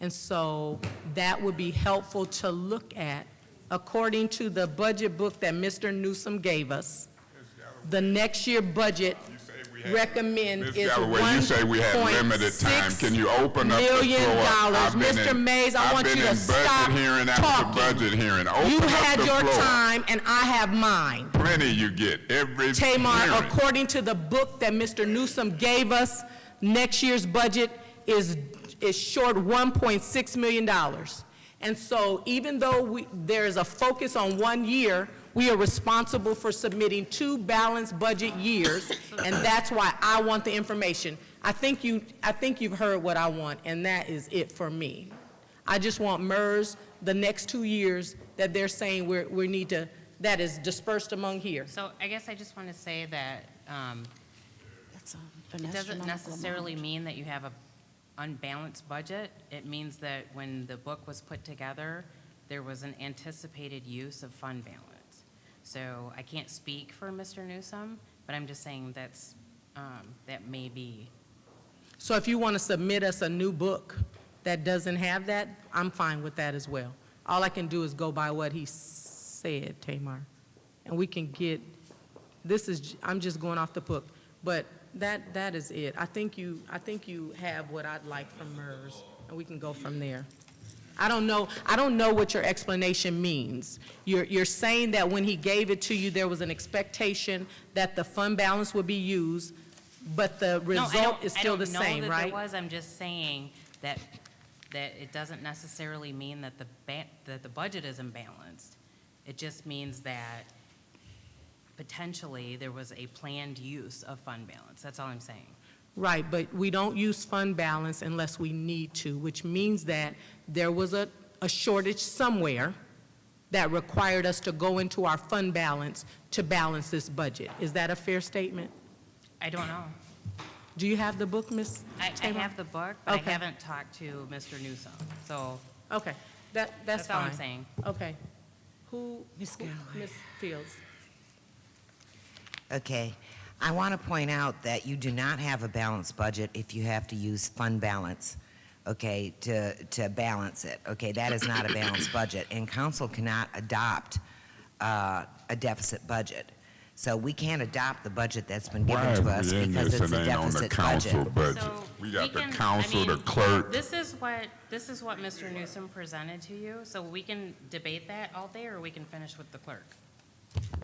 And so that would be helpful to look at. According to the budget book that Mr. Newsom gave us, the next year budget recommend is you say we had limited time. Can you open up the floor? Mr. Mays, I want you to stop hearing talking. after budget hearing. Open You up had the your floor. time, and I have mine. Plenty you get every Tamar, hearing. according to the book that Mr. Newsom gave us, next year's budget is short $1.6 million. And so even though there is a focus on 1 year, we are responsible for submitting 2 balanced budget years, and that's why I want the information. I think you've heard what I want, and that is it for me. I just want MERS the next 2 years that they're saying we need to, that is dispersed among here. So I guess I just want to say that it doesn't necessarily mean that you have a unbalanced budget. It means that when the book was put together, there was an anticipated use of fund balance. So I can't speak for Mr. Newsom, but I'm just saying that may be. So if you want to submit us a new book that doesn't have that, I'm fine with that as well. All I can do is go by what he said, Tamar. And we can get, I'm just going off the book, but that is it. I think you have what I'd like from MERS, and we can go from there. I don't know what your explanation means. You're saying that when he gave it to you, there was an expectation that the fund balance would be used, but the result is still the same, right? I don't know that there was. I'm just saying that it doesn't necessarily mean that the budget is imbalanced. It just means that potentially there was a planned use of fund balance. That's all I'm saying. Right, but we don't use fund balance unless we need to, which means that there was a shortage somewhere that required us to go into our fund balance to balance this budget. Is that a fair statement? I don't know. Do you have the book, Ms. I Taylor? have the book, but Okay. I haven't talked to Mr. Newsom. So Okay, that's all fine. I'm saying. Okay. Ms. Galloway. Ms. Fields. Okay. I want to point out that you do not have a balanced budget if you have to use fund balance, okay, to balance it. Okay, that is not a balanced budget, and council cannot adopt a deficit budget. So we can't adopt the budget that's been given to us because it's a deficit budget. So We got the can- council, the clerk. This is what Mr. Newsom presented to you. So we can debate that all day, or we can finish with the clerk.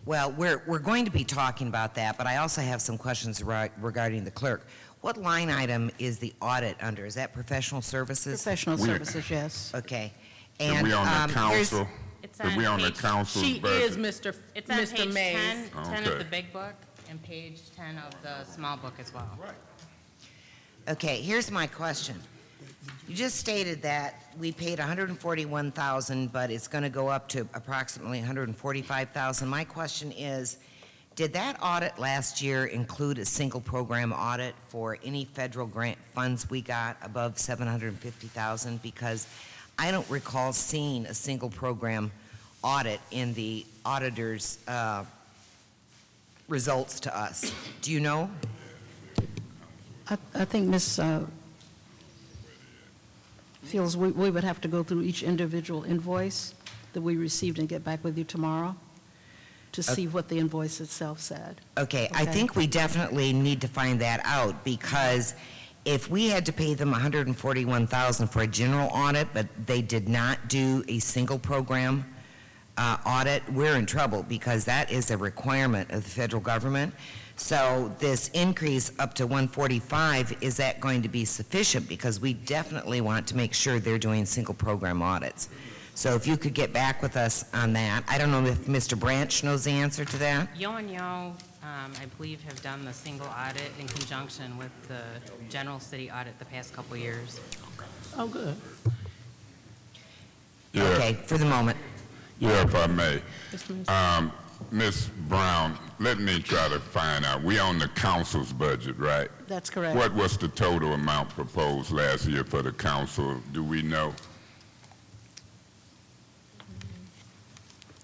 Well, we're going to be talking about that, but I also have some questions regarding the clerk. What line item is the audit under? Is that professional services? Professional services, yes. Okay. And we on the here's- council? It's If we on the page- council's She budget? is Mr. It's on Mr. page Mays. 10 Okay. of the big book and page 10 of the small book as well. Okay, here's my question. You just stated that we paid $141,000, but it's going to go up to approximately $145,000. My question is, did that audit last year include a single program audit for any federal grant funds we got above $750,000? Because I don't recall seeing a single program audit in the auditor's results to us. Do you know? I think Ms. Fields, we would have to go through each individual invoice that we received and get back with you tomorrow to see what the invoice itself said. Okay, I Okay. think we definitely need to find that out, because if we had to pay them $141,000 for a general audit, but they did not do a single program audit, we're in trouble, because that is a requirement of the federal government. So this increase up to 145, is that going to be sufficient? Because we definitely want to make sure they're doing single program audits. So if you could get back with us on that. I don't know if Mr. Branch knows the answer to that. Yo and Yo, I believe, have done the single audit in conjunction with the general city audit the past couple years. Oh, good. Yeah. Okay, for the moment. Yeah, if I may. Yes, Ms. Ms. Brown, let me try to find out. We on the council's budget, right? That's correct. What was the total amount proposed last year for the council? Do we know?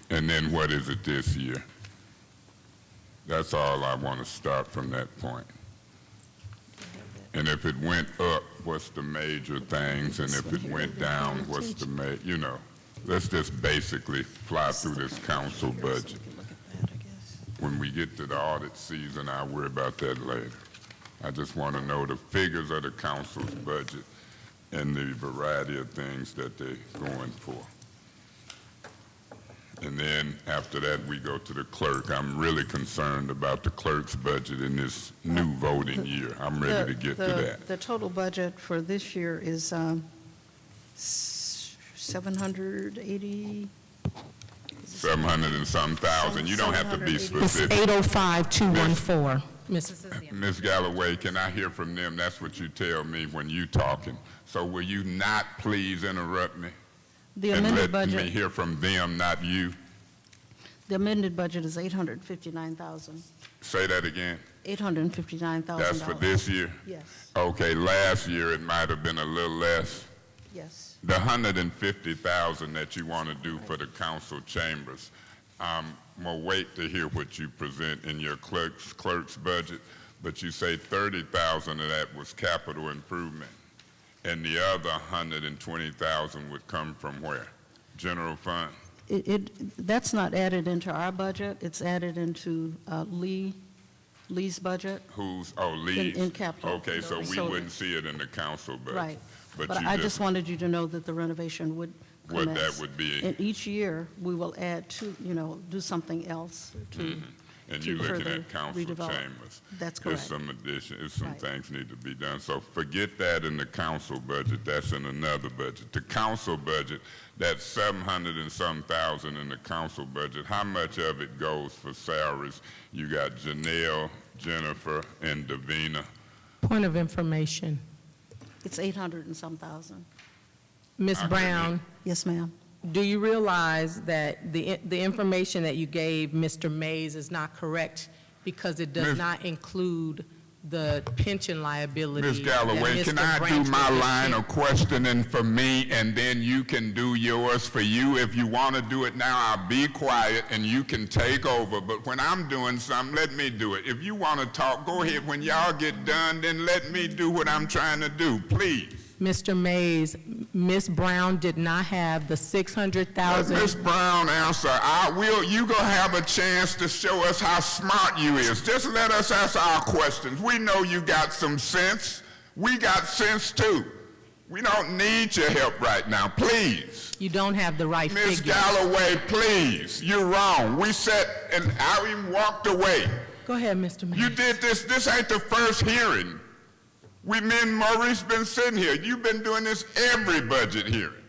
And then what is it this year? That's all I want to start from that point. And if it went up, what's the major things? And if it went down, what's the let's just basically fly through this council budget. When we get to the audit season, I'll worry about that later. I just want to know the figures of the council's budget and the variety of things that they're going for. And then after that, we go to the clerk. I'm really concerned about the clerk's budget in this new voting year. I'm ready to get to that. The total budget for this year is 780. 700 and some thousand. You don't have to be 780. It's specific. 805,214. Miss, This is the Ms. Galloway, can I hear from them? That's what you tell me when you talking. So will you not please interrupt me? The And amended let me budget, hear from them, not you. the amended budget is 859,000. Say that again. $859,000. That's for this year? Yes, Okay, last year it might have been a little less. yes. The 150,000 that you want to do for the council chambers, I'm gonna wait to hear what you present in your clerk's budget, but you say 30,000 of that was capital improvement, and the other 120,000 would come from where? General fund? That's not added into our budget, it's added into Lee's budget. Lee's? in capital. Okay, so we So- wouldn't see it in the council budget. Right. But But you I just wanted you to know that the renovation would what commence. that would be. And each year, we will add to, do something else to, And to you're looking further at council redevelop. chambers. That's There's correct. some some Right. things need to be done. So forget that in the council budget, that's in another budget. The council budget, that's 700 and some thousand in the council budget. How much of it goes for salaries? You got Janelle, Jennifer, and Davina. point of information. It's 800 and some thousand. Ms. I'm Brown, Yes, ma'am. do you realize that the information that you gave Mr. Mays is not correct because it does Ms. not include the pension liability? Ms. Galloway, that can Mr. I do Branch my was line in? of questioning for me, and then you can do yours for you? If you want to do it now, I'll be quiet, and you can take over. But when I'm doing something, let me do it. If you want to talk, go ahead. When y'all get done, then let me do what I'm trying to do, please. Mr. Mays, Ms. Brown did not have the Let 600,000. Ms. Brown answer. You gonna have a chance to show us how smart you is. Just let us ask our questions. We know you got some sense. We got sense too. We don't need your help right now, please. You don't have the right Ms. figures. Galloway, please. You're wrong. We said, and I even walked away. Go ahead, Mr. Mays. You did this. This ain't the first hearing. Me and Maurice been sitting here. You've been doing this every budget hearing.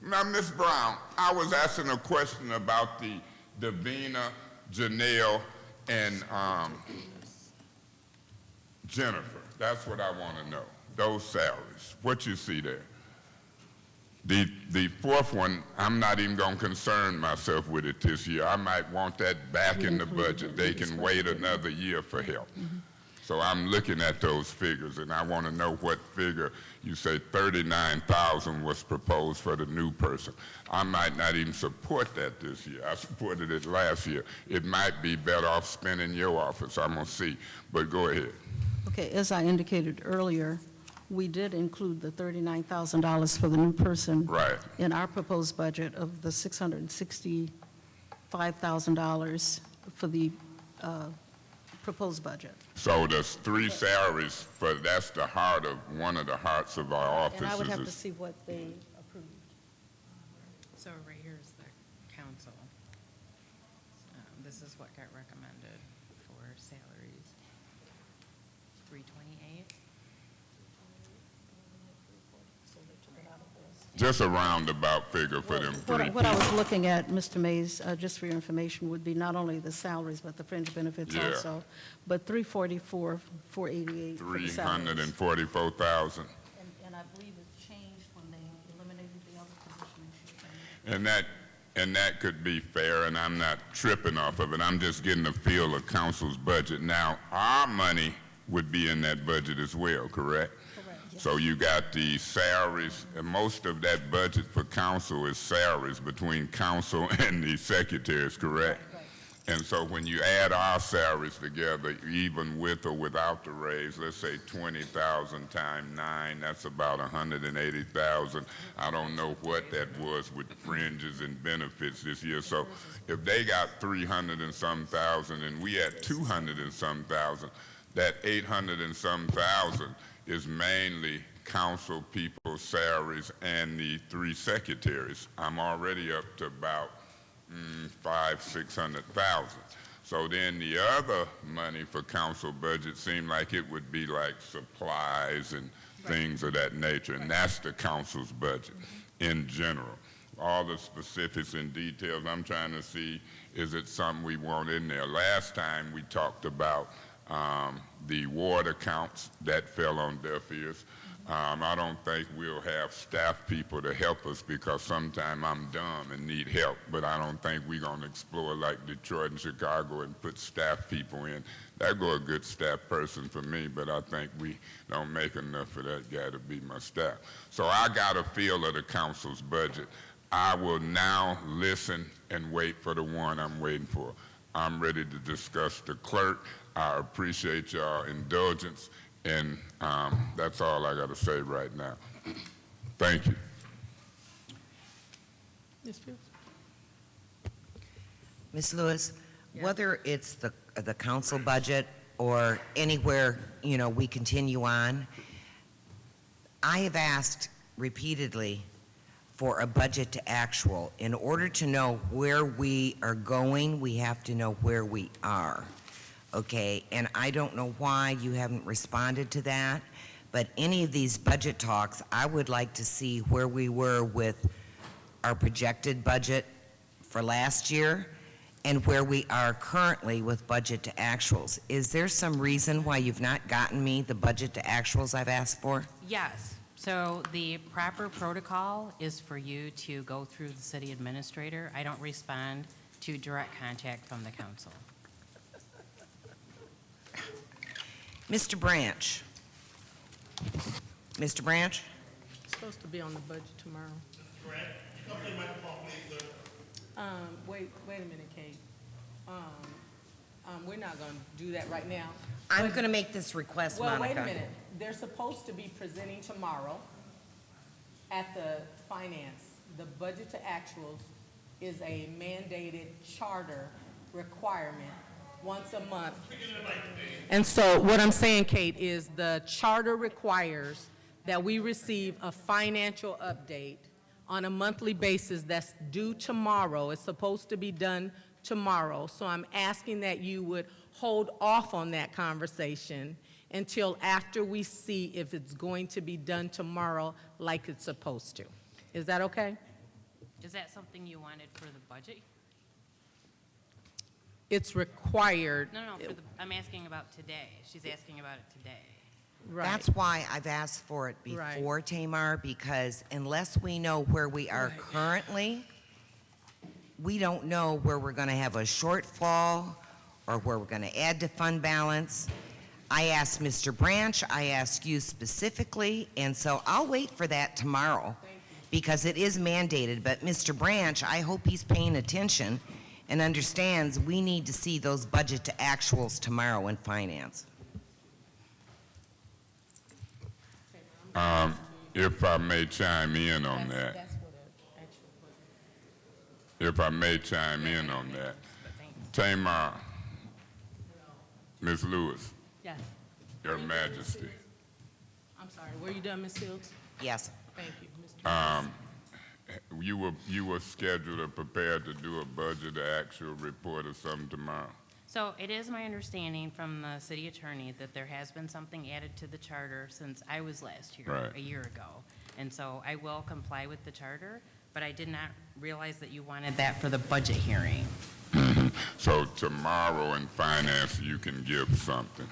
Now, Ms. Brown, I was asking a question about the Davina, Janelle, and Jennifer. That's what I want to know. Those salaries. What you see there. The fourth one, I'm not even going to concern myself with it this year. I might want that back in the budget. They can wait another year for help. So I'm looking at those figures, and I want to know what figure. You say 39,000 was proposed for the new person. I might not even support that this year. I supported it last year. It might be better off spending your office. I'm going to see. But go ahead. Okay, as I indicated earlier, we did include the $39,000 for the new person Right. in our proposed budget of the $665,000 for the proposed budget. So there's three salaries for, that's the heart of, one of the hearts of our offices. And I would have to is- see what they approved. So right here is the council. This is what got recommended for salaries. 328? Just a roundabout figure for them three. What I was looking at, Mr. Mays, just for your information, would be not only the salaries, but the fringe benefits Yeah. also. But 344, 488 for the salaries. 344,000. And I believe it changed when they eliminated the other position. And that could be fair, and I'm not tripping off of it. I'm just getting a feel of council's budget. Now, our money would be in that budget as well, correct? Correct, yes. So you got the salaries, and most of that budget for council is salaries between council and the secretaries, correct? Right. And so when you add our salaries together, even with or without the raise, let's say 20,000 times 9, that's about 180,000. I don't know what that was with fringes and benefits this year. So if they got 300 and some thousand and we at 200 and some thousand, that 800 and some thousand is mainly council people's salaries and the 3 secretaries. I'm already up to about 500,000-600,000. So then the other money for council budget seemed like it would be like supplies and things of that nature, and that's the council's budget in general. All the specifics and details, I'm trying to see, is it something we want in there? Last time we talked about the ward accounts, that fell on deaf ears. I don't think we'll have staff people to help us because sometimes I'm dumb and need help, but I don't think we're going to explore like Detroit and Chicago and put staff people in. That'd go a good staff person for me, but I think we don't make enough for that guy to be my staff. So I got a feel of the council's budget. I will now listen and wait for the one I'm waiting for. I'm ready to discuss the clerk. I appreciate y'all indulgence. And that's all I got to say right now. Thank you. Ms. Fields? Ms. Lewis, whether it's the council budget or anywhere, you know, we continue on, I have asked repeatedly for a budget to actual. In order to know where we are going, we have to know where we are. Okay, and I don't know why you haven't responded to that, but any of these budget talks, I would like to see where we were with our projected budget for last year and where we are currently with budget to actuals. Is there some reason why you've not gotten me the budget to actuals I've asked for? Yes. So the proper protocol is for you to go through the city administrator. I don't respond to direct contact from the council. Mr. Branch. Mr. Branch? It's supposed to be on the budget tomorrow. Correct. You come to the microphone, please, sir. Wait a minute, Kate. We're not going to do that right now. I'm going to make this request, Well, Monica. wait a minute. They're supposed to be presenting tomorrow at the finance. The budget to actuals is a mandated charter requirement once a month. And so what I'm saying, Kate, is the charter requires that we receive a financial update on a monthly basis that's due tomorrow. It's supposed to be done tomorrow. So I'm asking that you would hold off on that conversation until after we see if it's going to be done tomorrow like it's supposed to. Is that okay? Is that something you wanted for the budget? It's required. No, I'm asking about today. She's asking about it today. Right. That's why I've asked for it before, Tamar, because unless we know where we are currently, we don't know where we're going to have a shortfall or where we're going to add to fund balance. I asked Mr. Branch, I asked you specifically, and so I'll wait for that tomorrow because it is mandated. But Mr. Branch, I hope he's paying attention and understands we need to see those budget to actuals tomorrow in finance. If I may chime in on that. That's what an actual budget. If I may chime in on that. Tamar, Ms. Lewis, Yes. Your Majesty. I'm sorry, were you done, Ms. Fields? Yes. Thank you, Mr. You were scheduled or prepared to do a budget actual report or something tomorrow. So it is my understanding from the city attorney that there has been something added to the charter since I was last here, Right. a year ago. And so I will comply with the charter, but I did not realize that you wanted that for the budget hearing. So tomorrow in finance, you can give something.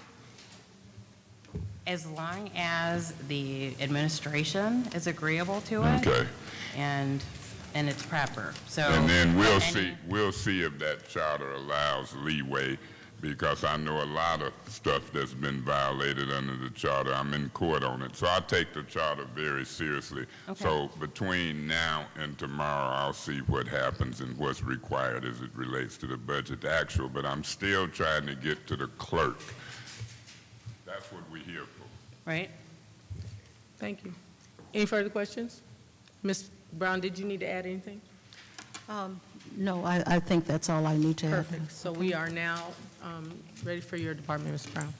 As long as the administration is agreeable to it. Okay. And it's proper, so. And then we'll any- see if that charter allows leeway because I know a lot of stuff that's been violated under the charter. I'm in court on it. So I take the charter very seriously. Okay. So between now and tomorrow, I'll see what happens and what's required as it relates to the budget actual. But I'm still trying to get to the clerk. That's what we're here for. Right? Thank you. Any further questions? Ms. Brown, did you need to add anything? No, I think that's all I need to add. Perfect. So we are now ready for your department, Ms. Brown.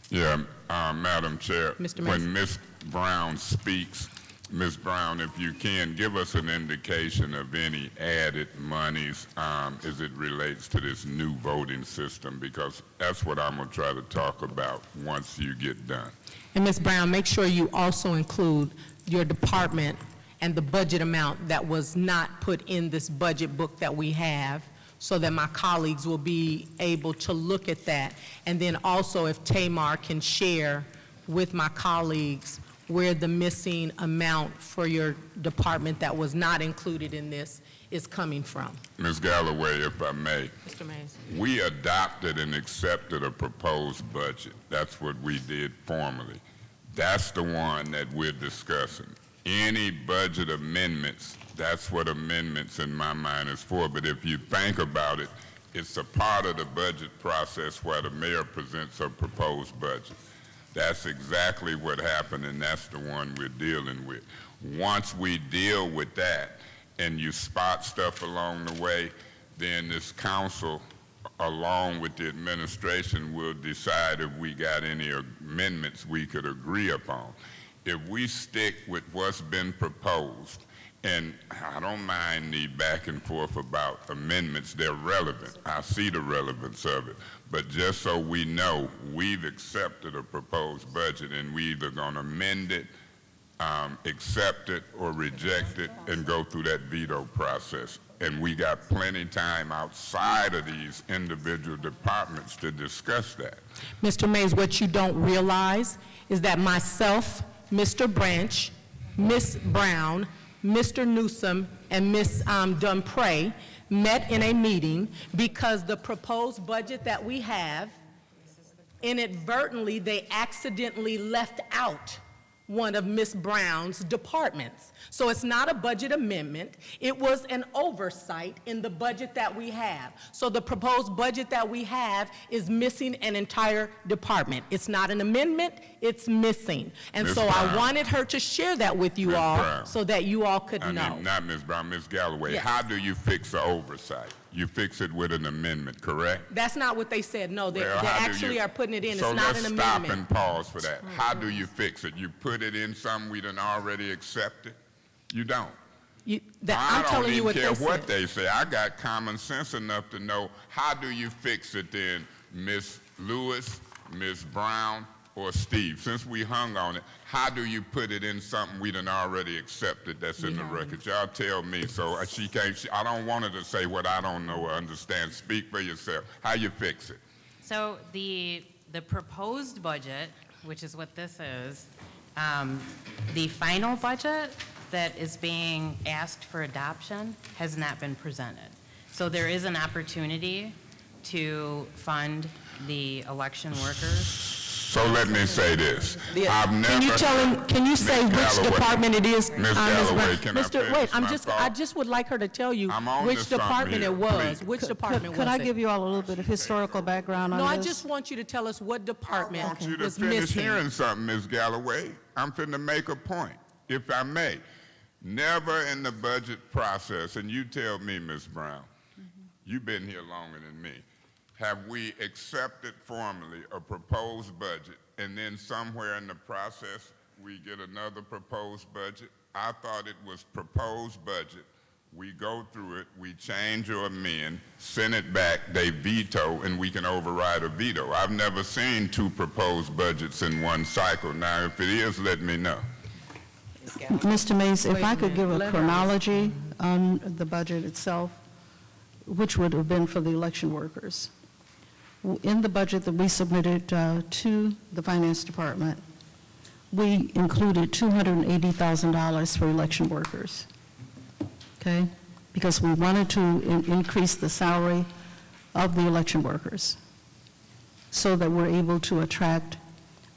Yeah, Madam Chair. Mr. Mason. When Ms. Brown speaks, Ms. Brown, if you can, give us an indication of any added monies as it relates to this new voting system, because that's what I'm going to try to talk about once you get done. And Ms. Brown, make sure you also include your department and the budget amount that was not put in this budget book that we have, so that my colleagues will be able to look at that. And then also, if Tamar can share with my colleagues where the missing amount for your department that was not included in this is coming from. Ms. Galloway, if I may, Mr. Mays. we adopted and accepted a proposed budget. That's what we did formally. That's the one that we're discussing. Any budget amendments, that's what amendments in my mind is for. But if you think about it, it's a part of the budget process where the mayor presents a proposed budget. That's exactly what happened, and that's the one we're dealing with. Once we deal with that and you spot stuff along the way, then this council, along with the administration, will decide if we got any amendments we could agree upon. If we stick with what's been proposed, and I don't mind the back and forth about amendments, they're relevant. I see the relevance of it. But just so we know, we've accepted a proposed budget, and we either going to amend it, accept it, or reject it, and go through that veto process. And we got plenty of time outside of these individual departments to discuss that. Mr. Mays, what you don't realize is that myself, Mr. Branch, Ms. Brown, Mr. Newsom, and Ms. Dumpre met in a meeting because the proposed budget that we have, inadvertently, they accidentally left out one of Ms. Brown's departments. So it's not a budget amendment. It was an oversight in the budget that we have. So the proposed budget that we have is missing an entire department. It's not an amendment, it's missing. And Ms. so I Brown. wanted her to share that with you Ms. all Brown. so that you all could I know. mean, not Ms. Brown, Ms. Galloway. Yes. How do you fix the oversight? You fix it with an amendment, correct? That's not what they said. No, they Well, how do actually you- are putting it in. It's So not let's an stop amendment. and pause for that. How do you fix it? You put it in something we done already accepted? You don't. I'm telling you what they I don't even care what said. they say. I got common sense enough to know, how do you fix it then, Ms. Lewis, Ms. Brown, or Steve? Since we hung on it, how do you put it in something we done already accepted that's in the record? Y'all tell me. So I don't want her to say what I don't know or understand. Speak for yourself. How you fix it? So the proposed budget, which is what this is, the final budget that is being asked for adoption has not been presented. So there is an opportunity to fund the election workers. So let me say this. I've never. Can you tell him, can you say Ms. which Galloway. department it is? Ms. Brown? Galloway, can I finish Wait, my I thought? just would like her to tell you I'm on which to something department here, it was. please. Which department was it? Could I give you all a little bit of historical background on No, this? I just want you to tell us what I department want you to was finish missing. hearing something, Ms. Galloway. I'm finna make a point, if I may. Never in the budget process, and you tell me, Ms. Brown, you've been here longer than me, have we accepted formally a proposed budget, and then somewhere in the process, we get another proposed budget? I thought it was proposed budget. We go through it, we change or amend, send it back, they veto, and we can override a veto. I've never seen two proposed budgets in one cycle. Now, if it is, let me know. Mr. Mays, if Wait I a could give minute. a Let her chronology on the budget itself, which would have been for the election workers. In the budget that we submitted to the Finance Department, we included $280,000 for election workers, okay? Because we wanted to increase the salary of the election workers. so that we're able to attract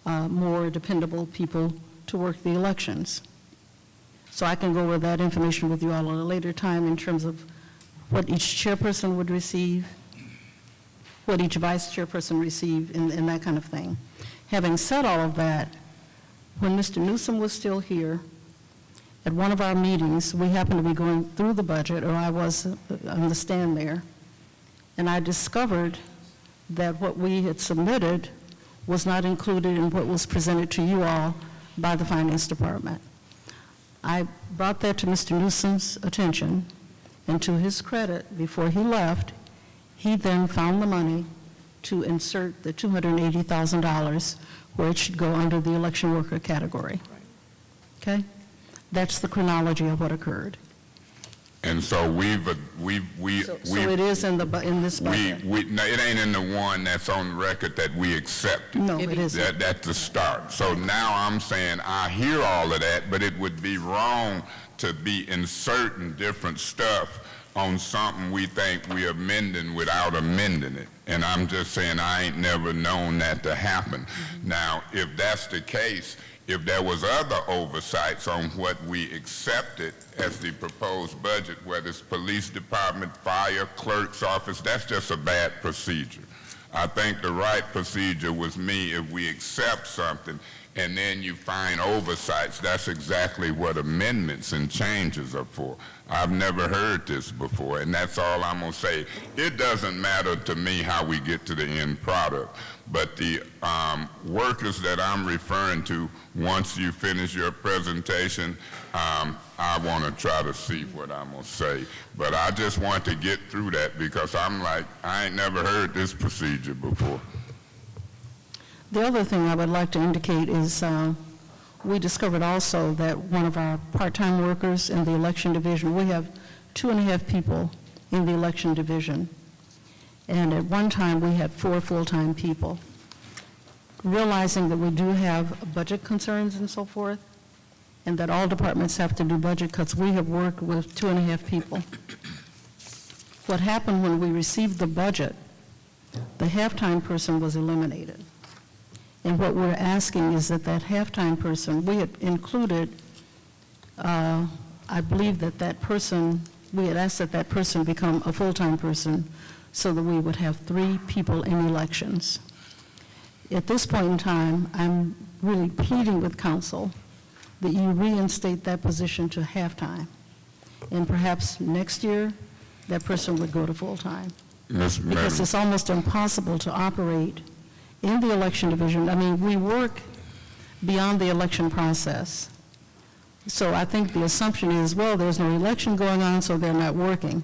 more dependable people to work the elections. So I can go over that information with you all at a later time in terms of what each chairperson would receive, what each vice chairperson receive, and that kind of thing. Having said all of that, when Mr. Newsom was still here, at one of our meetings, we happened to be going through the budget, or I was on the stand there, and I discovered that what we had submitted was not included in what was presented to you all by the Finance Department. I brought that to Mr. Newsom's attention, and to his credit, before he left, he then found the money to insert the $280,000 where it should go under the election worker category. Okay? That's the chronology of what occurred. And so So it is in this budget? No, it ain't in the one that's on record that we accepted. No, it isn't. That's the start. So now I'm saying, I hear all of that, but it would be wrong to be inserting different stuff on something we think we're amending without amending it. And I'm just saying, I ain't never known that to happen. Now, if that's the case, if there was other oversights on what we accepted as the proposed budget, whether it's police department, fire, clerk's office, that's just a bad procedure. I think the right procedure was if we accept something and then you find oversights, that's exactly what amendments and changes are for. I've never heard this before, and that's all I'm going to say. It doesn't matter to me how we get to the end product, but the workers that I'm referring to, once you finish your presentation, I want to try to see what I'm going to say. But I just want to get through that because I'm like, I ain't never heard this procedure before. The other thing I would like to indicate is we discovered also that one of our part-time workers in the election division, we have 2.5 people in the election division, and at one time we had 4 full-time people. Realizing that we do have budget concerns and so forth, and that all departments have to do budget cuts, we have worked with 2.5 people. What happened when we received the budget, the halftime person was eliminated. And what we're asking is that halftime person, we had included, I believe that person, we had asked that person become a full-time person so that we would have 3 people in elections. At this point in time, I'm really pleading with council that you reinstate that position to halftime. And perhaps next year, that person would go to full-time. Because it's almost impossible to operate in the election division. I mean, we work beyond the election process. So I think the assumption is, well, there's no election going on, so they're not working.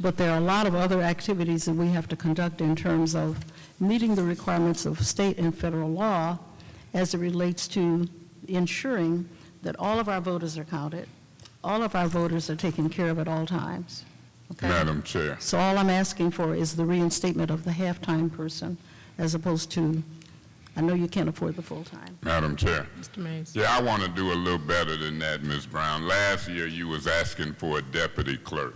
But there are a lot of other activities that we have to conduct in terms of meeting the requirements of state and federal law as it relates to ensuring that all of our voters are counted, all of our voters are taken care of at all times. Okay? Madam Chair. So all I'm asking for is the reinstatement of the halftime person, as opposed to, I know you can't afford the full-time. Madam Chair. Mr. Mays. Yeah, I want to do a little better than that, Ms. Brown. Last year, you was asking for a deputy clerk.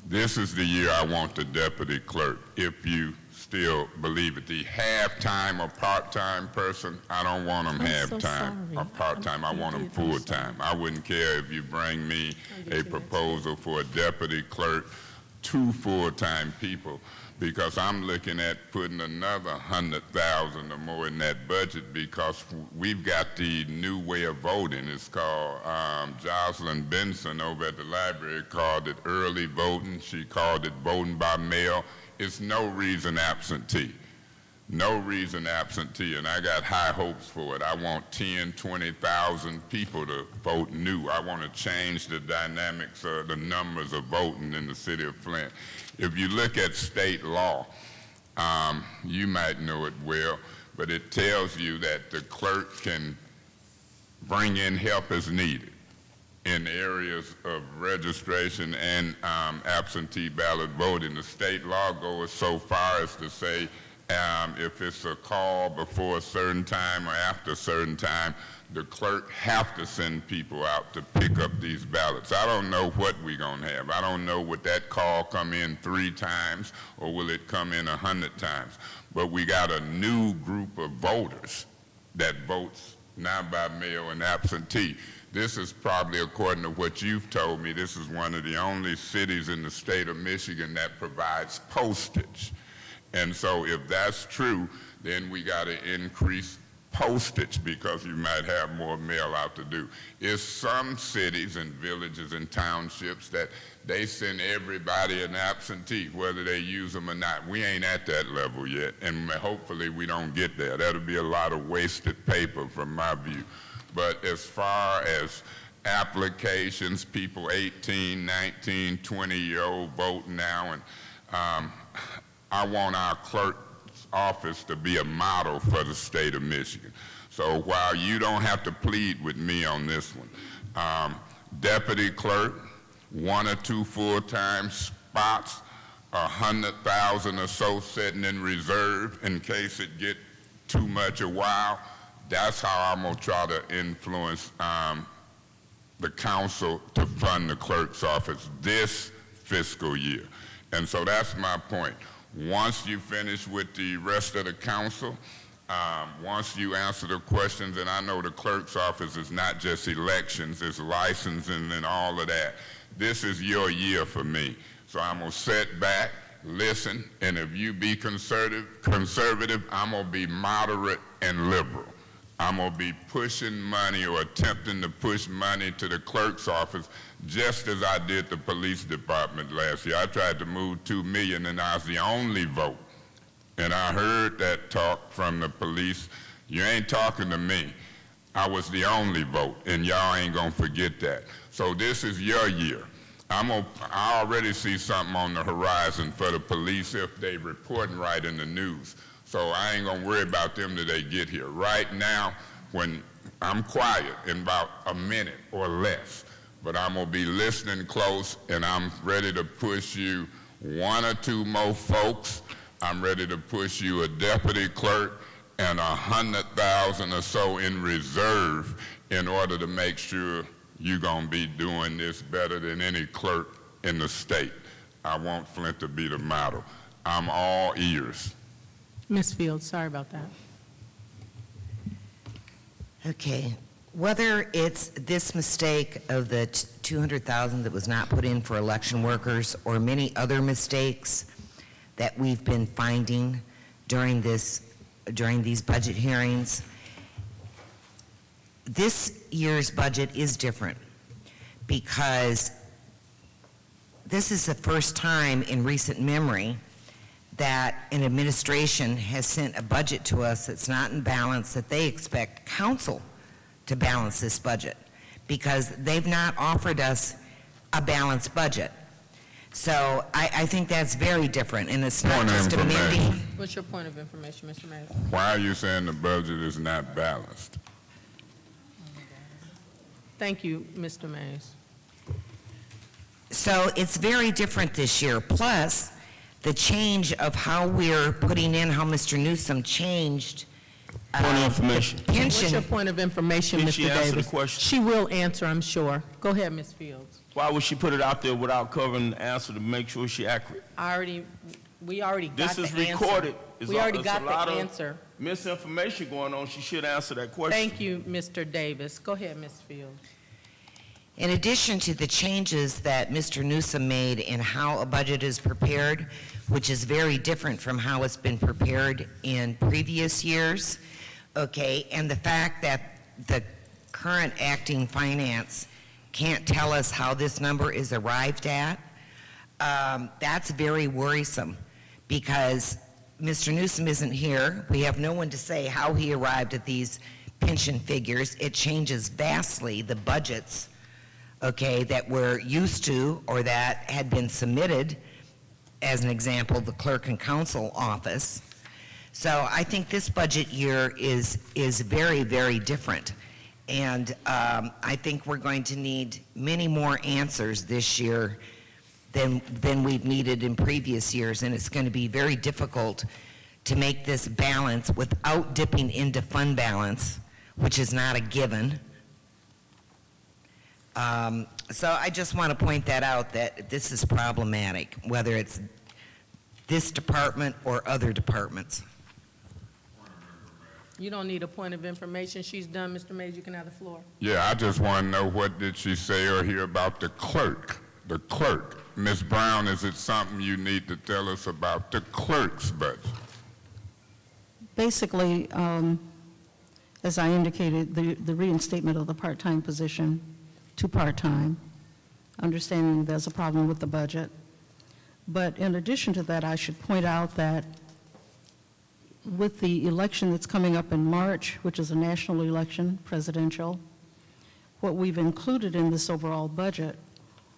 This is the year I want the deputy clerk, if you still believe it. The half-time or part-time person, I don't want them half-time or part-time. I want them full-time. I wouldn't care if you bring me a proposal for a deputy clerk, 2 full-time people, because I'm looking at putting another 100,000 or more in that budget because we've got the new way of voting. It's called, Jocelyn Benson over at the library called it early voting. She called it voting by mail. It's no reason absentee. No reason absentee, and I got high hopes for it. I want 10, 20,000 people to vote new. I want to change the dynamics of the numbers of voting in the city of Flint. If you look at state law, you might know it well, but it tells you that the clerk can bring in help as needed in areas of registration and absentee ballot voting. The state law goes so far as to say If it's a call before a certain time or after a certain time, the clerk have to send people out to pick up these ballots. I don't know what we're going to have. I don't know would that call come in 3 times or will it come in 100 times. But we got a new group of voters that votes now by mail and absentee. This is probably, according to what you've told me, this is one of the only cities in the state of Michigan that provides postage. And so if that's true, then we got to increase postage because you might have more mail out to do. It's some cities and villages and townships that they send everybody an absentee, whether they use them or not. We ain't at that level yet, and hopefully we don't get there. That'll be a lot of wasted paper from my view. But as far as applications, people 18, 19, 20-year-old voting now, and I want our clerk's office to be a model for the state of Michigan. So while you don't have to plead with me on this one, deputy clerk, 1 or 2 full-time spots, 100,000 or so sitting in reserve in case it get too much a while. That's how I'm gonna try to influence the council to fund the clerk's office this fiscal year. And so that's my point. Once you finish with the rest of the council, once you answer the questions, and I know the clerk's office is not just elections, it's licensing and all of that. This is your year for me. So I'm gonna sit back, listen, and if you be conservative, I'm gonna be moderate and liberal. I'm gonna be pushing money or attempting to push money to the clerk's office just as I did the police department last year. I tried to move $2 million and I was the only vote. And I heard that talk from the police. You ain't talking to me. I was the only vote, and y'all ain't gonna forget that. So this is your year. I already see something on the horizon for the police if they reporting right in the news. So I ain't gonna worry about them till they get here. Right now, when I'm quiet in about a minute or less, but I'm gonna be listening close and I'm ready to push you 1 or 2 more folks. I'm ready to push you a deputy clerk and 100,000 or so in reserve in order to make sure you're gonna be doing this better than any clerk in the state. I want Flint to be the model. I'm all ears. Ms. Fields, sorry about that. Okay, whether it's this mistake of the 200,000 that was not put in for election workers or many other mistakes that we've been finding during these budget hearings, this year's budget is different because this is the first time in recent memory that an administration has sent a budget to us that's not in balance, that they expect council to balance this budget because they've not offered us a balanced budget. So I think that's very different, and it's not Point of just amending. information. What's your point of information, Mr. Mayor? Why are you saying the budget is not balanced? Thank you, Mr. Mays. So it's very different this year. Plus, the change of how we're putting in, how Mr. Newsom changed Point of information. the What's your pension. point of information, Can Mr. she Davis? answer the question? She will answer, I'm sure. Go ahead, Ms. Fields. Why would she put it out there without covering the answer to make sure she accurate? We already got This the is answer. recorded. We already got a lot the of answer. misinformation going on. She should answer that question. Thank you, Mr. Davis. Go ahead, Ms. Fields. In addition to the changes that Mr. Newsom made in how a budget is prepared, which is very different from how it's been prepared in previous years, okay, and the fact that the current acting finance can't tell us how this number is arrived at, that's very worrisome because Mr. Newsom isn't here. We have no one to say how he arrived at these pension figures. It changes vastly the budgets, okay, that we're used to or that had been submitted, as an example, the clerk and counsel office. So I think this budget year is very, very different. And I think we're going to need many more answers this year than we've needed in previous years. And it's going to be very difficult to make this balance without dipping into fund balance, which is not a given. So I just want to point that out, that this is problematic, whether it's this department or other departments. You don't need a point of information. She's done, Mr. Mays, you can have the floor. Yeah, I just want to know, what did she say or hear about the clerk? The clerk. Ms. Brown, is it something you need to tell us about the clerk's budget? Basically, as I indicated, the reinstatement of the part-time position to part-time, understanding there's a problem with the budget. But in addition to that, I should point out that with the election that's coming up in March, which is a national election, presidential, what we've included in this overall budget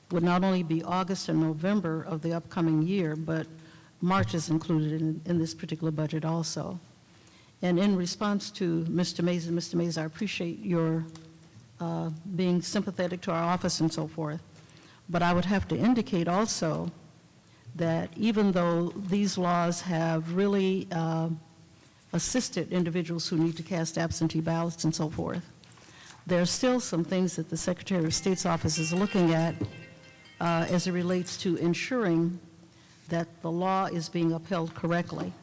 would not only be August and November of the upcoming year, but March is included in this particular budget also. And in response to Mr. Mays, and Mr. Mays, I appreciate your being sympathetic to our office and so forth, but I would have to indicate also that even though these laws have really assisted individuals who need to cast absentee ballots and so forth, there are still some things that the Secretary of State's office is looking at as it relates to ensuring that the law is being upheld correctly.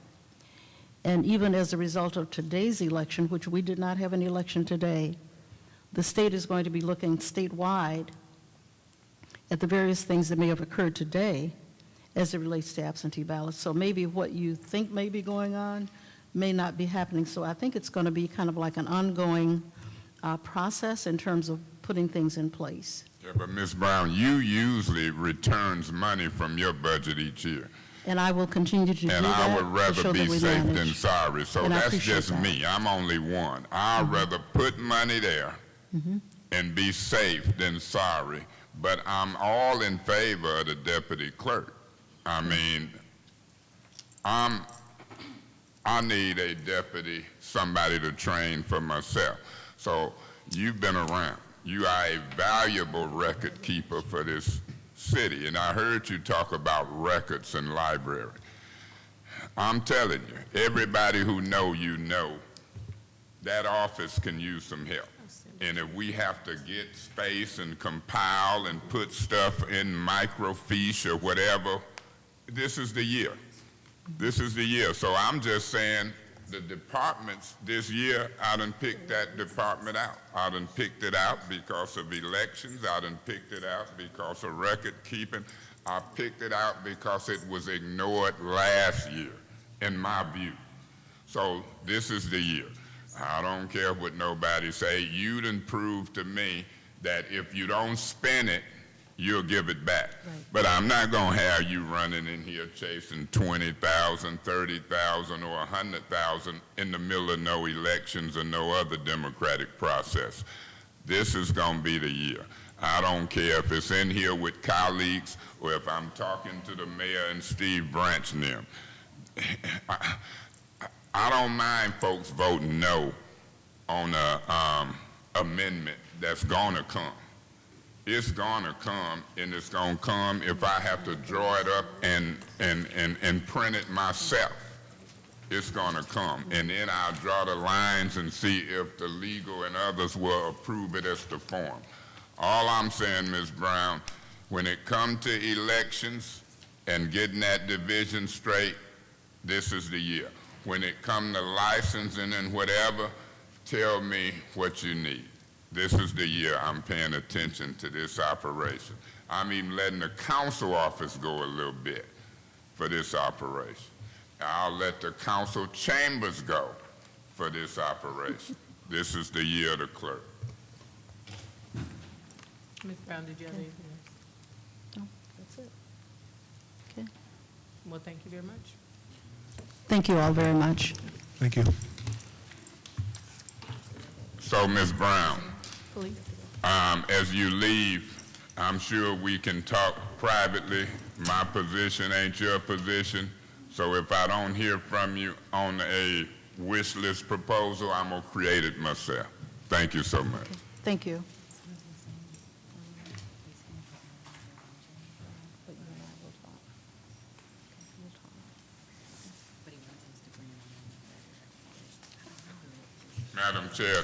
And even as a result of today's election, which we did not have an election today, the state is going to be looking statewide at the various things that may have occurred today as it relates to absentee ballots. So maybe what you think may be going on may not be happening. So I think it's going to be kind of like an ongoing process in terms of putting things in place. Yeah, but Ms. Brown, you usually returns money from your budget each year. And I will continue to do that. And I would to rather show be that we safe than manage. sorry. So And I that's appreciate just that. me. I'm only one. I'd rather put money there and be safe than sorry. But I'm all in favor of the deputy clerk. I mean, I need a deputy, somebody to train for myself. So you've been around. You are a valuable record keeper for this city, and I heard you talk about records and library. I'm telling you, everybody who know you know that office can use some help. And if we have to get space and compile and put stuff in microfiche or whatever, this is the year. This is the year. So I'm just saying, the departments this year, I done picked that department out. I done picked it out because of elections. I done picked it out because of record keeping. I picked it out because it was ignored last year, in my view. So this is the year. I don't care what nobody say. You done proved to me that if you don't spend it, you'll give it back. Right. But I'm not going to have you running in here chasing 20,000, 30,000, or 100,000 in the middle of no elections or no other democratic process. This is going to be the year. I don't care if it's in here with colleagues or if I'm talking to the mayor and Steve Branch and them. I don't mind folks voting no on an amendment that's going to come. It's going to come, and it's going to come if I have to draw it up and print it myself. It's going to come, and then I'll draw the lines and see if the legal and others will approve it as the form. All I'm saying, Ms. Brown, when it comes to elections and getting that division straight, this is the year. When it comes to licensing and whatever, tell me what you need. This is the year I'm paying attention to this operation. I'm even letting the council office go a little bit for this operation. I'll let the council chambers go for this operation. This is the year of the clerk. Ms. Brown, did you have anything else? No, that's it. Okay. Well, thank you very much. Thank you all very much. Thank you. So, Ms. Brown, Please. as you leave, I'm sure we can talk privately. My position ain't your position. So if I don't hear from you on a wish list proposal, I'm going to create it myself. Thank you so much. Thank you. But he wants us to bring it Madam Chair,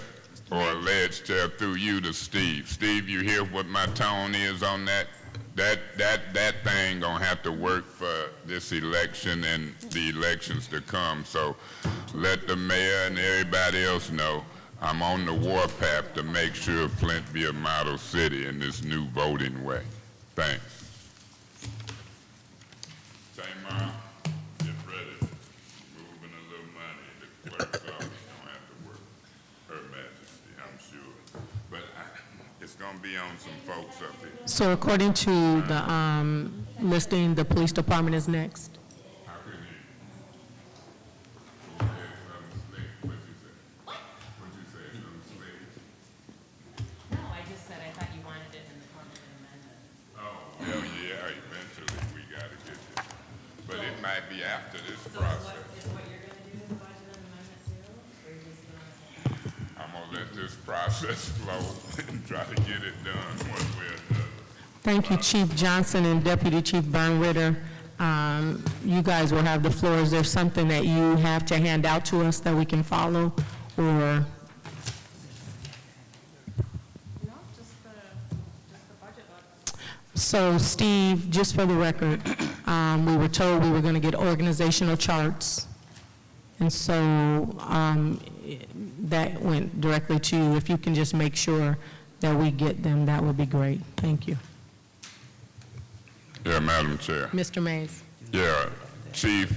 or alleged chair, through you to Steve. Steve, you hear what my tone is on that? That thing gonna have to work for this election and the elections to come. So let the mayor and everybody else know I'm on the warpath to make sure Flint be a model city in this new voting way. Thanks. Tamar, get ready. Moving a little money. The clerk's office don't have to work. Her Majesty, I'm sure. But it's gonna be on some folks up here. So according to the listing, the police department is next. How can you? Who said something slick? What'd you say? What'd you say? Something slick? No, I just said I thought you wanted it in the form of an amendment. Oh, hell yeah, eventually we gotta get this. But it might be after this process. Is what you're gonna do in the budget amendment too, or you're just gonna? I'm gonna let this process flow and try to get it done one way or another. Thank you, Chief Johnson and Deputy Chief Burnritter. You guys will have the floor. Is there something that you have to hand out to us that we can follow, or? No, just the budget book. So Steve, just for the record, we were told we were going to get organizational charts. And so that went directly to you. If you can just make sure that we get them, that would be great. Thank you. Yeah, Madam Chair. Mr. Mays. Yeah, Chief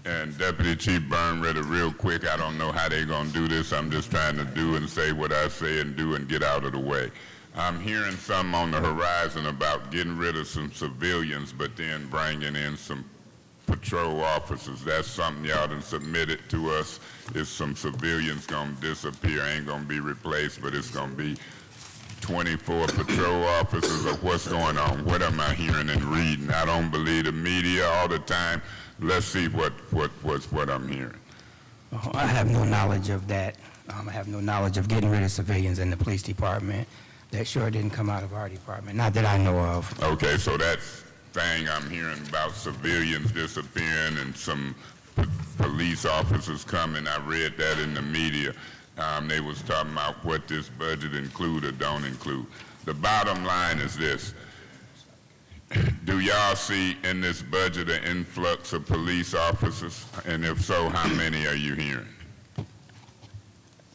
and Deputy Chief Burnritter, real quick, I don't know how they're gonna do this. I'm just trying to do and say what I say and do and get out of the way. I'm hearing some on the horizon about getting rid of some civilians, but then bringing in some patrol officers. That's something y'all done submitted to us. Is some civilians gonna disappear, ain't gonna be replaced, but it's gonna be 24 patrol officers, or what's going on? What am I hearing and reading? I don't believe the media all the time. Let's see what I'm hearing. Oh, I have no knowledge of that. I have no knowledge of getting rid of civilians in the police department. That sure didn't come out of our department, not that I know of. Okay, so that's thing I'm hearing about civilians disappearing and some police officers coming. I read that in the media. They was talking about what this budget include or don't include. The bottom line is this. Do y'all see in this budget an influx of police officers? And if so, how many are you hearing?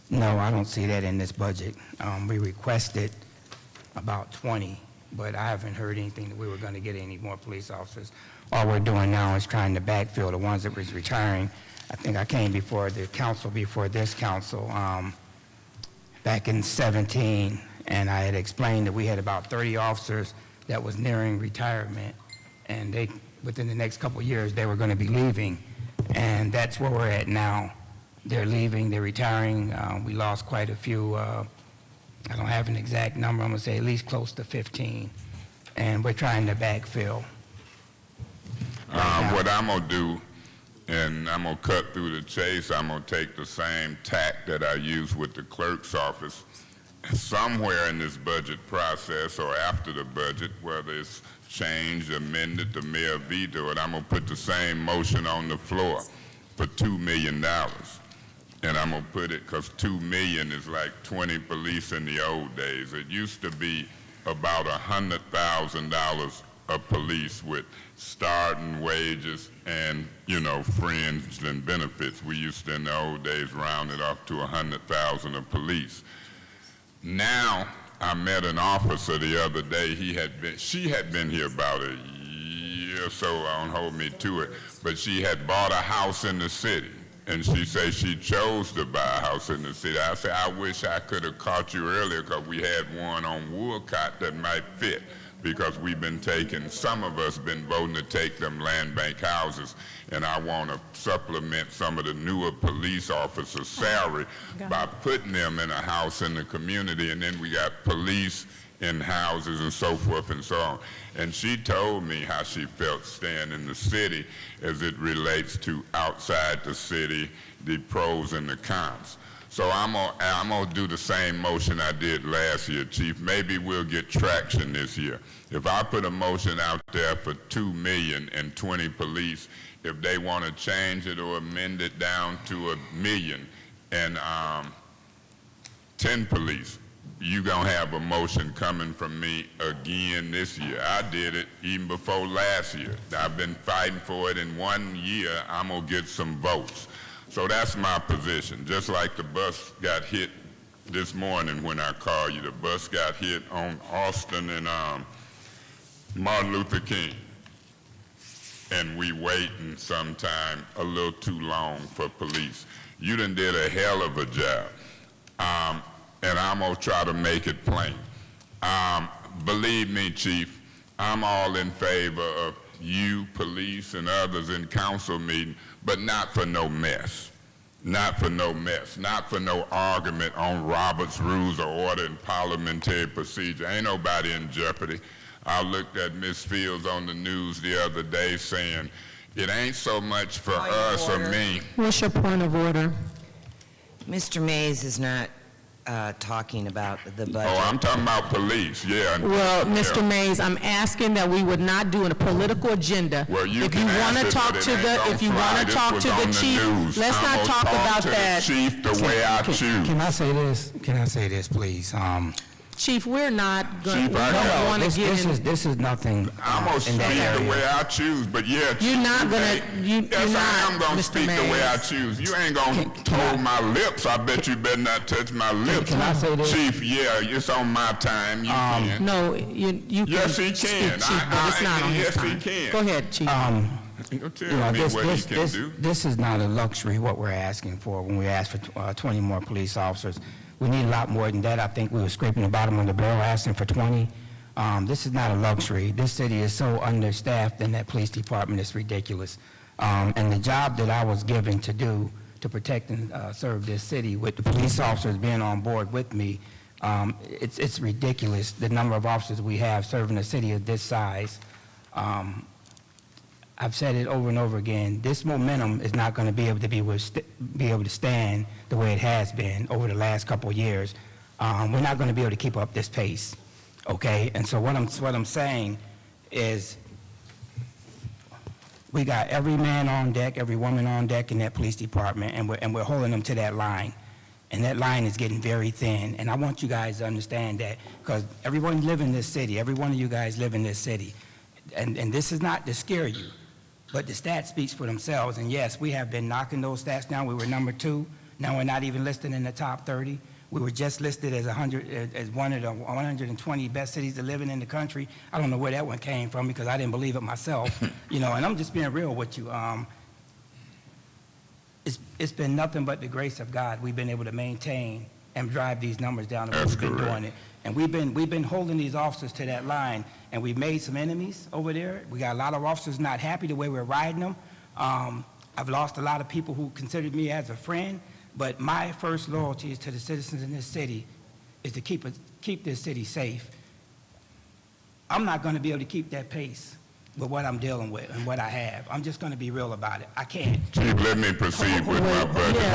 No, I don't see that in this budget. We requested about 20, but I haven't heard anything that we were going to get any more police officers. All we're doing now is trying to backfill the ones that was retiring. I think I came before the council, before this council, back in 17, and I had explained that we had about 30 officers that was nearing retirement, and they, within the next couple of years, they were going to be leaving, and that's where we're at now. They're leaving, they're retiring. We lost quite a few. I don't have an exact number. I'm going to say at least close to 15, and we're trying to backfill. What I'm going to do, and I'm going to cut through the chase, I'm going to take the same tack that I used with the clerk's office. Somewhere in this budget process or after the budget, whether it's changed, amended, the mayor veto it, I'm going to put the same motion on the floor for $2 million. And I'm going to put it, because $2 million is like 20 police in the old days. It used to be about $100,000 of police with starting wages and, fringe and benefits. We used to, in the old days, round it up to 100,000 of police. Now, I met an officer the other day. She had been here about a year or so, don't hold me to it, but she had bought a house in the city. And she said she chose to buy a house in the city. I said, I wish I could have caught you earlier, because we had one on Woolcott that might fit, because some of us been voting to take them land bank houses, and I want to supplement some of the newer police officers' salary by putting them in a house in the community, and then we got police in houses and so forth and so on. And she told me how she felt staying in the city as it relates to outside the city, the pros and the cons. So I'm gonna do the same motion I did last year, Chief. Maybe we'll get traction this year. If I put a motion out there for $2 million and 20 police, if they want to change it or amend it down to $1 million, and 10 police, you gonna have a motion coming from me again this year. I did it even before last year. I've been fighting for it. In 1 year, I'm gonna get some votes. So that's my position. Just like the bus got hit this morning when I called you, the bus got hit on Austin and Martin Luther King. And we waiting sometime a little too long for police. You done did a hell of a job. And I'm gonna try to make it plain. Believe me, Chief, I'm all in favor of you, police, and others in council meeting, but not for no mess. Not for no mess. Not for no argument on Robert's Rules of Order and parliamentary procedure. Ain't nobody in jeopardy. I looked at Ms. Fields on the news the other day saying, it ain't so much for us or me. What's your point of order? Mr. Mays is not talking about the budget. Oh, I'm talking about police, yeah. Well, Yeah. Mr. Mays, I'm asking that we would not do a political agenda. Well, you If you can want ask to it, talk but to it ain't the, gonna if you fly. want to This talk was to on the the chief, news. let's I'm not gonna talk about to that. the chief the way I choose. Can I say this? Can I say this, please? Chief, we're not going, Chief, we I don't got- want to get in. This is nothing I'm gonna in speak that the area. way I choose, but yeah. You're Chief, not gonna- ain't- you're Yes, not, I am gonna Mr. speak the way I Mays. choose. You ain't gonna Can I- hold my lips. I bet you better not touch my lips. Can I say this? Chief, yeah, it's on my time. You can. No, you can Yes, he speak, can. Chief, but it's not on his Yes, he time. can. Go ahead, Chief. You gonna tell You know, me what he can do. this is not a luxury, what we're asking for when we ask for 20 more police officers. We need a lot more than that. I think we were scraping the bottom of the barrel asking for 20. This is not a luxury. This city is so understaffed, and that police department is ridiculous. And the job that I was given to do to protect and serve this city, with the police officers being on board with me, it's ridiculous, the number of officers we have serving a city of this size. I've said it over and over again, this momentum is not going to be able to be able to stand the way it has been over the last couple of years. We're not going to be able to keep up this pace, okay? And so what I'm saying is, we got every man on deck, every woman on deck in that police department, and we're holding them to that line. And that line is getting very thin. And I want you guys to understand that, because everyone live in this city, every one of you guys live in this city. And this is not to scare you, but the stats speaks for themselves. And yes, we have been knocking those stats down. We were number 2. Now we're not even listed in the top 30. We were just listed as one of the 120 best cities to live in the country. I don't know where that one came from, because I didn't believe it myself. You know, and I'm just being real with you. It's been nothing but the grace of God. We've been able to maintain and drive these numbers down the way That's we've been correct. doing it. And we've been holding these officers to that line, and we've made some enemies over there. We got a lot of officers not happy the way we're riding them. I've lost a lot of people who considered me as a friend, but my first loyalty is to the citizens in this city, is to keep this city safe. I'm not going to be able to keep that pace with what I'm dealing with and what I have. I'm just going to be real about it. I can't. Chief, let me proceed with my budget. Yeah,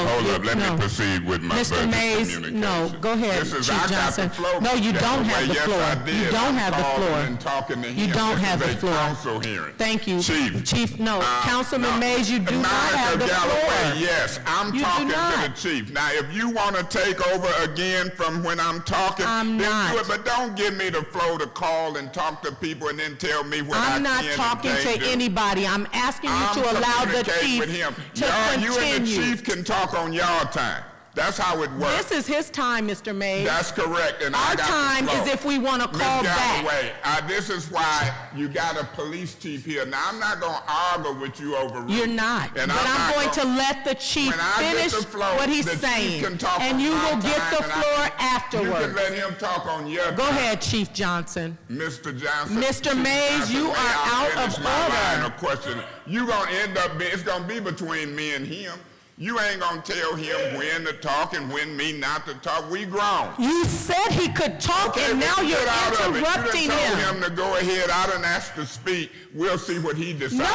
Hold up, let no. me proceed with my Mr. budget Mays, communication. no, go ahead, This is- Chief I got Johnson. the floor. No, you Yes, don't have the yes, floor. I did. You don't I'm have the calling floor. and talking to You him. don't This have is the a floor. council hearing. Thank you. Chief. No, Councilman no, Mays, you do not have the Monica Galloway, floor. yes, I'm You do talking to not. the chief. Now, if you want to take over again from when I'm talking, I'm then not. do it, but don't give me the floor to call and talk to people and then tell me what I I'm not can and talking can't to do. anybody. I'm asking you I'm to allow the communicating chief with him. to You and the continue. chief can talk on your time. That's how it works. This is his time, Mr. Mays. That's correct, and I Our got time the floor. is if we want to call Ms. back. Galloway, this is why you got a police chief here. Now, I'm not going to argue with you over rules. You're not. And But I'm not going to gonna- let the chief When I get finish the floor, what he's the chief saying. can talk And on you my will get time, the and floor You can afterwards. let him talk on your time. Go ahead, Chief Johnson. Mr. Johnson. Mr. Chief Mays, Johnson, you may are I out of finish my line order. of questioning? You gonna end up being, it's gonna be between me and him. You ain't gonna tell him when to talk and when me not to talk. We grown. You said he could talk, and now well, you're get out of it. interrupting You done told him. him to go ahead. I done asked to speak. We'll see what he decides. No,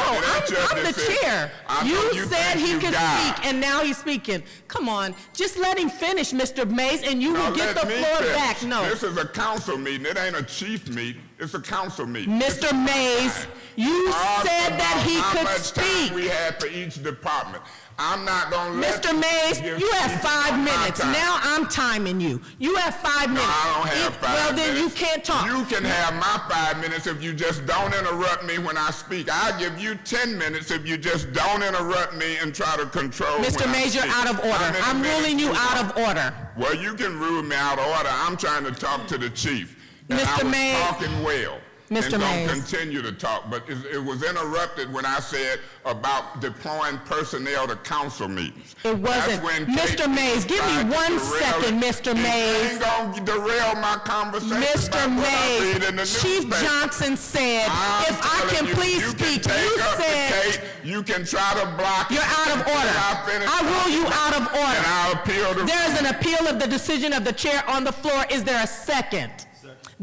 I'm the said, chair. I know You said think he you could got. speak, and now he's speaking. Come on, just let him finish, Mr. Mays, and you No, will get let the me floor finish. back. No. This is a council meeting. It ain't a chief meeting. It's a council meeting. Mr. Mays, You Talk said that about he how could much time we speak. had for each department. I'm not gonna let Mr. Mays, give you have each 5 one my minutes. time. Now I'm timing you. You have 5 No, minutes. I don't have 5 Well, minutes. then you can't talk. You can have my 5 minutes if you just don't interrupt me when I speak. I'll give you 10 minutes if you just don't interrupt me and try to control Mr. when I Mays, you're speak. out of order. How many I'm minutes ruling you want? out of order. Well, you can rule me out of order. I'm trying to talk to the chief. And Mr. I was Mays. talking well. Mr. And Mays. gonna continue to talk, but it was interrupted when I said about deploying personnel to council meetings. It wasn't. That's when Mr. Kate Mays, give me tried to 1 derail second, it. Mr. And you Mays. ain't gonna derail my conversation Mr. about what I read in the Mays, Chief newspaper. Johnson said, I'm if I telling can you, please you speak, can you take up the said, case, you can try to block it you're out of until order. I finish I rule you talking. out of And order. I'll appeal to. There is an appeal of the decision of the chair on the floor. Is there a second?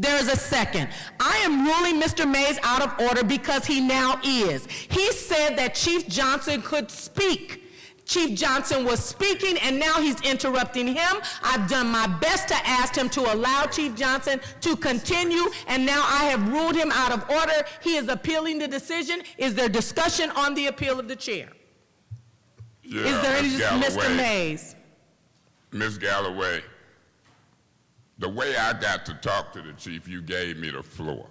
There is a second. I am ruling Mr. Mays out of order because he now is. He said that Chief Johnson could speak. Chief Johnson was speaking, and now he's interrupting him. I've done my best to ask him to allow Chief Johnson to continue, and now I have ruled him out of order. He is appealing the decision. Is there discussion on the appeal of the chair? Yeah, Is there any, Ms. Mr. Galloway. Mays? Ms. Galloway, the way I got to talk to the chief, you gave me the floor.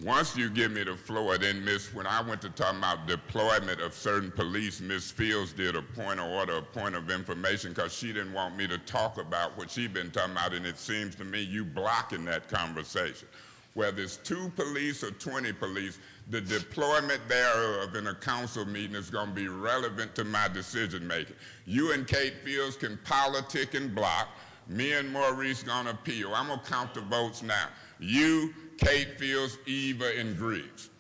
Once you give me the floor, then when I went to talk about deployment of certain police, Ms. Fields did a point of order, a point of information, because she didn't want me to talk about what she'd been talking about, and it seems to me you blocking that conversation. Whether it's 2 police or 20 police, the deployment thereof in a council meeting is going to be relevant to my decision making. You and Kate Fields can politic and block. Me and Maurice gonna appeal. I'm gonna count the votes now. You, Kate Fields, Eva, and Griggs.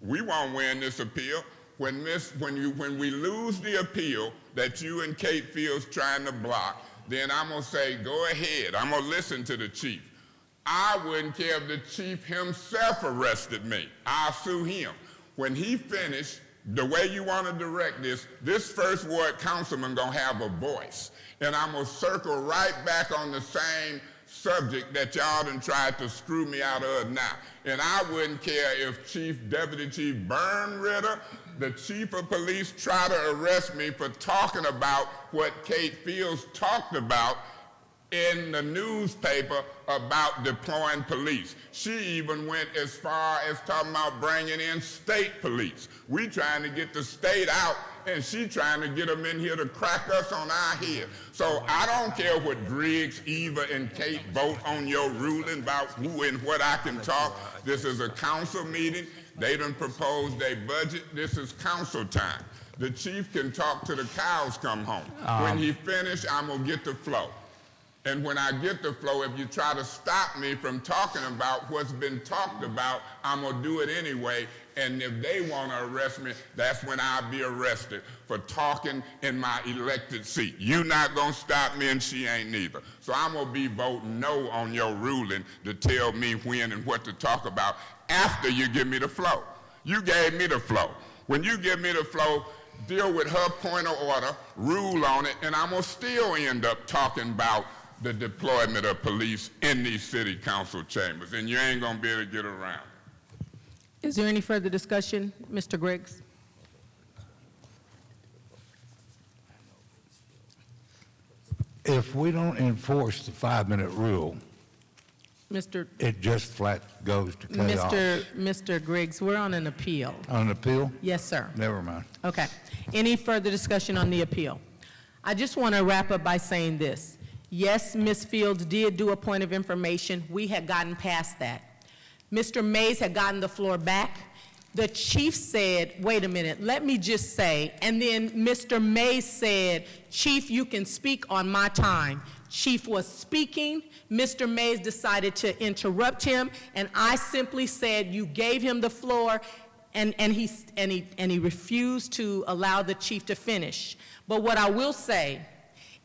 We won't win this appeal. When we lose the appeal that you and Kate Fields trying to block, then I'm gonna say, go ahead. I'm gonna listen to the chief. I wouldn't care if the chief himself arrested me. I'll sue him. When he finished, the way you want to direct this first ward councilman gonna have a voice. And I'm gonna circle right back on the same subject that y'all done tried to screw me out of now. And I wouldn't care if Deputy Chief Bernritter, the chief of police, try to arrest me for talking about what Kate Fields talked about in the newspaper about deploying police. She even went as far as talking about bringing in state police. We trying to get the state out, and she trying to get them in here to crack us on our head. So I don't care what Griggs, Eva, and Kate vote on your ruling about who and what I can talk. This is a council meeting. They done proposed a budget. This is council time. The chief can talk till the cows come home. When he finish, I'm gonna get the flow. And when I get the flow, if you try to stop me from talking about what's been talked about, I'm gonna do it anyway. And if they wanna arrest me, that's when I'll be arrested for talking in my elected seat. You not gonna stop me, and she ain't neither. So I'm gonna be voting no on your ruling to tell me when and what to talk about after you give me the flow. You gave me the flow. When you give me the flow, deal with her point of order, rule on it, and I'm gonna still end up talking about the deployment of police in these city council chambers, and you ain't gonna be able to get around. Is there any further discussion, Mr. Griggs? If we don't enforce the 5-minute rule, Mr. it just flat goes to chaos. Mr. Griggs, we're on an appeal. On an appeal? Yes, sir. Never mind. Okay. Any further discussion on the appeal? I just want to wrap up by saying this. Yes, Ms. Fields did do a point of information. We had gotten past that. Mr. Mays had gotten the floor back. The chief said, wait a minute, let me just say, and then Mr. Mays said, Chief, you can speak on my time. Chief was speaking. Mr. Mays decided to interrupt him, and I simply said, you gave him the floor, and he refused to allow the chief to finish. But what I will say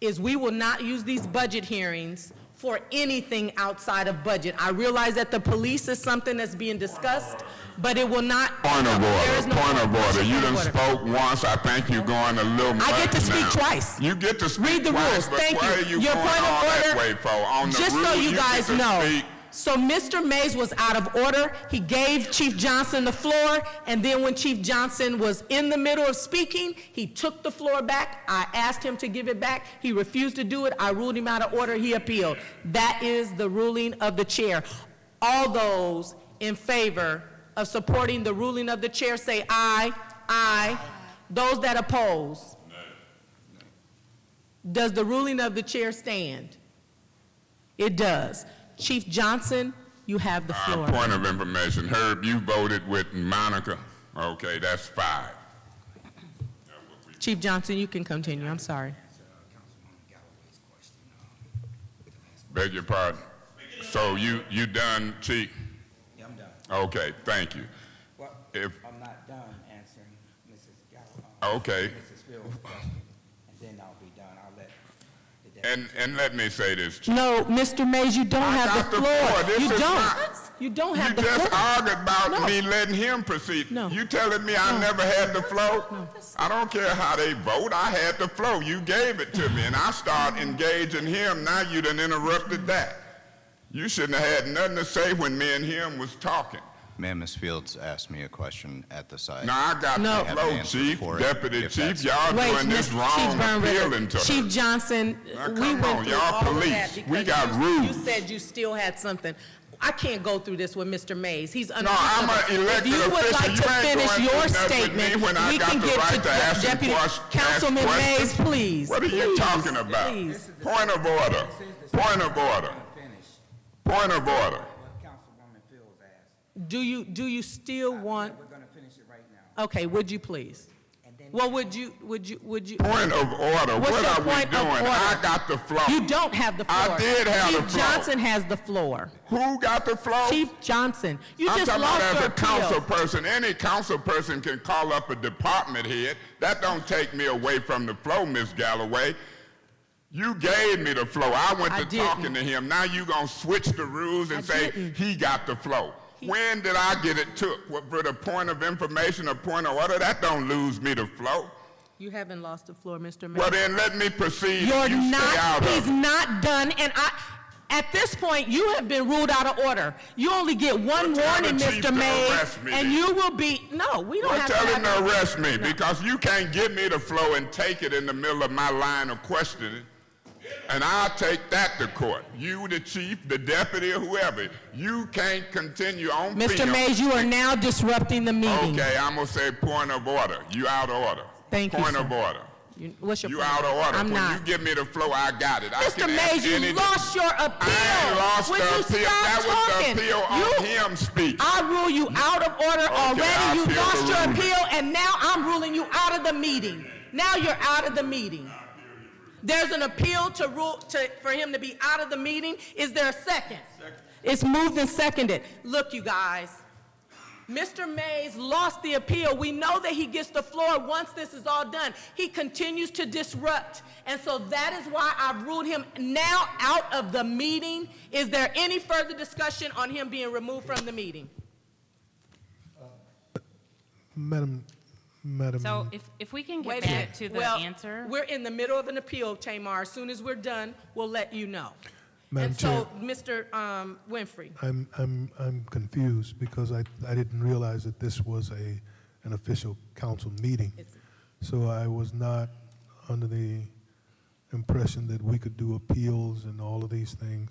is we will not use these budget hearings for anything outside of budget. I realize that the police is something that's being discussed, but it will not. Point of There is order, no point of order. You done order. spoke once, I think you're going a little much I get to speak now. twice. You get to speak Read the twice, rules. but Thank why you. are you Your going point of all that order, way for? On the just so rule, you get guys to know, speak So Mr. Mays was out of order. He gave Chief Johnson the floor, and then when Chief Johnson was in the middle of speaking, he took the floor back. I asked him to give it back. He refused to do it. I ruled him out of order. He appealed. That is the ruling of the chair. All those in favor of supporting the ruling of the chair say aye. Aye. Those that oppose? Does the ruling of the chair stand? It does. Chief Johnson, you have the floor. Point of information, Herb, you voted with Monica. Okay, that's 5. Chief Johnson, you can continue. I'm sorry. Beg your pardon. So you done, Chief? Yeah, I'm done. Okay, thank you. Well, If I'm not done answering Mrs. Gallo. Okay. Mrs. Fields' question, and then I'll be done. I'll let the deputy. and let me say this, Chief. No, Mr. Mays, you don't I have got the the floor. floor. This You is don't. not- You don't You have the just floor. argued about No. me letting him proceed. No. You telling me I never had the flow? No. I don't care how they vote. I had the flow. You gave it to me, and I start engaging him. Now you done interrupted that. You shouldn't have had nothing to say when me and him was talking. Ma'am, Ms. Fields asked me a question at the side. Now I got No. the flow, answers Chief, for it, Deputy if Chief. that's- Y'all Wait, doing this Chief wrong, Burnriver, appealing to Chief her. Johnson, Now, we come went on, through y'all all of police. that We because got you rules. said you still had something. I can't go through this with Mr. Mays. He's No, I'm an unreasonable. elected If you would official. like You to ain't finish going your through nothing with me statement, when I we got can the get right to ask some Deputy ask Councilman Mays, questions. please. What are you please, talking about? please. Point of order. Point of order. Finish Point of order. what Councilwoman Fields asked. Do you still want, We're gonna finish it right now. okay, would you please? Well, would you? Point of order. What's What your are we point of doing? order? I got the flow. You don't have the floor. I did have the Chief floor. Johnson has the floor. Who got the flow? Chief Johnson, you I'm just talking about lost as your a council appeal. person. Any council person can call up a department head. That don't take me away from the flow, Ms. Galloway. You gave me the flow. I went I to didn't. talking to him. Now you gonna switch the rules and I say didn't. he got the flow. When did I get it took? What, for the point of information or point of order? That don't lose me the flow. You haven't lost the floor, Mr. Mayor. Well, then let me proceed. You're You stay out not, of he's it. not done, and at this point, you have been ruled out of order. You only get one Well, tell warning, the chief Mr. to Mays, arrest me and then. you will be, no, we don't Well, have to tell him to have- arrest me No. because you can't give me the flow and take it in the middle of my line of questioning. And I'll take that to court. You, the chief, the deputy, or whoever, you can't continue on Mr. film. Mays, you are now disrupting the meeting. Okay, I'm gonna say point of order. You out of order. Thank you, Point sir. of order. What's your You point? out of order. I'm when not. you give me the flow, I got it. I Mr. can ask Mays, you any- lost your appeal. I ain't lost Would the you appeal. stop That was talking? the appeal on You- him speaking. I rule you out of order I already. You appeal lost the your ruling. appeal, and now I'm ruling you out of the meeting. Now you're out of the meeting. There's an appeal for him to be out of the meeting. Is there a second? It's moved and seconded. Look, you guys, Mr. Mays lost the appeal. We know that he gets the floor once this is all done. He continues to disrupt, and so that is why I ruled him now out of the meeting. Is there any further discussion on him being removed from the meeting? Madam, So if we can Wait get a back minute. to the Well, answer. we're in the middle of an appeal, Tamar. As soon as we're done, we'll let you know. Madam And so, Chair. Mr. Winfrey, I'm confused because I didn't realize that this was an official council meeting. So I was not under the impression that we could do appeals and all of these things.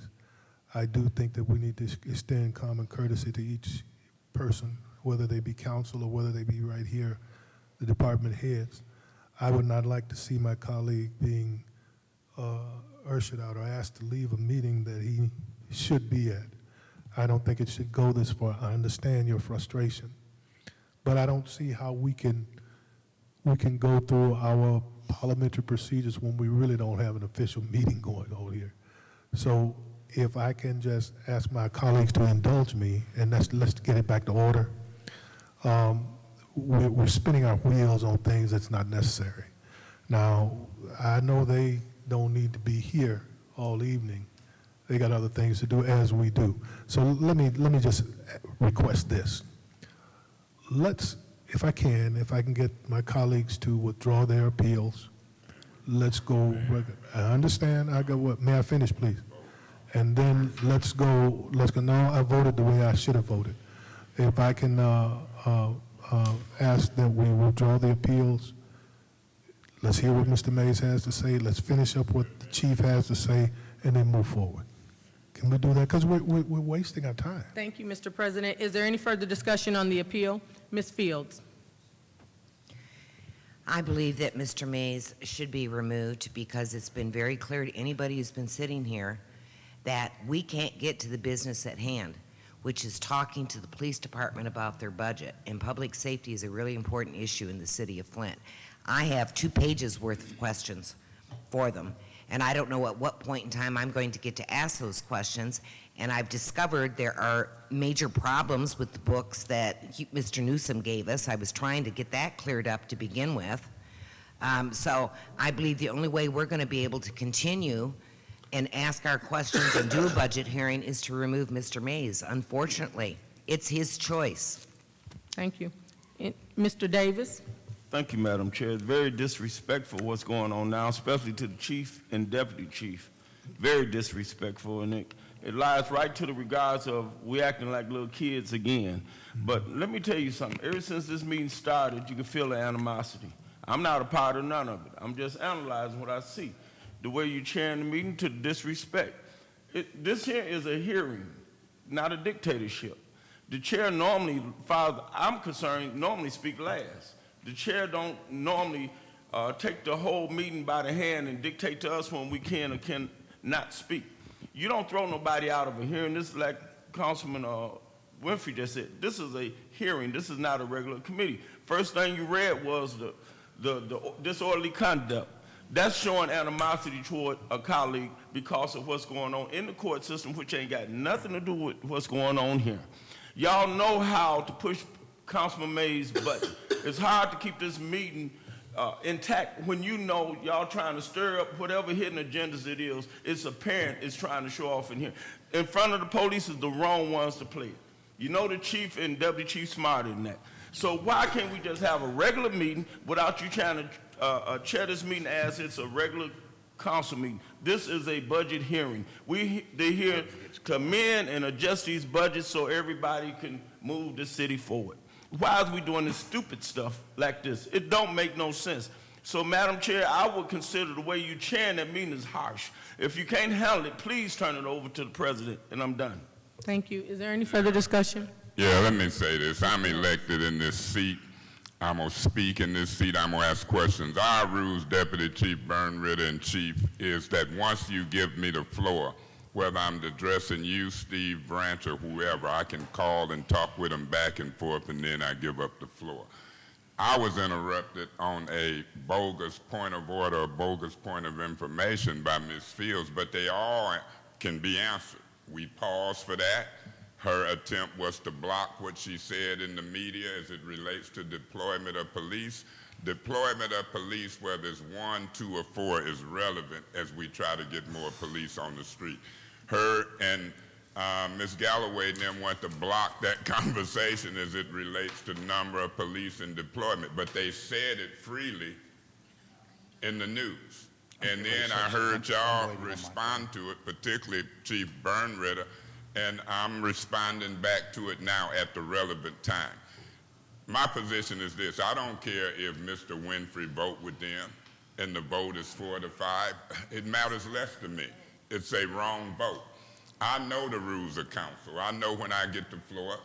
I do think that we need to extend common courtesy to each person, whether they be council or whether they be right here, the department heads. I would not like to see my colleague being ushered out or asked to leave a meeting that he should be at. I don't think it should go this far. I understand your frustration, but I don't see how we can go through our parliamentary procedures when we really don't have an official meeting going on here. So if I can just ask my colleagues to indulge me, and let's get it back to order. We're spinning our wheels on things that's not necessary. Now, I know they don't need to be here all evening. They got other things to do, as we do. So let me just request this. If I can get my colleagues to withdraw their appeals, let's go. I understand. May I finish, please? And then let's go, now I voted the way I should have voted. If I can ask that we withdraw the appeals, let's hear what Mr. Mays has to say, let's finish up what the chief has to say, and then move forward. Can we do that? Because we're wasting our time. Thank you, Mr. President. Is there any further discussion on the appeal? Ms. Fields? I believe that Mr. Mays should be removed because it's been very clear to anybody who's been sitting here that we can't get to the business at hand, which is talking to the police department about their budget. And public safety is a really important issue in the city of Flint. I have 2 pages worth of questions for them, and I don't know at what point in time I'm going to get to ask those questions. And I've discovered there are major problems with the books that Mr. Newsom gave us. I was trying to get that cleared up to begin with. So I believe the only way we're going to be able to continue and ask our questions and do a budget hearing is to remove Mr. Mays. Unfortunately, it's his choice. Thank you. Mr. Davis? Thank you, Madam Chair. It's very disrespectful what's going on now, especially to the chief and deputy chief. Very disrespectful, and it lies right to the regards of we acting like little kids again. But let me tell you something. Ever since this meeting started, you can feel the animosity. I'm not a part of none of it. I'm just analyzing what I see. The way you're chairing the meeting to disrespect. This here is a hearing, not a dictatorship. The chair normally, Father, I'm concerned, normally speak last. The chair don't normally take the whole meeting by the hand and dictate to us when we can or cannot speak. You don't throw nobody out of a hearing. This is like Councilman Winfrey just said. This is a hearing. This is not a regular committee. First thing you read was the disorderly conduct. That's showing animosity toward a colleague because of what's going on in the court system, which ain't got nothing to do with what's going on here. Y'all know how to push Councilman Mays' button. It's hard to keep this meeting intact when you know y'all trying to stir up whatever hidden agendas it is. It's apparent it's trying to show off in here. In front of the police is the wrong ones to play it. You know the chief and deputy chief smarter than that. So why can't we just have a regular meeting without you trying to chair this meeting as it's a regular council meeting? This is a budget hearing. They're here to amend and adjust these budgets so everybody can move the city forward. Why is we doing this stupid stuff like this? It don't make no sense. So, Madam Chair, I would consider the way you chairing that meeting is harsh. If you can't handle it, please turn it over to the president, and I'm done. Thank you. Is there any further discussion? Yeah, let me say this. I'm elected in this seat. I'm going to speak in this seat. I'm going to ask questions. Our rules, Deputy Chief Burnritter and Chief, is that once you give me the floor, whether I'm addressing you, Steve Branch, or whoever, I can call and talk with them back and forth, and then I give up the floor. I was interrupted on a bogus point of order, a bogus point of information by Ms. Fields, but they all can be answered. We paused for that. Her attempt was to block what she said in the media as it relates to deployment of police. Deployment of police, whether it's 1, 2, or 4, is relevant as we try to get more police on the street. Her and Ms. Galloway and them want to block that conversation as it relates to number of police and deployment, but they said it freely in the news. And then I heard y'all respond to it, particularly Chief Burnritter, and I'm responding back to it now at the relevant time. My position is this: I don't care if Mr. Winfrey vote with them and the vote is 4-5. It matters less to me. It's a wrong vote. I know the rules of council. I know when I get the floor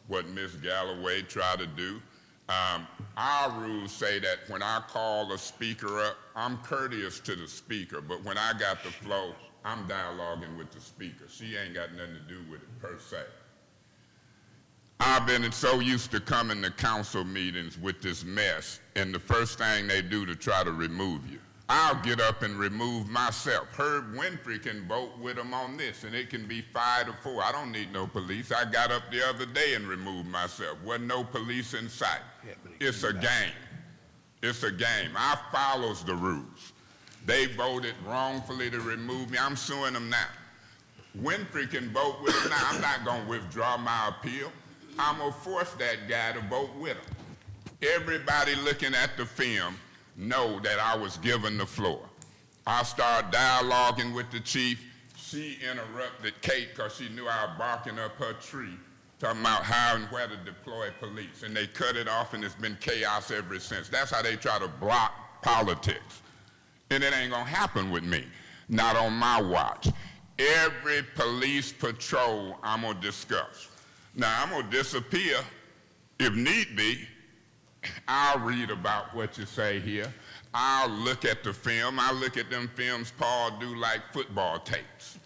what Ms. Galloway tried to do. Our rules say that when I call a speaker up, I'm courteous to the speaker, but when I got the floor, I'm dialoguing with the speaker. She ain't got nothing to do with it per se. I've been so used to coming to council meetings with this mess, and the first thing they do to try to remove you. I'll get up and remove myself. Herb Winfrey can vote with them on this, and it can be 5-4. I don't need no police. I got up the other day and removed myself. Wasn't no police in sight. It's a game. It's a game. I follows the rules. They voted wrongfully to remove me. I'm suing them now. Winfrey can vote with them now. I'm not going to withdraw my appeal. I'm going to force that guy to vote with him. Everybody looking at the film know that I was given the floor. I start dialoguing with the chief. she interrupted Kate because she knew I was barking up her tree, talking about how and where to deploy police. And they cut it off, and it's been chaos ever since. That's how they try to block politics. And it ain't gonna happen with me, not on my watch. Every police patrol I'm gonna discuss. Now, I'm gonna disappear if need be. I'll read about what you say here. I'll look at the film. I look at them films Paul do like football tapes.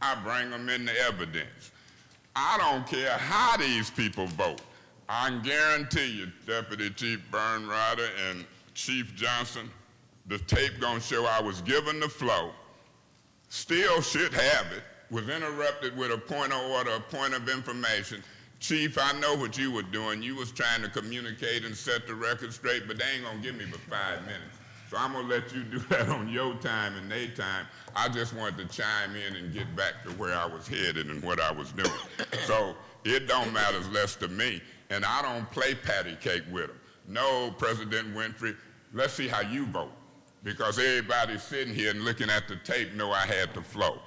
I bring them into evidence. I don't care how these people vote. I can guarantee you, Deputy Chief Burnrider and Chief Johnson, the tape gonna show I was given the flow, still should have it, was interrupted with a point of order, a point of information. Chief, I know what you were doing. You was trying to communicate and set the record straight, but they ain't gonna give me but 5 minutes. So I'm gonna let you do that on your time and their time. I just wanted to chime in and get back to where I was headed and what I was doing. So it don't matter less to me, and I don't play patty cake with them. No, President Winfrey, let's see how you vote, because everybody sitting here and looking at the tape know I had the flow.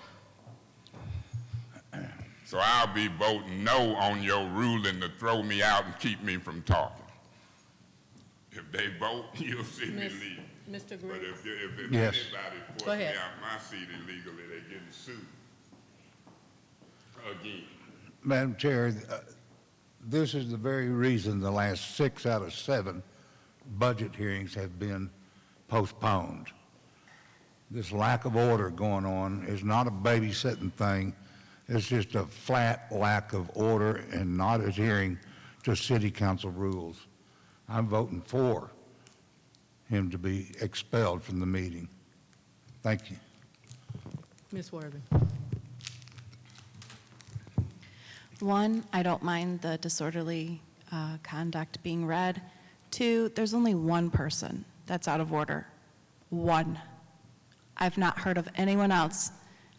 So I'll be voting no on your ruling to throw me out and keep me from talking. If they vote, you'll see me leave. Mr. But Griggs. if Yes. anybody Go force me ahead. out my seat illegally, they getting sued again. Madam Chair, this is the very reason the last 6 out of 7 budget hearings have been postponed. This lack of order going on is not a babysitting thing. It's just a flat lack of order and not adhering to city council rules. I'm voting for him to be expelled from the meeting. Thank you. Ms. Worthing. One, I don't mind the disorderly conduct being read. 2, there's only one person that's out of order. One. I've not heard of anyone else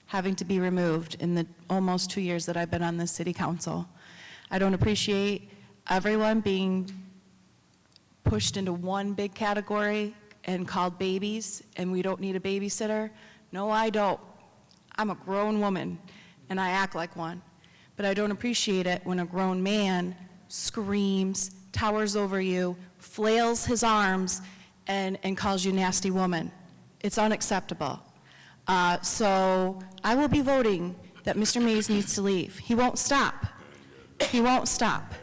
having to be removed in the almost 2 years that I've been on this city council. I don't appreciate everyone being pushed into one big category and called babies, and we don't need a babysitter. No, I don't. I'm a grown woman, and I act like one. But I don't appreciate it when a grown man screams, towers over you, flails his arms, and calls you nasty woman. It's unacceptable. So I will be voting that Mr. Mays needs to leave. He won't stop. He won't stop.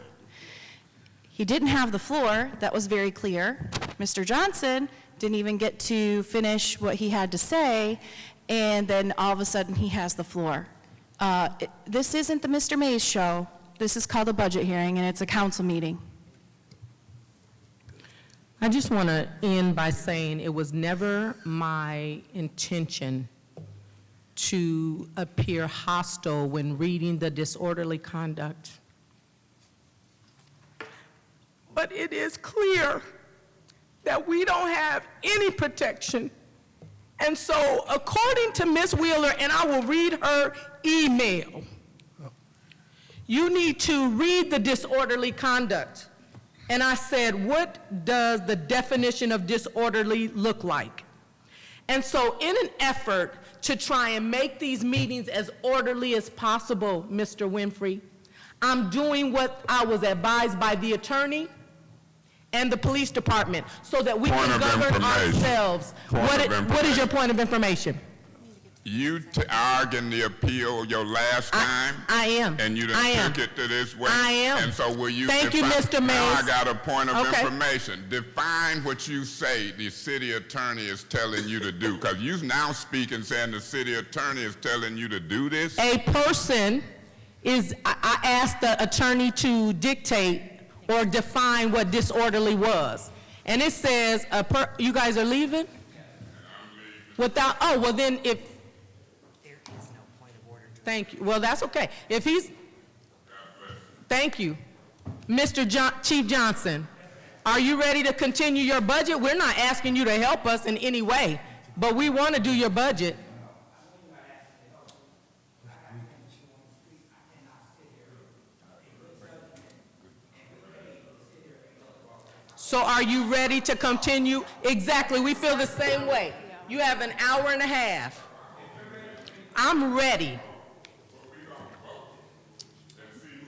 He didn't have the floor. That was very clear. Mr. Johnson didn't even get to finish what he had to say, and then all of a sudden he has the floor. This isn't the Mr. Mays show. This is called a budget hearing, and it's a council meeting. I just want to end by saying it was never my intention to appear hostile when reading the disorderly conduct. But it is clear that we don't have any protection. And so, according to Ms. Wheeler, and I will read her email, you need to read the disorderly conduct. And I said, what does the definition of disorderly look like? And so in an effort to try and make these meetings as orderly as possible, Mr. Winfrey, I'm doing what I was advised by the attorney and the police department so that we can govern ourselves. What is your point of information? You arguing the appeal your last time? I am. And you done took it to this way? I am. And so will you Thank you, Mr. Mays. Now I got a point of Okay. information. Define what you say the city attorney is telling you to do, because you now speaking saying the city attorney is telling you to do this? A person is, I asked the attorney to dictate or define what disorderly was. And it says, you guys are leaving? Without, oh, well then if, thank you. Well, that's okay. If he's, thank you. Mr. Chief Johnson, are you ready to continue your budget? We're not asking you to help us in any way, but we want to do your budget. So are you ready to continue? Exactly, we feel the same way. You have an hour and a half. I'm ready.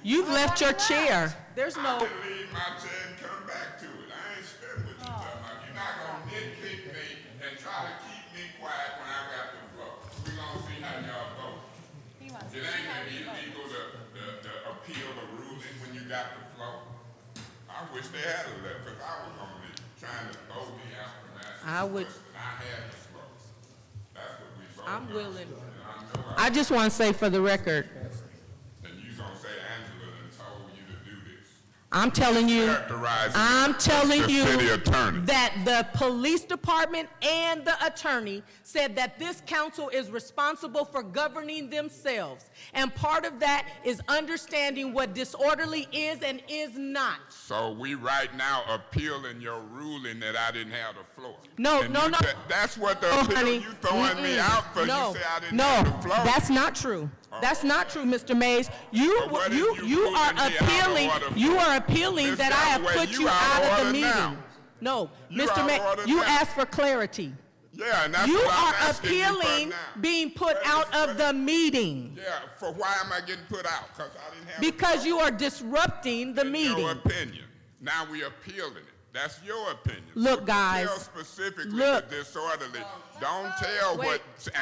You've left your chair. There's I no, can leave my chair and come back to it. I ain't spitting what you talking about. You're not gonna nitpick me and try to keep me quiet when I got the floor. We gonna see how y'all vote. It ain't gonna be illegal to appeal the ruling when you got the floor. I wish they had a left, because I was gonna be trying to throw me out from that. I would- I had the floor. That's what we voted. I'm willing. And I know I just want to say for the record, and you gonna say Angela done told you to do this. I'm telling you, Characterizing I'm telling the you city attorney. that the police department and the attorney said that this council is responsible for governing themselves. And part of that is understanding what disorderly is and is not. So we right now appealing your ruling that I didn't have the floor. No, And no, you no. said- That's what the Oh, appeal, honey. you throwing me out for, No, you say I didn't have the floor. no, that's not true. That's not true, Mr. Mays. But what if you You are ruling me out of appealing, order you for- are appealing Ms. that I have Galloway, put you you out out of of the order meeting. now. No, You Mr. out of Mays, order you now. asked for clarity. Yeah, and that's You what I'm are asking you for appealing now. being put What out is- of the meeting Yeah, for why am I getting put out? Because I didn't have the because floor? you are disrupting the In meeting. your opinion. Now we appealing it. That's your opinion. Look, So guys, tell specifically look. the disorderly. Don't tell what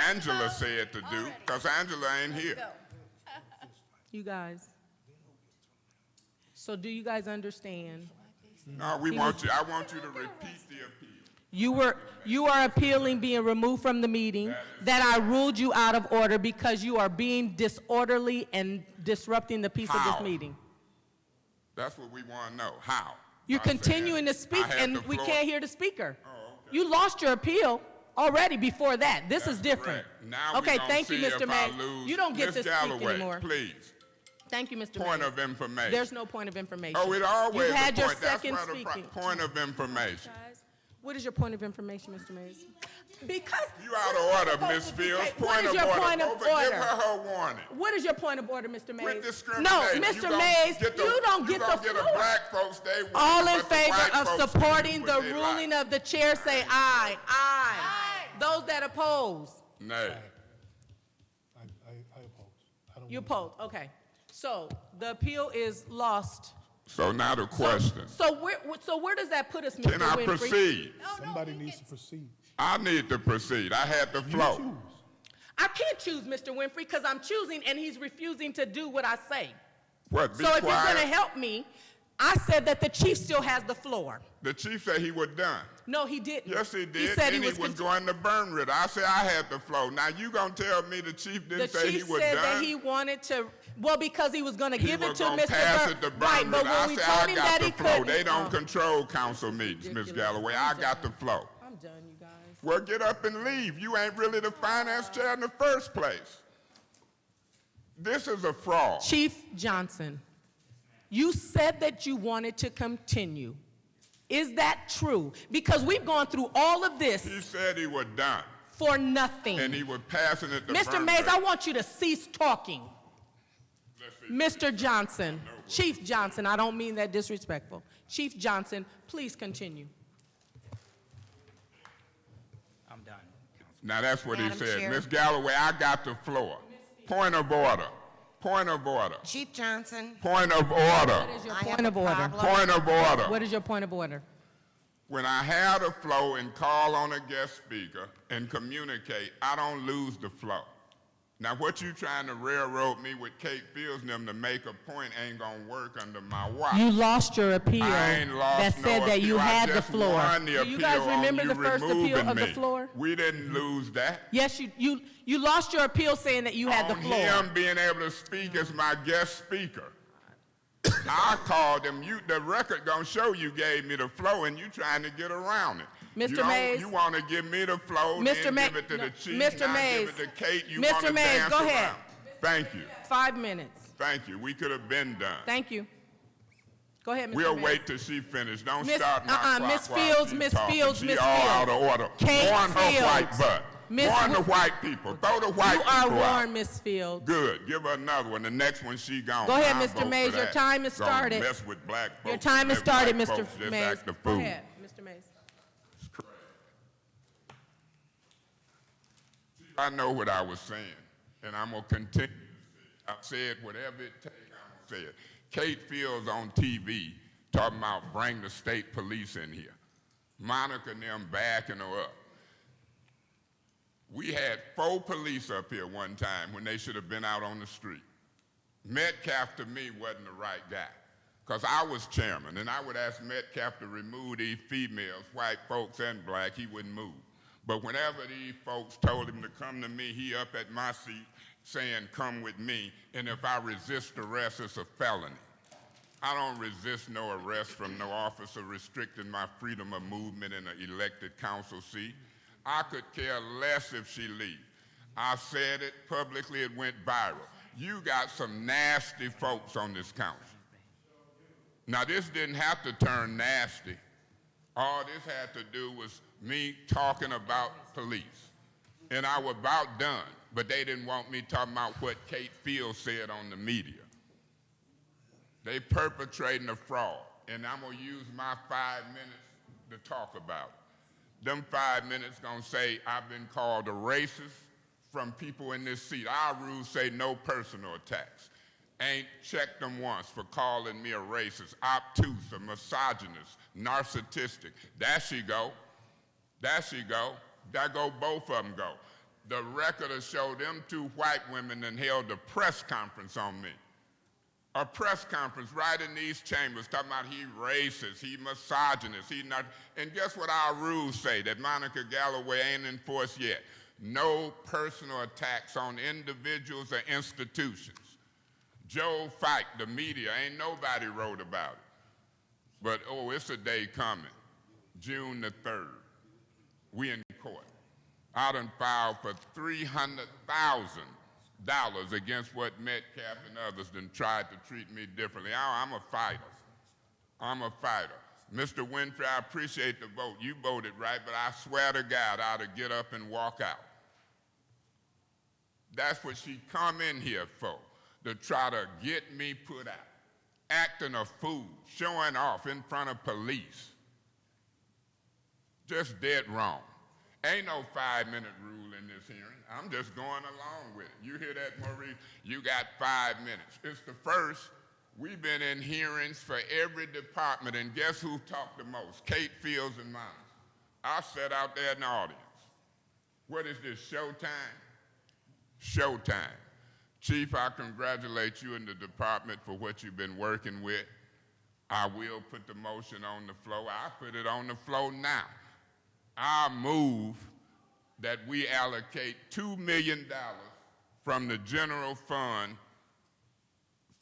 Angela said to do, because Angela ain't here. You guys. So do you guys understand? No, I want you to repeat the appeal. You are appealing being removed from the meeting, that I ruled you out of order because you are being disorderly and disrupting the peace of How? this meeting. That's what we want to know. How? You're By saying, continuing to speak I had and the we floor. can't hear the speaker. Oh, okay. You lost your appeal already before that. This is That's different. correct. Now we Okay, gonna thank you, see Mr. if I Mays. lose. You don't get Ms. to speak Galloway, anymore. Please. Thank you, Mr. Point Mays. of information. There's no point of information. Oh, it always You had a your point. That's second where the speaking. point of information. What is your point of information, Mr. Mays? Because You out of order, Ms. Fields. What Point is of your order. point of Over, give order? her warning. What is your point of order, Mr. Mays? Quit No, discriminating. Mr. Mays, you don't get the You gonna get a floor. black folks day one, All in but the favor white of folks supporting do the what they ruling like. of the chair, say aye. Aye. Those that oppose, Nay. I oppose. I don't you want- oppose. Okay. So the appeal is lost. So now the question. So where does that put us, Mr. Can I Winfrey? proceed? Somebody needs to proceed. I need to proceed. I had the You flow. choose. I can't choose Mr. Winfrey because I'm choosing and he's refusing to do what I say. What, be So if you're quiet? going to help me, I said that the chief still has the floor. The chief said he was done. No, he didn't. Yes, he did. He said and he was going to burn rid. I said I had the flow. Now you gonna tell me the chief didn't The say he chief was said done? that he wanted to, well, because he was going to give it was to gonna Mr. pass it to Right, burn but rid. when I we said told I him got that the he flow. couldn't. They don't control council meetings, Ms. ridiculous. Galloway. I got the flow. I'm done, you guys. Well, get up and leave. You ain't really the finance chair in the first place. This is a fraud. Chief Johnson, you said that you wanted to continue. Is that true? Because we've gone through all of He this said he was done, for nothing. and he was passing it to Mr. burn Mays, rid. I want you to cease talking. Let's see. Mr. Johnson, Chief Johnson, I don't mean that disrespectful. Chief Johnson, please continue. I'm done, Council. Now that's what Madam he said. Chair. Ms. Galloway, I got the floor. Point of order. Point of order. Chief Johnson, Point of order. What is your I point have of a order? problem. Point of order. What is your point of order? When I have the flow and call on a guest speaker and communicate, I don't lose the flow. Now, what you trying to railroad me with Kate Fields and them to make a point ain't gonna work under my watch. You lost your appeal I ain't lost that said no that you appeal. I had the just floor. won the Do you guys appeal on remember you the first appeal removing of the me. floor? We didn't lose that. Yes, you lost your appeal saying that you had the On floor. him being able to speak as my guest speaker. I called him. The record gonna show you gave me the flow, and you trying to get around it. Mr. Mays. You want to give me the flow, Mr. then Ma- give it to no, the chief, Mr. now Mays. give it to Kate. You Mr. want to Mays, dance go around. ahead. Thank you. 5 minutes. Thank you. We could have been done. Thank you. Go ahead, Mr. We'll Mays. wait till she finishes. Don't Miss- start my clock Miss while Fields, she's Miss talking. Fields, She Miss all out of Fields. order. Kate Warn her Fields. white butt. Miss Warn the Wi- white people. Throw the white You are people out. warned, Miss Fields. Good. Give her another one. The next one she gone. Go ahead, I'll Mr. vote for Mays. Your that. time has Gonna started. Mess with black folks. Your time has Let started, white Mr. folks just Mays. act the Go fool. ahead, Mr. Mays. It's crazy. I know what I was saying. and I'm going to continue. I've said whatever it takes, I'm going to say it. Kate Fields on TV talking about bring the state police in here. Monica and them backing her up. We had 4 police up here one time when they should have been out on the street. Metcalf to me wasn't the right guy, because I was chairman, and I would ask Metcalf to remove these females, white folks and black, he wouldn't move. But whenever these folks told him to come to me, he up at my seat saying, come with me, and if I resist arrest, it's a felony. I don't resist no arrest from no officer restricting my freedom of movement in an elected council seat. I could care less if she leaves. I said it publicly, it went viral. You got some nasty folks on this council. Now, this didn't have to turn nasty. All this had to do was me talking about police. And I was about done, but they didn't want me talking about what Kate Fields said on the media. They perpetrating a fraud, and I'm going to use my 5 minutes to talk about it. Them 5 minutes going to say I've been called a racist from people in this seat. Our rules say no personal attacks. Ain't checked them once for calling me a racist, obtuse, a misogynist, narcissistic. There she go. There she go. There go both of them go. The record will show them 2 white women and held a press conference on me. A press conference right in these chambers talking about he racist, he misogynist, he not. And guess what our rules say that Monica Galloway ain't enforced yet? No personal attacks on individuals or institutions. Joe Fike, the media, ain't nobody wrote about it. But, oh, it's a day coming, June the 3rd. We in court. I done filed for $300,000 against what Metcalf and others done tried to treat me differently. I'm a fighter. I'm a fighter. Mr. Winfrey, I appreciate the vote. You voted right, but I swear to God, I ought to get up and walk out. That's what she come in here for, to try to get me put out, acting a fool, showing off in front of police. Just dead wrong. Ain't no 5-minute rule in this hearing. I'm just going along with it. You hear that, Maurice? You got 5 minutes. It's the first. We've been in hearings for every department, and guess who talked the most? Kate Fields and mine. I sat out there in the audience. What is this, showtime? Showtime. Chief, I congratulate you and the department for what you've been working with. I will put the motion on the floor. I put it on the floor now. I move that we allocate $2 million from the general fund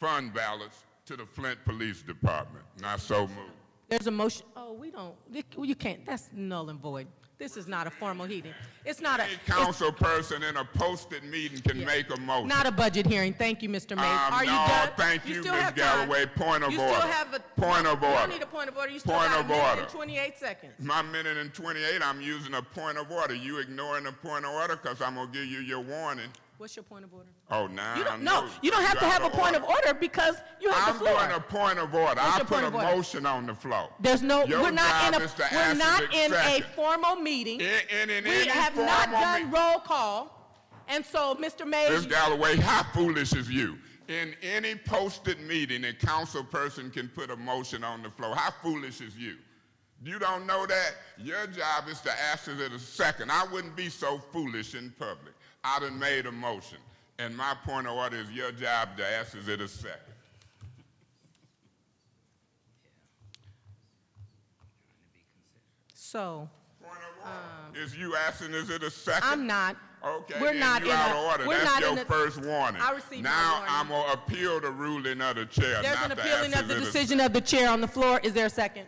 balance to the Flint Police Department. Not so moved. There's a motion. Oh, we don't. You can't. That's null and void. This is not a formal hearing. It's not a. Any council person in a posted meeting can make a motion. Not a budget hearing. Thank you, Mr. Mays. Are you done? Thank you, still Ms. have time. Galloway. Point of You order. still have a Point of You order. don't need a point of order. You still Point got of a minute order. and 28 seconds. My minute and 28, I'm using a point of order. You ignoring a point of order because I'm going to give you your warning. What's your point of order? Oh, now You I don't, know. no, you don't have to have a point of order because you have I'm the floor. doing a point of order. What's I your put point a of order? motion on the floor. There's no. Your We're not job in is to a. We're ask not if in it's a second. formal meeting. In We any have not formal done meeting. roll call, and so Mr. Mays. Ms. Galloway, how foolish is you? In any posted meeting, a council person can put a motion on the floor. How foolish is you? You don't know that? Your job is to ask it a second. I wouldn't be so foolish in public. I done made a motion. And my point of order is your job to ask it a second. So, Point of order. Is you asking, is it a second? I'm not. Okay, We're then not you in out a- of order. we're That's not your in a- first warning. I received my now warning. I'm going to appeal the ruling of the chair. There's not an to appealing ask of the it a decision of the chair on the floor. Is there a second?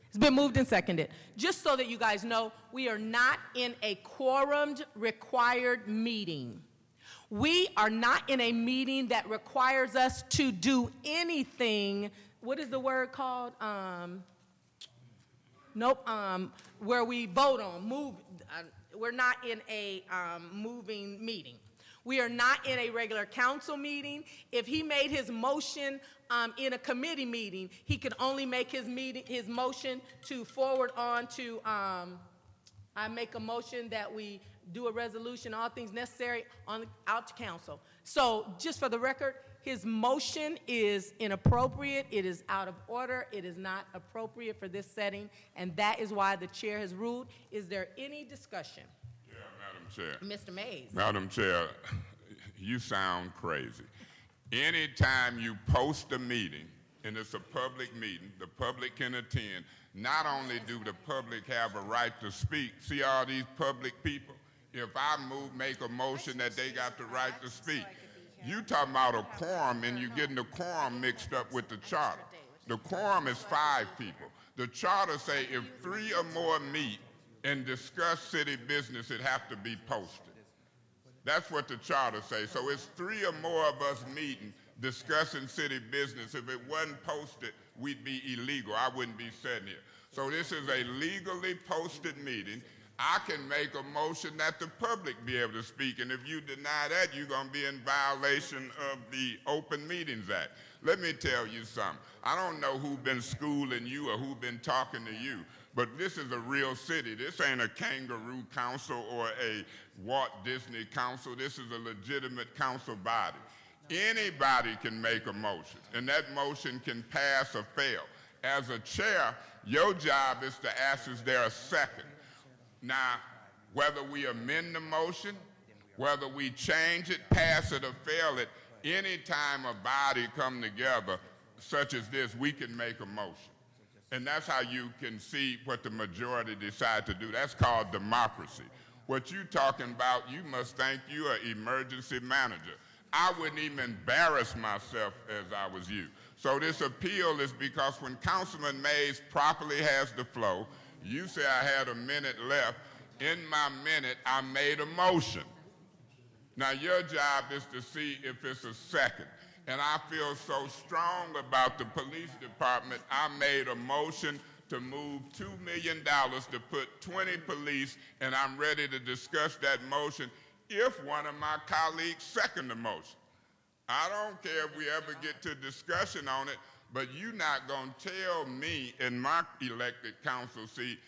It's been moved and seconded. Just so that you guys know, we are not in a quorumed required meeting. We are not in a meeting that requires us to do anything. What is the word called? Where we vote on, move. We're not in a moving meeting. We are not in a regular council meeting. If he made his motion in a committee meeting, he could only make his motion to forward on to I make a motion that we do a resolution, all things necessary, out to council. So, just for the record, his motion is inappropriate, it is out of order, it is not appropriate for this setting, and that is why the chair has ruled. Is there any discussion? Yeah, Madam Chair. Mr. Mays. Madam Chair, you sound crazy. Anytime you post a meeting, and it's a public meeting, the public can attend, not only do the public have a right to speak, see all these public people? If I make a motion that they got the right to speak, you talking about a quorum and you getting the quorum mixed up with the charter. The quorum is 5 people. The charter say if 3 or more meet and discuss city business, it have to be posted. That's what the charter says. So it's 3 or more of us meeting, discussing city business. If it wasn't posted, we'd be illegal. I wouldn't be sitting here. So this is a legally posted meeting. I can make a motion that the public be able to speak, and if you deny that, you're going to be in violation of the Open Meetings Act. Let me tell you something. I don't know who's been schooling you or who's been talking to you, but this is a real city. This ain't a kangaroo council or a Walt Disney council. This is a legitimate council body. Anybody can make a motion, and that motion can pass or fail. As a chair, your job is to ask, is there a second? Now, whether we amend the motion, whether we change it, pass it, or fail it, anytime a body come together such as this, we can make a motion. And that's how you can see what the majority decide to do. That's called democracy. What you talking about, you must think you are emergency manager. I wouldn't even embarrass myself as I was you. So this appeal is because when Councilman Mays properly has the flow, you say I had a minute left. In my minute, I made a motion. Now, your job is to see if it's a second. And I feel so strong about the police department, I made a motion to move $2 million to put 20 police, and I'm ready to discuss that motion if one of my colleagues second the motion. I don't care if we ever get to discussion on it, but you're not going to tell me in my elected council seat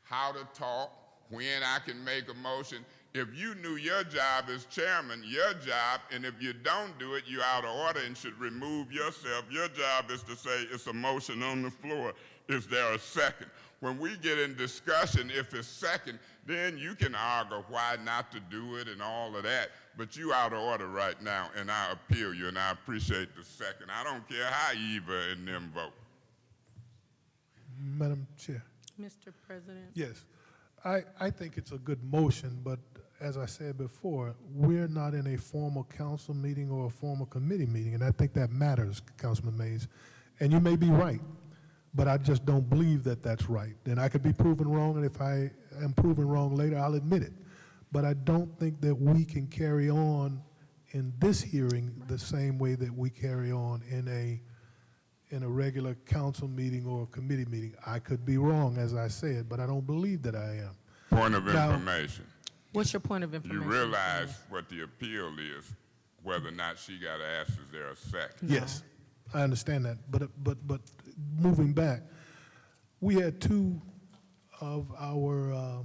how to talk, when I can make a motion. If you knew your job as chairman, your job, and if you don't do it, you're out of order and should remove yourself. Your job is to say it's a motion on the floor. Is there a second? When we get in discussion, if it's second, then you can argue why not to do it and all of that. But you out of order right now, and I appeal you, and I appreciate the second. I don't care how Eva and them vote. Madam Chair. Mr. President. Yes. I think it's a good motion, but as I said before, we're not in a formal council meeting or a formal committee meeting, and I think that matters, Councilman Mays. And you may be right, but I just don't believe that that's right. And I could be proven wrong, and if I am proven wrong later, I'll admit it. But I don't think that we can carry on in this hearing the same way that we carry on in a regular council meeting or committee meeting. I could be wrong, as I said, but I don't believe that I am. Point of information. What's your point of information? You realize what the appeal is, whether or not she got to ask, is there a second? Yes, I understand that. But moving back, we had 2 of our,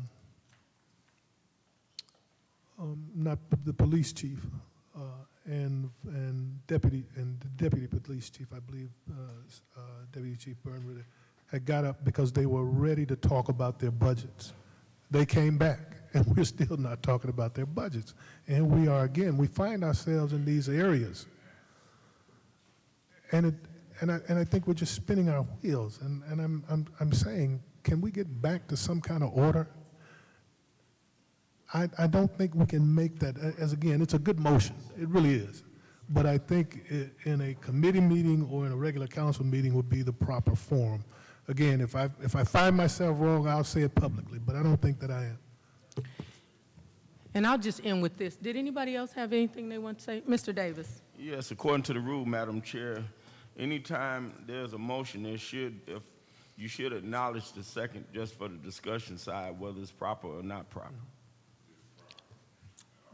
not the police chief, and the deputy police chief, I believe, Deputy Chief Burnwood, had got up because they were ready to talk about their budgets. They came back, and we're still not talking about their budgets. And we find ourselves in these areas, and I think we're just spinning our wheels. And I'm saying, can we get back to some kind of order? I don't think we can make that, as again, it's a good motion, it really is. But I think in a committee meeting or in a regular council meeting would be the proper forum. Again, if I find myself wrong, I'll say it publicly, but I don't think that I am. And I'll just end with this. Did anybody else have anything they want to say? Mr. Davis. Yes, according to the rule, Madam Chair, anytime there's a motion, you should acknowledge the second just for the discussion side, whether it's proper or not proper.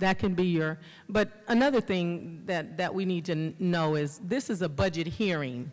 That can be but another thing that we need to know is this is a budget hearing.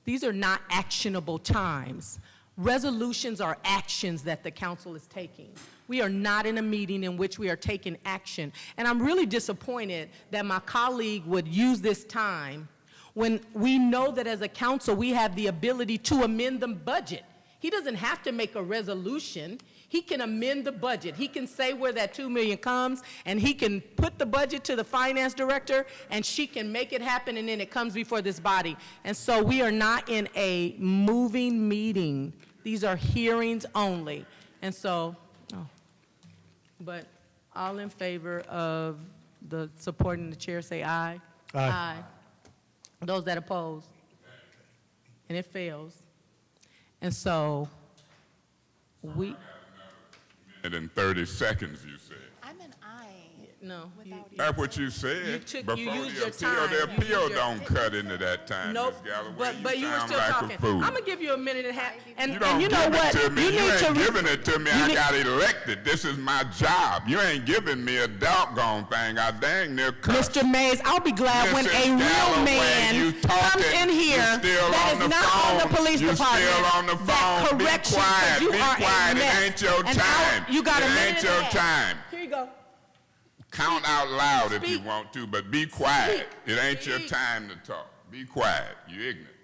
These are not actionable times. Resolutions are actions that the council is taking. We are not in a meeting in which we are taking action. And I'm really disappointed that my colleague would use this time when we know that as a council, we have the ability to amend the budget. He doesn't have to make a resolution. He can amend the budget. He can say where that $2 million comes, and he can put the budget to the finance director, and she can make it happen, and then it comes before this body. And so we are not in a moving meeting. These are hearings only. And so, but all in favor of the supporting the chair, say aye. Aye. Those that oppose? And it fails. And so, we, And in 30 seconds, you said. I'm an aye. no. That's what you said. You took- you Before used the your appeal, time. the You appeal used your- don't cut into that time, Nope, Ms. Galloway. but you were sound still like talking. a fool. I'm gonna give you a minute and a half, and You don't you know give what? it to me. You need ain't to giving it to me. you I need- got elected. This is my job. You ain't giving me a doggone thing. I dang near cussed. Mr. Mays, I'll be glad when Mrs. a real Galloway, you man talking, comes in here you still that on is the not on the phone, police you department, still on the that phone. Be corrects you, quiet, 'cause you be are quiet. a It mess. ain't your And time. you got a It minute ain't and your a half. time. Here you go. Count out loud if you Speak. want to, but be quiet. Speak. It ain't your Speak. time to talk. Be quiet. You ignorant.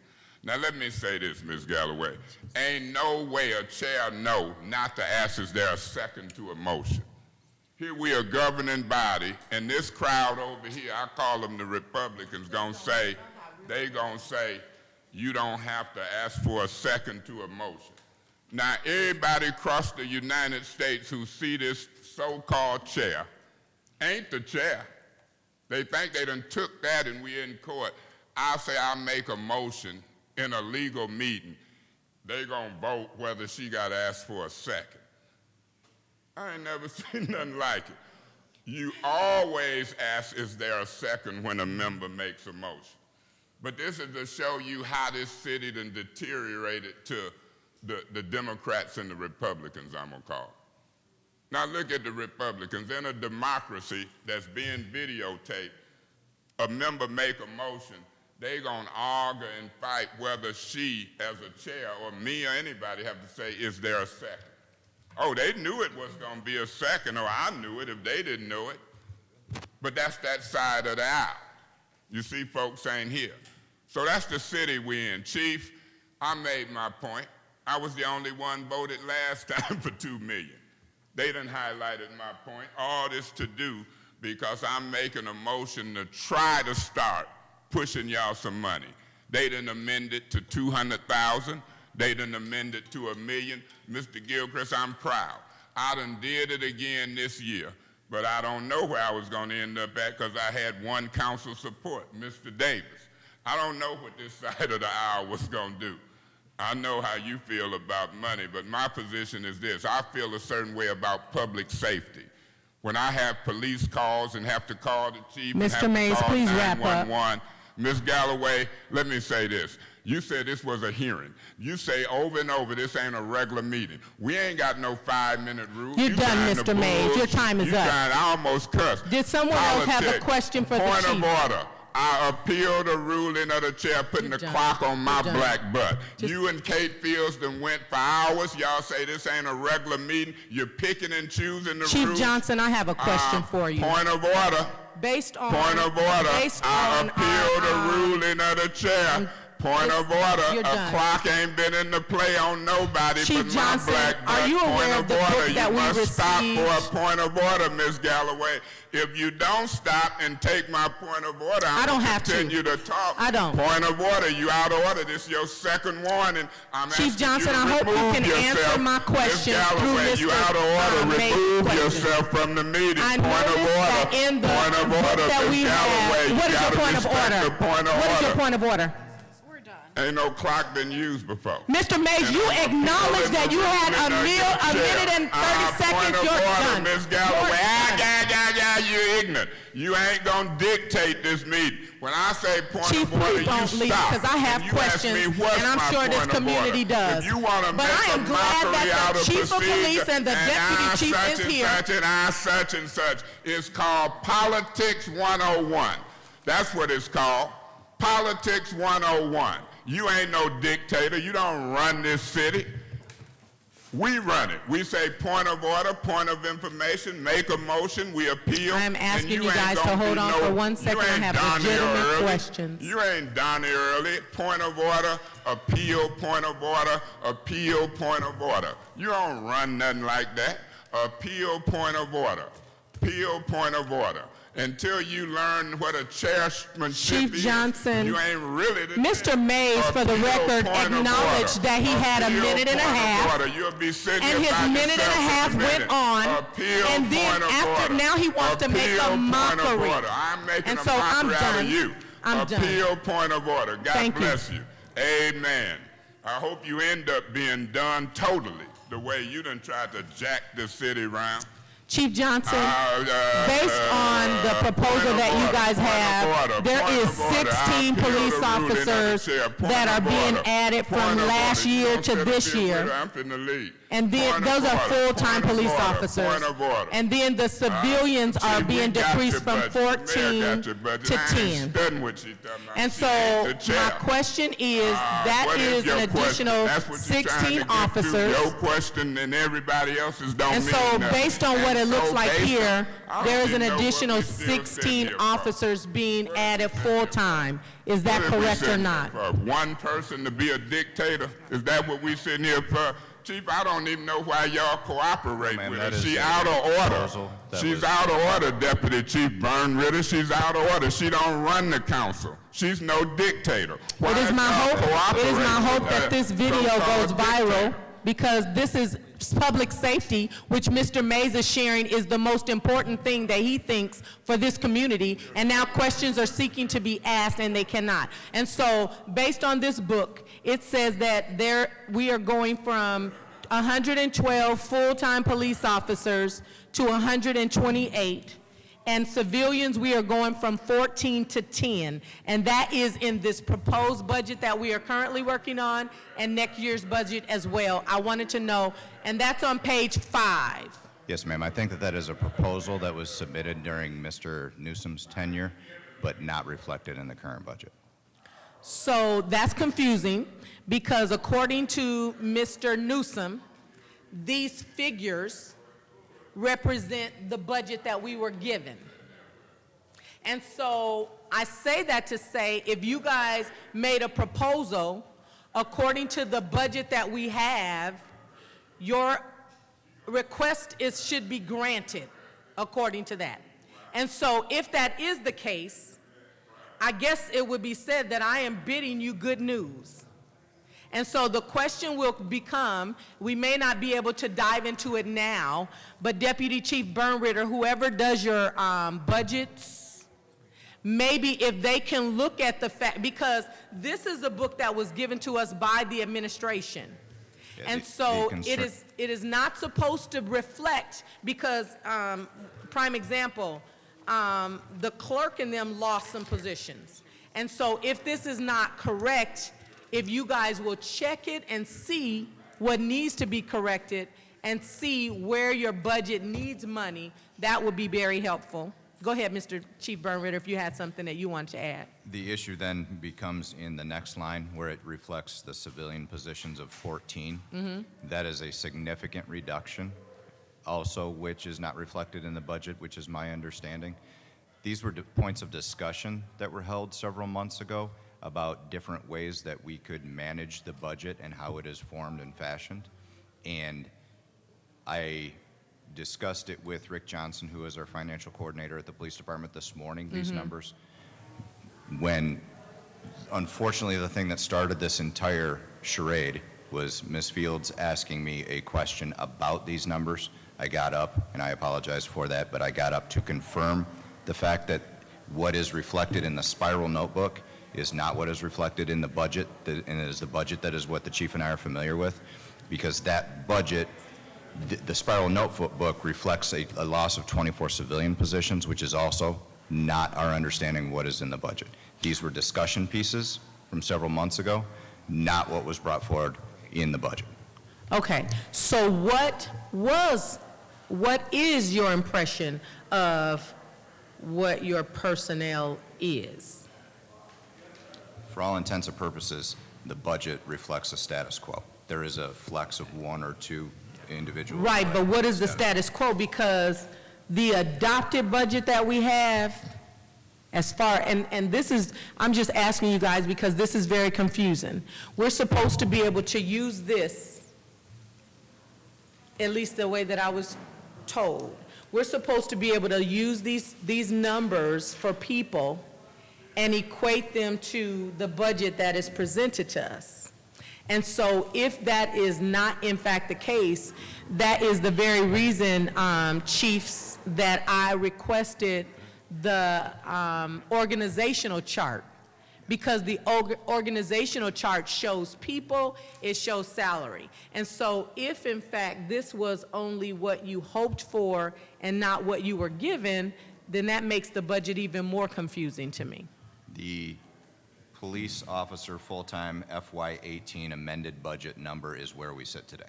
Now let me say this, Ms. Galloway. Ain't no way a chair know not to ask is there a second to a motion. Here we are governing body, and this crowd over here, I call them the Republicans, gonna say, you don't have to ask for a second to a motion. Now everybody across the United States who see this so-called chair ain't the chair. They think they done took that and we in court. I'll say I'll make a motion in a legal meeting. They gonna vote whether she got asked for a second. I ain't never seen nothing like it. You always ask, is there a second when a member makes a motion? But this is to show you how this city done deteriorated to the Democrats and the Republicans, I'm gonna call. Now look at the Republicans. In a democracy that's being videotaped, a member make a motion, they gonna argue and fight whether she, as a chair, or me or anybody have to say, is there a second? Oh, they knew it was gonna be a second, or I knew it if they didn't know it. But that's that side of the aisle. You see, folks ain't here. So that's the city we're in. Chief, I made my point. I was the only one voted last time for $2 million. They done highlighted my point. All this to do because I'm making a motion to try to start pushing y'all some money. They done amended to $200,000. They done amended to $1 million. Mr. Gilchrist, I'm proud. I done did it again this year, but I don't know where I was gonna end up at because I had one council support, Mr. Davis. I don't know what this side of the aisle was gonna do. I know how you feel about money, but my position is this. I feel a certain way about public safety. When I have police calls and have to call the chief and have Mr. Mays, to call please wrap up. 911, Ms. Galloway, let me say this. You said this was a hearing. You say over and over, this ain't a regular meeting. We ain't got no 5-minute rule. You're done, trying to Mr. Mays. bull- Your time is you up. trying- I almost cussed. Did someone else have a Politics. question for the Point chief? of order. I appeal the ruling of the chair putting You're the done. clock on my You're done. black butt. Just- You and Kate Fields done went for hours. Y'all say this ain't a regular meeting. You're picking and choosing the Chief rules. Johnson, I have a question for you. Point of order. Based on... Point of order. Based I on appeal the our, ruling of the chair. Point of order. You're A done. clock ain't been in the play on nobody Chief but my Johnson, black butt. are you aware Point of the book order. that You we must stop received? for a point of order, Ms. Galloway. If you don't stop and take my point of order, I I'm don't going have to to. continue to talk. I don't. Point of order. You out of order. This is your second warning. I'm Chief asking Johnson, you to I hope you remove can yourself. answer my Ms. question through Galloway, you Mr. out of order. May's Remove question. yourself from the meeting. I Point of noticed order. that in the Point of book order. that Ms. we Galloway, have. you What is your gotta point of respect order? the point of What is your order. point of order? Ain't no clock been used before. Mr. Mays, And you I'm acknowledge appealing that the you had ruling of a the minute chair. and 30 seconds. Point of You're order, done. Ms. Galloway. You're done. You ignorant. You ain't gonna dictate this meeting. When I say point Chief, of order, please you don't leave, stop. because I have And you ask questions, me what's and I'm my sure this point of community order. does. If you want to But make I am a glad mockery that out the of chief of procedure, police and the deputy I chief such is and here. Such and I such and such. It's called Politics 101. That's what it's called. Politics 101. You ain't no dictator. You don't run this city. We run it. We say point of order, point of information, make a motion, we appeal. I am asking and you ain't guys to gonna hold be on for 1 second. I you ain't have Donnie legitimate Early. questions. You ain't Donnie Early. Point of order, appeal, point of order, appeal, point of order. You don't run nothing like that. Appeal, point of order. Appeal, point of order. Until you learn what a chairmanship Chief is, Johnson, you ain't really the Mr. Mays, for the Appeal, record, point of acknowledged order. that he had a Appeal, minute and a point of half, order. You'll be sitting and here his by minute and a yourself half in went minute. on, Appeal, and then point of after, order. now he wants to make Appeal, a point of mockery. order. I'm making And a so I'm mockery out done. of you. I'm done. Appeal, point of order. God Thank you. bless you. Amen. I hope you end up being done totally the way you done tried to jack this city around. Chief Johnson, based on the proposal that you guys have, there is 16 police officers that are being added from last year to this year. I'm finna leave. And then Point of those are order, full-time point of police order, officers. point of order. And then the civilians are Chief, we being got decreased your from budget. The mayor 14 got your budget. to I ain't 10. studying what she talking about. And She so ain't the my chair. question is, that What is your an question? additional That's what you're trying to 16 get through. officers. Your question and everybody else's don't And mean so nothing. based on what it And looks so like based here, on- I there don't is an even know what additional we still sitting 16 here for. officers being added full-time. Is that What are we correct or sitting not? here for? One person to be a dictator? Is that what we sitting here for? Chief, I don't even know why y'all cooperate Ma'am, with that her. is She a out of order. proposal that She's was- out of order, Deputy Chief Burnritter. She's out of order. She don't run the council. She's no dictator. Why It is my y'all hope, it is my cooperating hope with that her this video so-called goes viral, dictator? because this is public safety, which Mr. Mays is sharing is the most important thing that he thinks for this community, and now questions are seeking to be asked and they cannot. And so, based on this book, it says that we are going from 112 full-time police officers to 128, and civilians, we are going from 14 to 10, and that is in this proposed budget that we are currently working on, and next year's budget as well. I wanted to know, and that's on page 5. Yes, ma'am. I think that that is a proposal that was submitted during Mr. Newsom's tenure, but not reflected in the current budget. So that's confusing, because according to Mr. Newsom, these figures represent the budget that we were given. And so I say that to say, if you guys made a proposal according to the budget that we have, your request should be granted according to that. And so if that is the case, I guess it would be said that I am bidding you good news. And so the question will become, we may not be able to dive into it now, but Deputy Chief Burnritter, whoever does your budgets, maybe if they can look at the fact, because this is a book that was given to us by the administration. Yeah, And the so concern- it is not supposed to reflect, because, prime example, the clerk and them lost some positions. And so if this is not correct, if you guys will check it and see what needs to be corrected and see where your budget needs money, that would be very helpful. Go ahead, Mr. Chief Burnritter, if you had something that you wanted to add. The issue then becomes in the next line where it reflects the civilian positions of 14. That is a significant reduction, also which is not reflected in the budget, which is my understanding. These were points of discussion that were held several months ago about different ways that we could manage the budget and how it is formed and fashioned. And I discussed it with Rick Johnson, who is our financial coordinator at the police department this morning, these numbers. When, unfortunately, the thing that started this entire charade was Ms. Fields asking me a question about these numbers. I got up, and I apologize for that, but I got up to confirm the fact that what is reflected in the spiral notebook is not what is reflected in the budget, and it is the budget that is what the chief and I are familiar with, because that budget, the spiral notebook reflects a loss of 24 civilian positions, which is also not our understanding of what is in the budget. These were discussion pieces from several months ago, not what was brought forward in the budget. Okay, so what is your impression of what your personnel is? For all intents and purposes, the budget reflects a status quo. There is a flex of 1 or 2 individual. Right, but what is the status quo? Because the adopted budget that we have, as far, and this is, I'm just asking you guys because this is very confusing. We're supposed to be able to use this, at least the way that I was told. We're supposed to be able to use these numbers for people and equate them to the budget that is presented to us. And so if that is not in fact the case, that is the very reason, chiefs, that I requested the organizational chart, because the organizational chart shows people, it shows salary. And so if in fact this was only what you hoped for and not what you were given, then that makes the budget even more confusing to me. The police officer full-time FY18 amended budget number is where we sit today.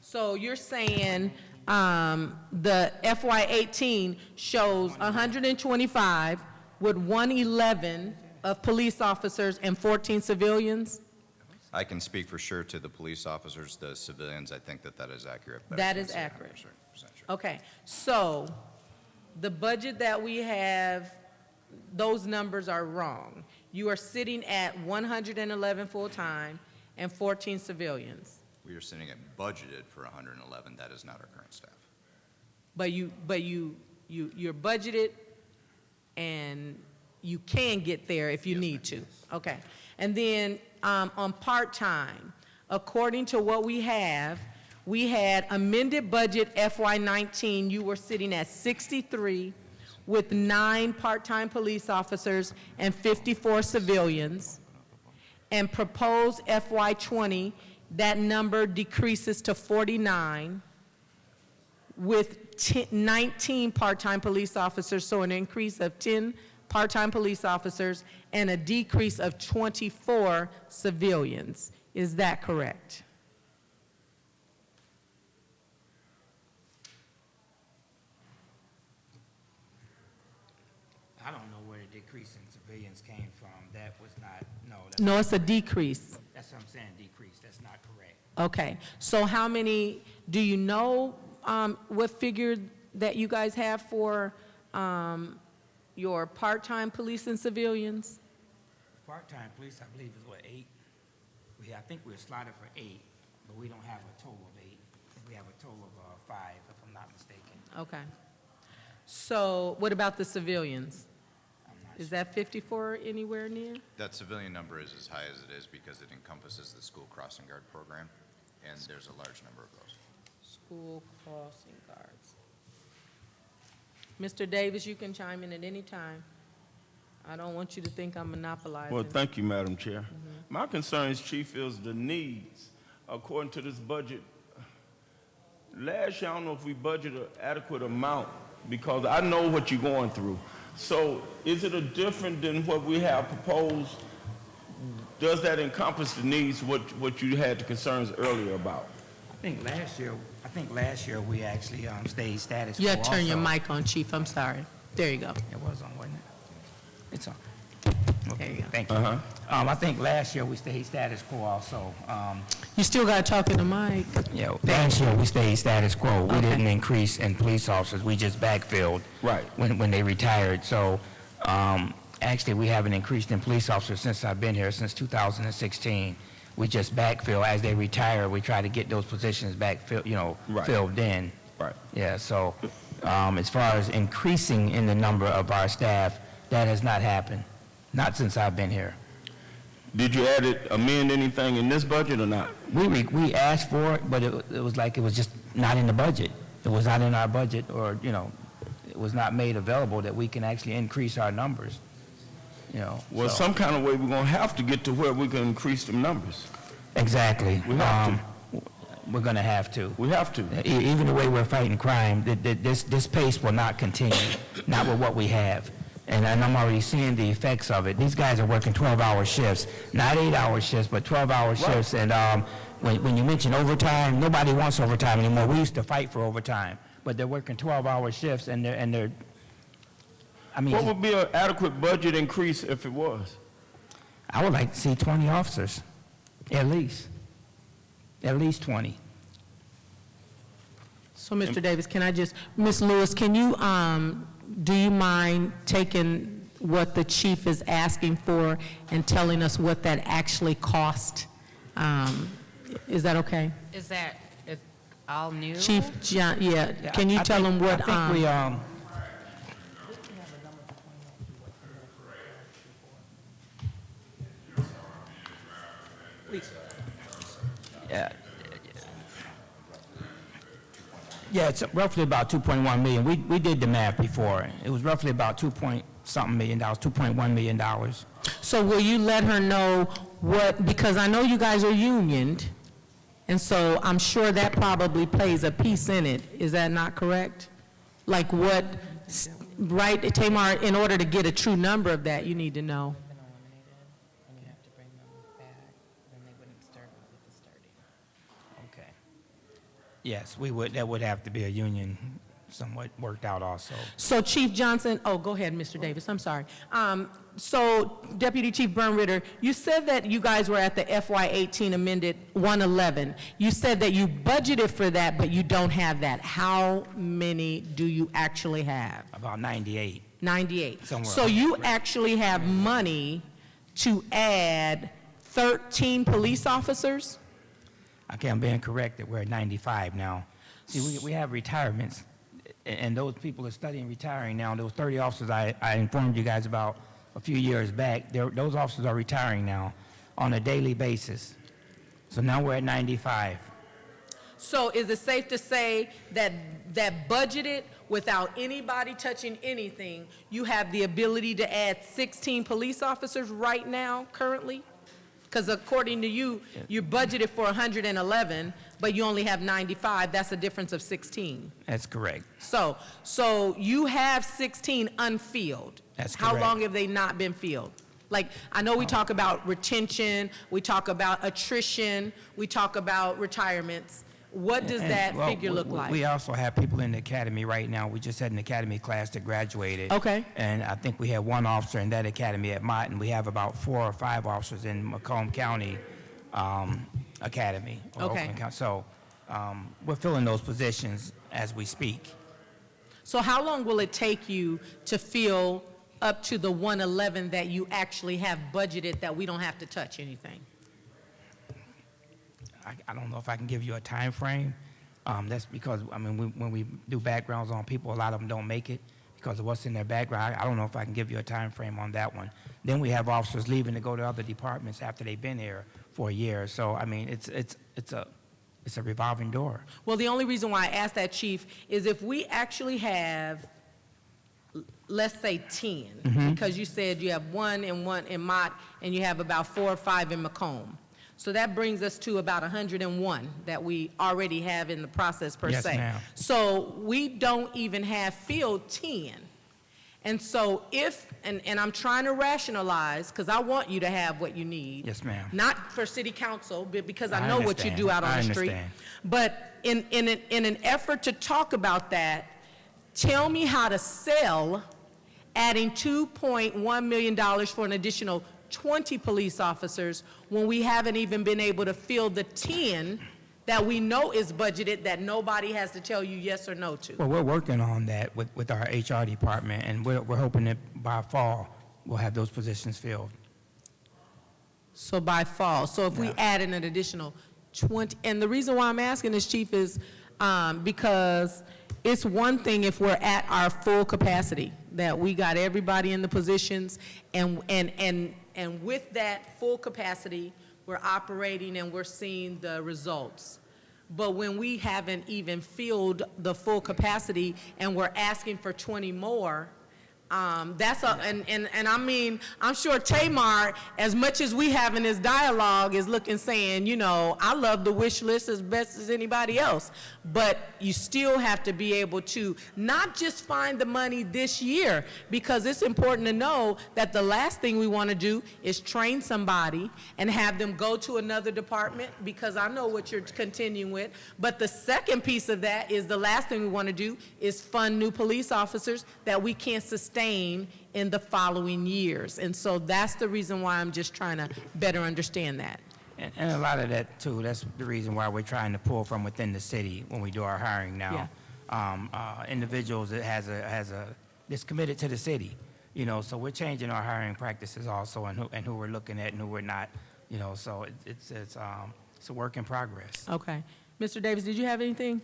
So you're saying the FY18 shows 125 with 111 of police officers and 14 civilians? I can speak for sure to the police officers. The civilians, I think that is accurate. but I That can't is say 100% accurate. sure. Okay, so the budget that we have, those numbers are wrong. You are sitting at 111 full-time and 14 civilians. We are sitting at budgeted for 111. That is not our current staff. But you're budgeted, and you can get there if you need to. Okay. And then on part-time, according to what we had amended budget FY19, you were sitting at 63 with 9 part-time police officers and 54 civilians. And proposed FY20, that number decreases to 49 with 19 part-time police officers, so an increase of 10 part-time police officers and a decrease of 24 civilians. Is that correct? I don't know where the decrease in civilians came from. That was not, No, it's a decrease. that's what I'm saying, decrease. That's not correct. Okay, so how many, do you know what figure that you guys have for your part-time police and civilians? Part-time police, I believe, is what, 8? I think we're slotted for 8, but we don't have a total of 8. We have a total of 5, if I'm not mistaken. Okay. So what about the civilians? I'm not Is that 54 anywhere near? That civilian number is as high as it is because it encompasses the school crossing guard program, and there's a large number of those. School crossing guards. Mr. Davis, you can chime in at any time. I don't want you to think I'm monopolizing. Well, thank you, Madam Chair. My concern, Chief, is the needs. According to this budget, last year, I don't know if we budgeted an adequate amount because I know what you're going through. So is it a different than what we have proposed? Does that encompass the needs, what you had the concerns earlier about? I think last year we actually stayed status quo. You have to turn your also. mic on, Chief, I'm sorry. There you go. It was on, wasn't it? It's on. There you go. Thank you. I think last year we stayed status quo also. You still got to talk in the mic. Last year we stayed status quo. We didn't increase in police officers. We just backfilled. Right. When they retired. So actually we haven't increased in police officers since I've been here, since 2016. We just backfill. As they retire, we try to get those positions filled in. Right. Yeah, so as far as increasing in the number of our staff, that has not happened. Not since I've been here. Did you amend anything in this budget or not? We asked for it, but it was like it was just not in the budget. It was not in our budget, or, it was not made available that we can actually increase our numbers. Well, some kind of way we're going to have to get to where we can increase them numbers. Exactly. We have We're going to have to. We have to. Even the way we're fighting crime, this pace will not continue, not with what we have. And I'm already seeing the effects of it. These guys are working 12-hour shifts, not 8-hour shifts, but 12-hour shifts. And when you mention overtime, nobody wants overtime anymore. We used to fight for overtime, but they're working 12-hour shifts, and they're. I mean, What would be an adequate budget increase if it was? I would like to see 20 officers, at least 20. So, Mr. Davis, can I just, Ms. Lewis, can you, do you mind taking what the chief is asking for and telling us what that actually cost? Is that okay? Is that all new? Chief John, yeah, can you tell him what, I think we, yeah, it's roughly about 2.1 million. We did the math before. It was roughly about 2.something million dollars, $2.1 million. so will you let her know what, because I know you guys are unioned, and so I'm sure that probably plays a piece in it. Is that not correct? Like what, right, Tamar, in order to get a true number of that, you need to know. Been eliminated, and you have to bring them back, then they wouldn't start with the starting. Okay. Yes, we would, that would have to be a union somewhat worked out also. So Chief Johnson, oh, go ahead, Mr. Davis, I'm sorry. So Deputy Chief Burnritter, you said that you guys were at the FY18 amended 111. You said that you budgeted for that, but you don't have that. How many do you actually have? About 98. 98. Somewhere So around you there. actually have money to add 13 police officers? Okay, I'm being corrected. We're at 95 now. See, we have retirements, and those people are studying retiring now. Those 30 officers I informed you guys about a few years back, those officers are retiring now on a daily basis. So now we're at 95. So is it safe to say that budgeted, without anybody touching anything, you have the ability to add 16 police officers right now, currently? Because according to you, you budgeted for 111, but you only have 95. That's a difference of 16. That's correct. So you have 16 unfilled. That's How correct. long have they not been filled? Like, I know we talk about retention, we talk about attrition, we talk about retirements. What does that Well, figure look like? We also have people in the academy right now. We just had an academy class that graduated. Okay. And I think we had one officer in that academy at Mott, and we have about 4 or 5 officers in Macomb County Academy. Or Okay. Oakland County. So we're filling those positions as we speak. So how long will it take you to fill up to the 111 that you actually have budgeted that we don't have to touch anything? I don't know if I can give you a time frame. That's because, I mean, when we do backgrounds on people, a lot of them don't make it because of what's in their background. I don't know if I can give you a time frame on that one. Then we have officers leaving to go to other departments after they've been here for a year. So, I mean, it's a revolving door. Well, the only reason why I asked that, Chief, is if we actually have, let's say 10, because you said you have one in Mott, and you have about 4 or 5 in Macomb. So that brings us to about 101 that we already have in the process per Yes, se. ma'am. So we don't even have filled 10. And so if, and I'm trying to rationalize, because I want you to have what you need. Yes, ma'am. Not for city council, but because I I know what you understand. do out on I the street. understand. But in an effort to talk about that, tell me how to sell adding $2.1 million for an additional 20 police officers when we haven't even been able to fill the 10 that we know is budgeted that nobody has to tell you yes or no to. Well, we're working on that with our HR department, and we're hoping that by fall, we'll have those positions filled. So by fall, so if we Yeah. add in an additional 20, and the reason why I'm asking this, Chief, is because it's one thing if we're at our full capacity, that we got everybody in the positions, and with that full capacity, we're operating and we're seeing the results. But when we haven't even filled the full capacity and we're asking for 20 more, that's a, and I mean, I'm sure Tamar, as much as we have in this dialogue, is looking saying, you know, I love the wish list as best as anybody else, but you still have to be able to not just find the money this year, because it's important to know that the last thing we want to do is train somebody and have them go to another department, because I know what you're continuing with, but the second piece of that is the last thing we want to do is fund new police officers that we can't sustain in the following years. And so that's the reason why I'm just trying to better understand that. And a lot of that, too, that's the reason why we're trying to pull from within the city when we do our hiring now. Individuals that that's committed to the city, you know, so we're changing our hiring practices also and who we're looking at and who we're not, you know, so it's a work in progress. Okay. Mr. Davis, did you have anything?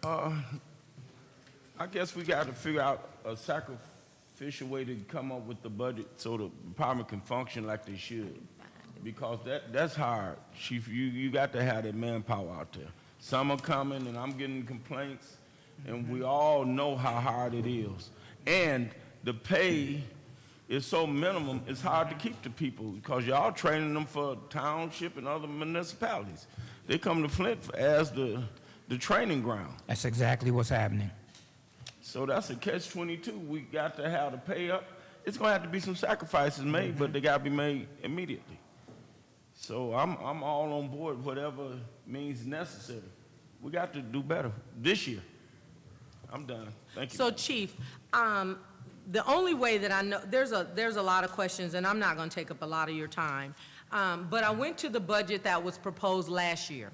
I guess we got to figure out a sacrificial way to come up with the budget so the department can function like they should. Because that's hard, Chief. You got to have that manpower out there. Some are coming, and I'm getting complaints, and we all know how hard it is. And the pay is so minimum, it's hard to keep the people because y'all training them for township and other municipalities. They come to Flint as the training ground. That's exactly what's happening. So that's a catch-22. We got to have the pay up. It's going to have to be some sacrifices made, but they got to be made immediately. So I'm all on board, whatever means necessary. We got to do better this year. I'm done. Thank you. So, Chief, the only way that I know, there's a lot of questions, and I'm not going to take up a lot of your time, but I went to the budget that was proposed last year,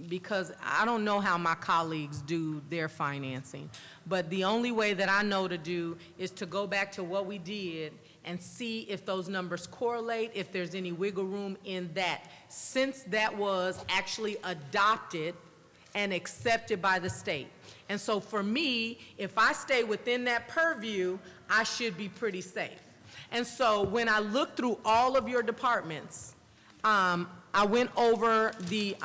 because I don't know how my colleagues do their financing, but the only way that I know to do is to go back to what we did and see if those numbers correlate, if there's any wiggle room in that, since that was actually adopted and accepted by the state. And so for me, if I stay within that purview, I should be pretty safe. And so when I looked through all of your departments, I went over the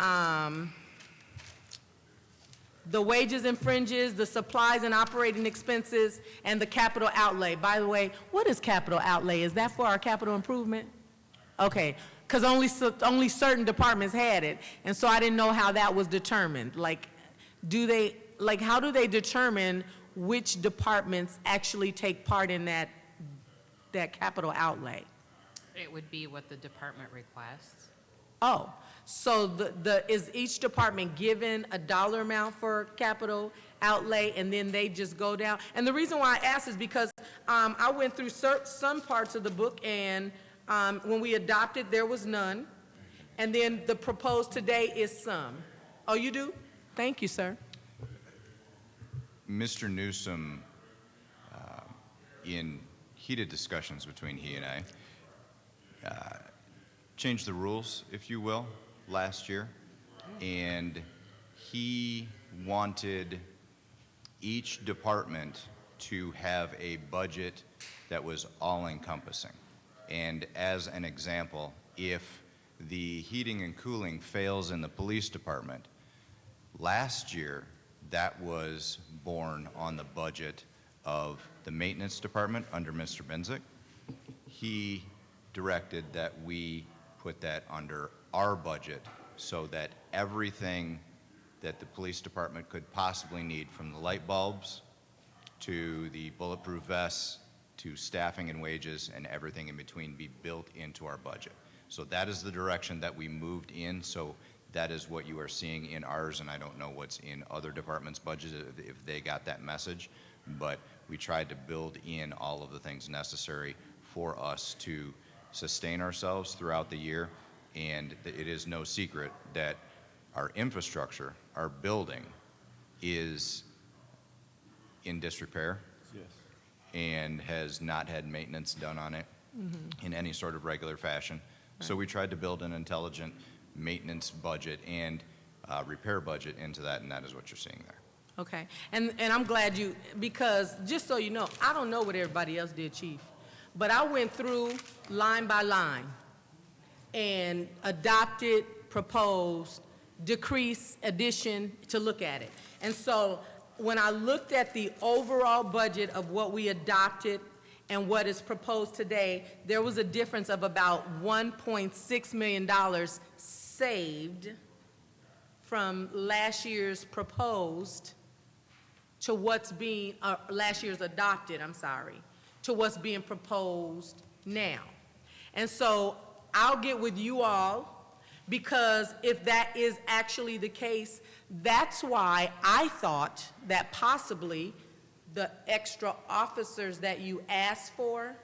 wages and fringes, the supplies and operating expenses, and the capital outlay. By the way, what is capital outlay? Is that for our capital improvement? Okay, because only certain departments had it, and so I didn't know how that was determined. Like, how do they determine which departments actually take part in that capital outlay? It would be what the department requests. Oh, so is each department given a dollar amount for capital outlay, and then they just go down? And the reason why I asked is because I went through some parts of the book, and when we adopted, there was none. And then the proposed today is some. Oh, you do? Thank you, sir. Mr. Newsom, in heated discussions between he and I, changed the rules, if you will, last year, and he wanted each department to have a budget that was all-encompassing. And as an example, if the heating and cooling fails in the police department, last year that was borne on the budget of the maintenance department under Mr. Benzik. He directed that we put that under our budget so that everything that the police department could possibly need, from the light bulbs to the bulletproof vests to staffing and wages and everything in between, be built into our budget. So that is the direction that we moved in. So that is what you are seeing in ours, and I don't know what's in other departments' budgets if they got that message, but we tried to build in all of the things necessary for us to sustain ourselves throughout the year. And it is no secret that our infrastructure, our building, is in disrepair. Yes. And has not had maintenance done on it in any sort of regular fashion. Right. So we tried to build an intelligent maintenance budget and repair budget into that, and that is what you're seeing there. Okay, and I'm glad because just so you know, I don't know what everybody else did, Chief, but I went through line by line and adopted, proposed, decrease, addition to look at it. And so when I looked at the overall budget of what we adopted and what is proposed today, there was a difference of about $1.6 million saved from last year's proposed to what's being, last year's adopted, to what's being proposed now. And so I'll get with you all, because if that is actually the case, that's why I thought that possibly the extra officers that you asked for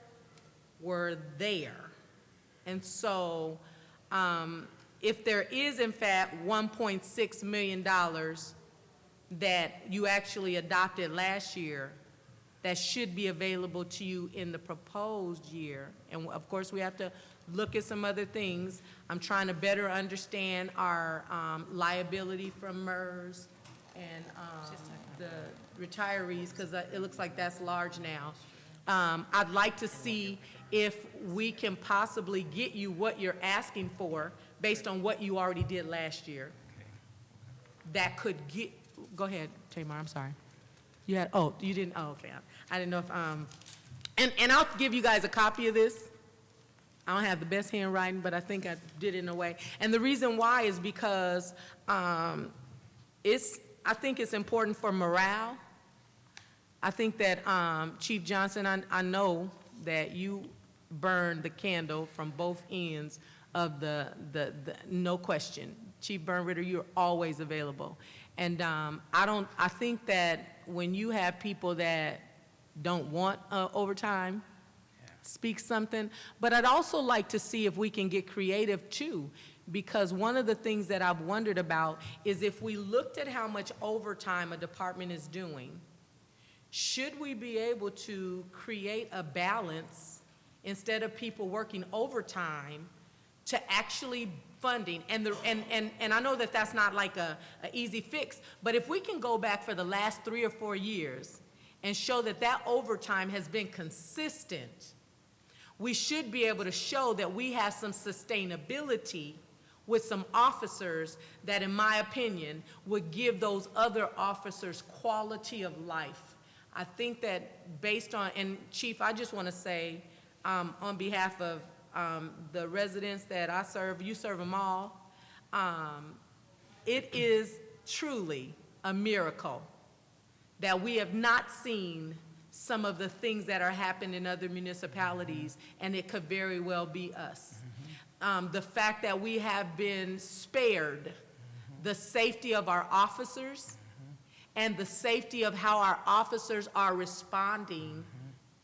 were there. And so, if there is in fact $1.6 million that you actually adopted last year, that should be available to you in the proposed year, and of course, we have to look at some other things. I'm trying to better understand our liability from MERS and the retirees, because it looks like that's large now. I'd like to see if we can possibly get you what you're asking for based on what you already did last year. That could get, go ahead, Tamar, I'm sorry. You had, oh, you didn't, oh, okay. I didn't know if, and I'll give you guys a copy of this. I don't have the best handwriting, but I think I did it in a way. And the reason why is because I think it's important for morale. I think that, Chief Johnson, I know that you burn the candle from both ends of the no question. Chief Burnritter, you're always available. And I think that when you have people that don't want overtime, speak something. But I'd also like to see if we can get creative too, because one of the things that I've wondered about is if we looked at how much overtime a department is doing, should we be able to create a balance instead of people working overtime to actually funding? And I know that that's not like a easy fix, but if we can go back for the last 3 or 4 years and show that that overtime has been consistent, we should be able to show that we have some sustainability with some officers that, in my opinion, would give those other officers quality of life. I think that based on, and Chief, I just want to say, on behalf of the residents that I serve, you serve them all, it is truly a miracle that we have not seen some of the things that are happening in other municipalities, and it could very well be us. The fact that we have been spared the safety of our officers and the safety of how our officers are responding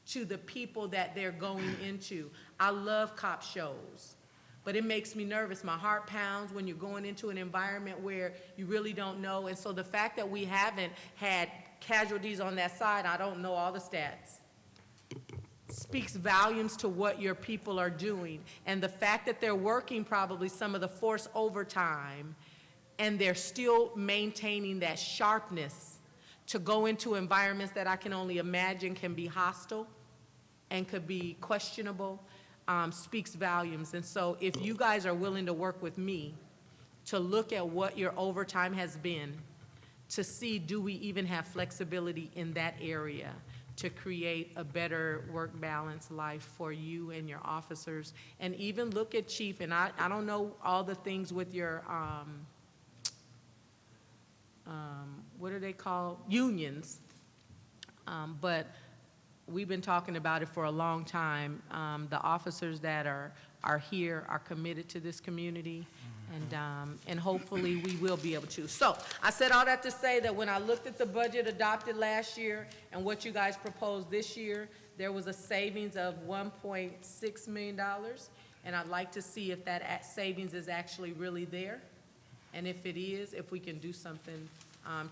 to the people that they're going into. I love cop shows, but it makes me nervous. My heart pounds when you're going into an environment where you really don't know. And so the fact that we haven't had casualties on that side, I don't know all the stats, speaks volumes to what your people are doing. And the fact that they're working probably some of the forced overtime and they're still maintaining that sharpness to go into environments that I can only imagine can be hostile and could be questionable, speaks volumes. And so if you guys are willing to work with me to look at what your overtime has been, to see do we even have flexibility in that area to create a better work balance life for you and your officers, and even look at Chief, and I don't know all the things with your, what are they called? Unions. But we've been talking about it for a long time. The officers that are here are committed to this community, and hopefully we will be able to. So I said all that to say that when I looked at the budget adopted last year and what you guys proposed this year, there was a savings of $1.6 million, and I'd like to see if that savings is actually really there. And if it is, if we can do something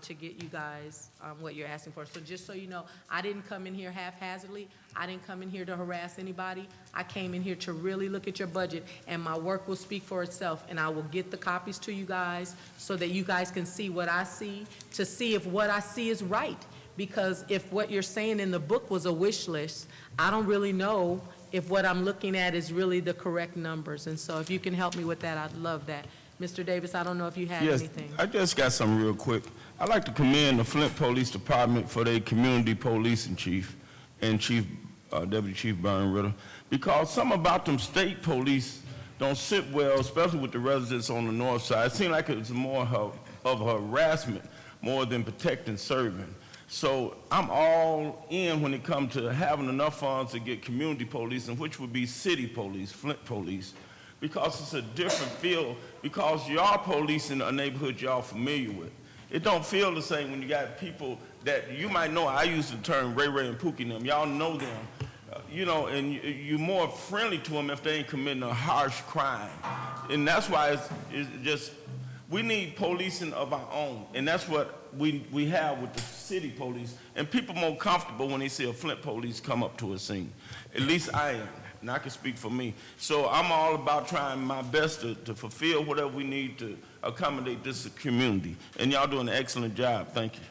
to get you guys what you're asking for. So just so you know, I didn't come in here haphazardly. I didn't come in here to harass anybody. I came in here to really look at your budget, and my work will speak for itself, and I will get the copies to you guys so that you guys can see what I see, to see if what I see is right. Because if what you're saying in the book was a wish list, I don't really know if what I'm looking at is really the correct numbers. And so if you can help me with that, I'd love that. Mr. Davis, I don't know if you had anything. I just got something real quick. I'd like to commend the Flint Police Department for their community policing chief and Deputy Chief Burnritter, because some about them state police don't sit well, especially with the residents on the north side. It seems like it's more of harassment more than protecting serving. So I'm all in when it comes to having enough funds to get community policing, which would be city police, Flint police, because it's a different feel, because y'all policing a neighborhood y'all familiar with. It don't feel the same when you got people that you might know. I use the term Ray Ray and Pookie and them. Y'all know them. and you're more friendly to them if they ain't committing a harsh crime. And that's why it's just, we need policing of our own. And that's what we have with the city police. And people more comfortable when they see a Flint police come up to a scene. At least I am, and I can speak for me. So I'm all about trying my best to fulfill whatever we need to accommodate this community. And y'all doing an excellent job. Thank you.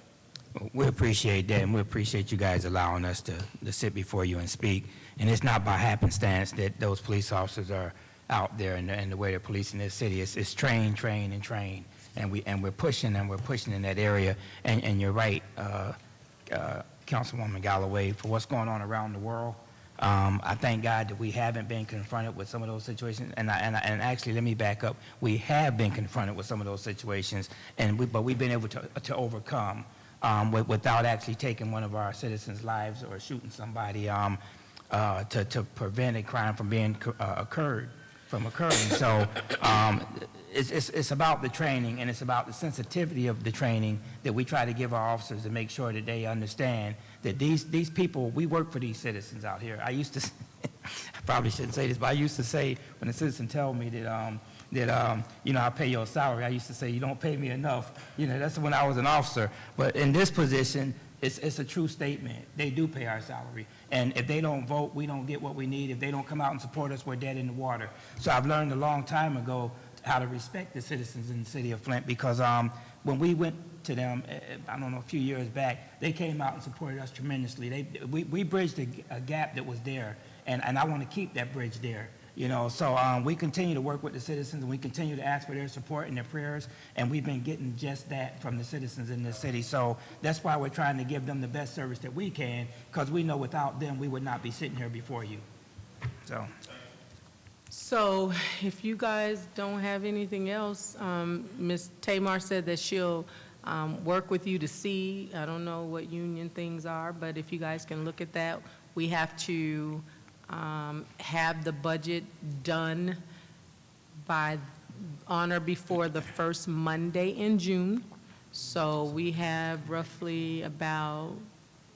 We appreciate that, and we appreciate you guys allowing us to sit before you and speak. And it's not by happenstance that those police officers are out there and the way they're policing this city. It's train, and train. And we're pushing in that area. And you're right, Councilwoman Galloway, for what's going on around the world. I thank God that we haven't been confronted with some of those situations. And actually, let me back up. We have been confronted with some of those situations, but we've been able to overcome. Without actually taking one of our citizens' lives or shooting somebody to prevent a crime from being occurring. So it's about the training, and it's about the sensitivity of the training that we try to give our officers to make sure that they understand that these people, we work for these citizens out here. I used to, I probably shouldn't say this, but I used to say when a citizen told me that I pay your salary, I used to say, you don't pay me enough. That's when I was an officer. But in this position, it's a true statement. They do pay our salary. And if they don't vote, we don't get what we need. If they don't come out and support us, we're dead in the water. So I've learned a long time ago how to respect the citizens in the city of Flint, because when we went to them, I don't know, a few years back, they came out and supported us tremendously. We bridged a gap that was there, and I want to keep that bridge there. So we continue to work with the citizens, and we continue to ask for their support and their prayers, and we've been getting just that from the citizens in this city. So that's why we're trying to give them the best service that we can, because we know without them, we would not be sitting here before you. So if you guys don't have anything else, Ms. Tamar said that she'll work with you to see, I don't know what union things are, but if you guys can look at that, we have to have the budget done on or before the first Monday in June. So we have roughly about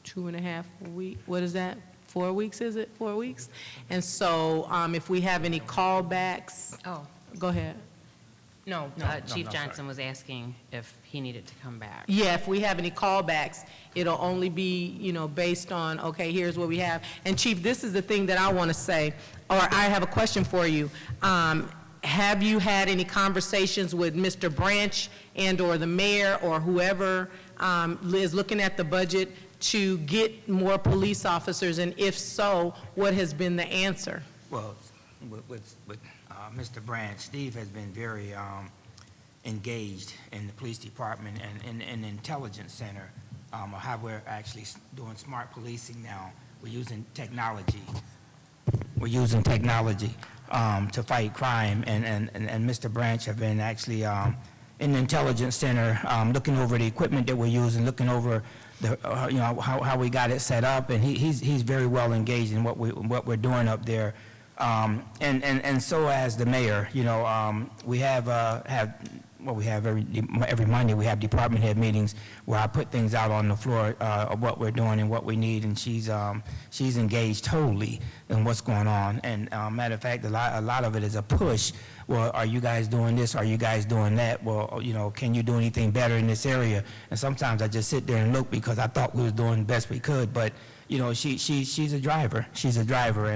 2.5 weeks. What is that? 4 weeks, is it? 4 weeks? And so if we have any callbacks. Oh, Go ahead. no, Chief Johnson was asking if he needed to come back. Yeah, if we have any callbacks, it'll only be, based on, okay, here's what we have. And Chief, this is the thing that I want to say, or I have a question for you. Have you had any conversations with Mr. Branch and/or the mayor or whoever is looking at the budget to get more police officers? And if so, what has been the answer? Well, with Mr. Branch, Steve has been very engaged in the police department and in the intelligence center, how we're actually doing smart policing now. We're using technology. To fight crime, and Mr. Branch have been actually in the intelligence center, looking over the equipment that we're using, looking over how we got it set up, and he's very well engaged in what we're doing up there. And so as the mayor, we have every Monday we have department head meetings where I put things out on the floor of what we're doing and what we need, and she's engaged totally in what's going on. And matter of fact, a lot of it is a push. Well, are you guys doing this? Are you guys doing that? Well, can you do anything better in this area? And sometimes I just sit there and look because I thought we was doing the best we could, but she's a driver. She's a driver,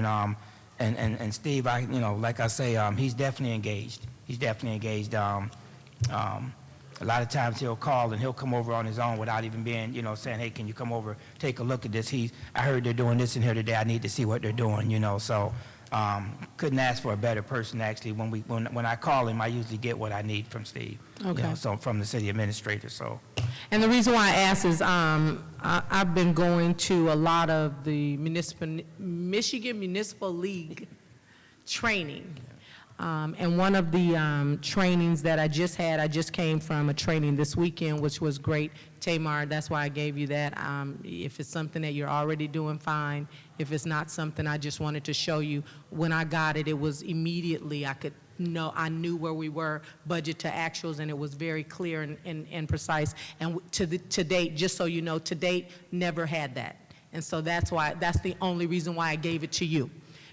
and Steve, like I say, he's definitely engaged. He's definitely engaged. A lot of times he'll call and he'll come over on his own without even being, saying, hey, can you come over, take a look at this? I heard they're doing this in here today. I need to see what they're doing, So couldn't ask for a better person, actually. When I call him, I usually get what I need from Steve. Okay. So from the city administrator, so. And the reason why I ask is I've been going to a lot of the Michigan Municipal League training. And one of the trainings that I just came from a training this weekend, which was great. Tamar, that's why I gave you that. If it's something that you're already doing, fine. If it's not something, I just wanted to show you. When I got it, it was immediately, I knew where we were, budget to actuals, and it was very clear and precise. And to date, just so you know, to date, never had that. And so that's the only reason why I gave it to you.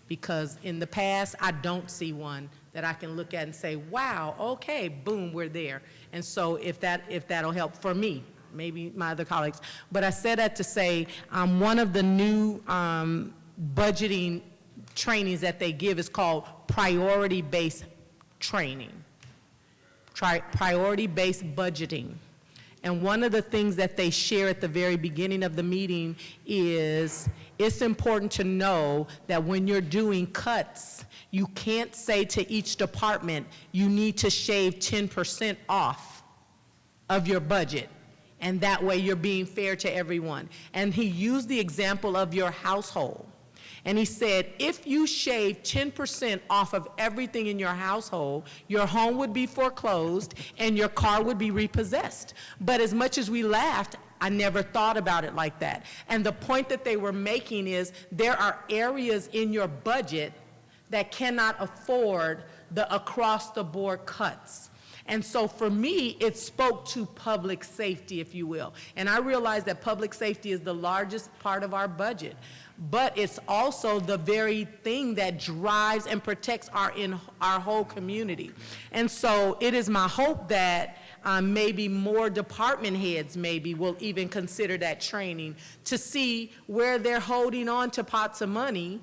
Because in the past, I don't see one that I can look at and say, wow, okay, boom, we're there. And so if that'll help for me, maybe my other colleagues. But I said that to say, one of the new budgeting trainings that they give is called priority-based training, priority-based budgeting. And one of the things that they share at the very beginning of the meeting is it's important to know that when you're doing cuts, you can't say to each department, you need to shave 10% off of your budget. And that way you're being fair to everyone. And he used the example of your household. And he said, if you shave 10% off of everything in your household, your home would be foreclosed and your car would be repossessed. But as much as we laughed, I never thought about it like that. And the point that they were making is there are areas in your budget that cannot afford the across-the-board cuts. And so for me, it spoke to public safety, if you will. And I realize that public safety is the largest part of our budget, but it's also the very thing that drives and protects our whole community. And so it is my hope that maybe more department heads maybe will even consider that training to see where they're holding on to pots of money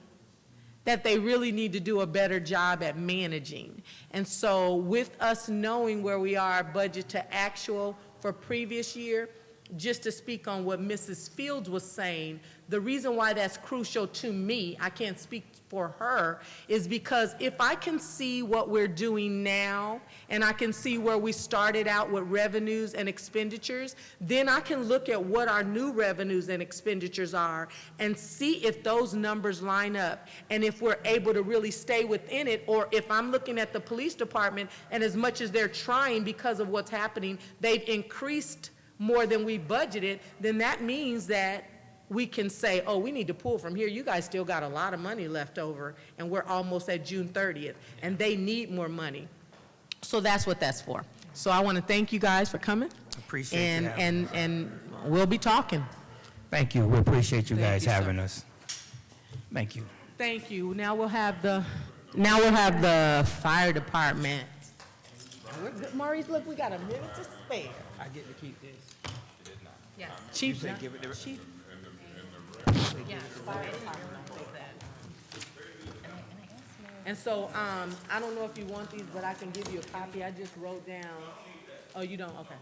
that they really need to do a better job at managing. And so with us knowing where we are budget to actual for previous year, just to speak on what Mrs. Fields was saying, the reason why that's crucial to me, I can't speak for her, is because if I can see what we're doing now and I can see where we started out with revenues and expenditures, then I can look at what our new revenues and expenditures are and see if those numbers line up and if we're able to really stay within it, or if I'm looking at the police department and as much as they're trying because of what's happening, they've increased more than we budgeted, then that means that we can say, oh, we need to pull from here. You guys still got a lot of money left over, and we're almost at June 30th, and they need more money. So that's what that's for. So I want to thank you guys for coming. Appreciate you having us. And we'll be talking. Thank you. We appreciate you Thank guys you, sir. having us. Thank you. Thank you. Now we'll have the fire department. We're good. Maurice, look, we got a minute to spare. I get to keep this. Yes. Chief, give it to- Chief. Yeah. And so, I don't know if you want these, but I can give you a copy. I just wrote down. Oh, you don't? Okay.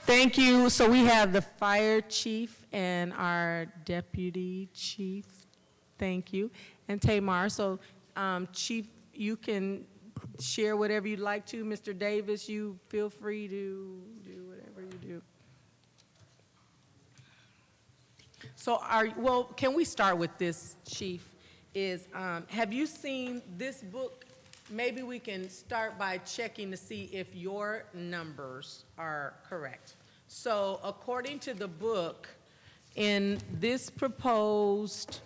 Thank you. So we have the fire chief and our deputy chief. Thank you. And Tamar, so Chief, you can share whatever you'd like to. Mr. Davis, you feel free to do whatever you do. So well, can we start with this, Chief? Have you seen this book? Maybe we can start by checking to see if your numbers are correct. So according to the book, in this proposed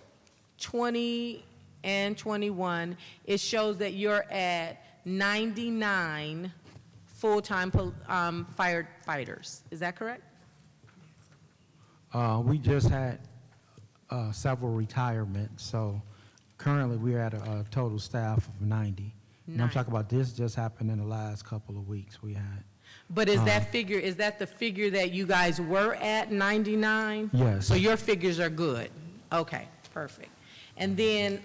20 and 21, it shows that you're at 99 full-time firefighters. Is that correct? We just had several retirements, so currently we're at a total staff of 90. And I'm talking about this just happened in the last couple of weeks we had. But is that the figure that you guys were at, 99? Yes. So your figures are good? Okay, perfect. And then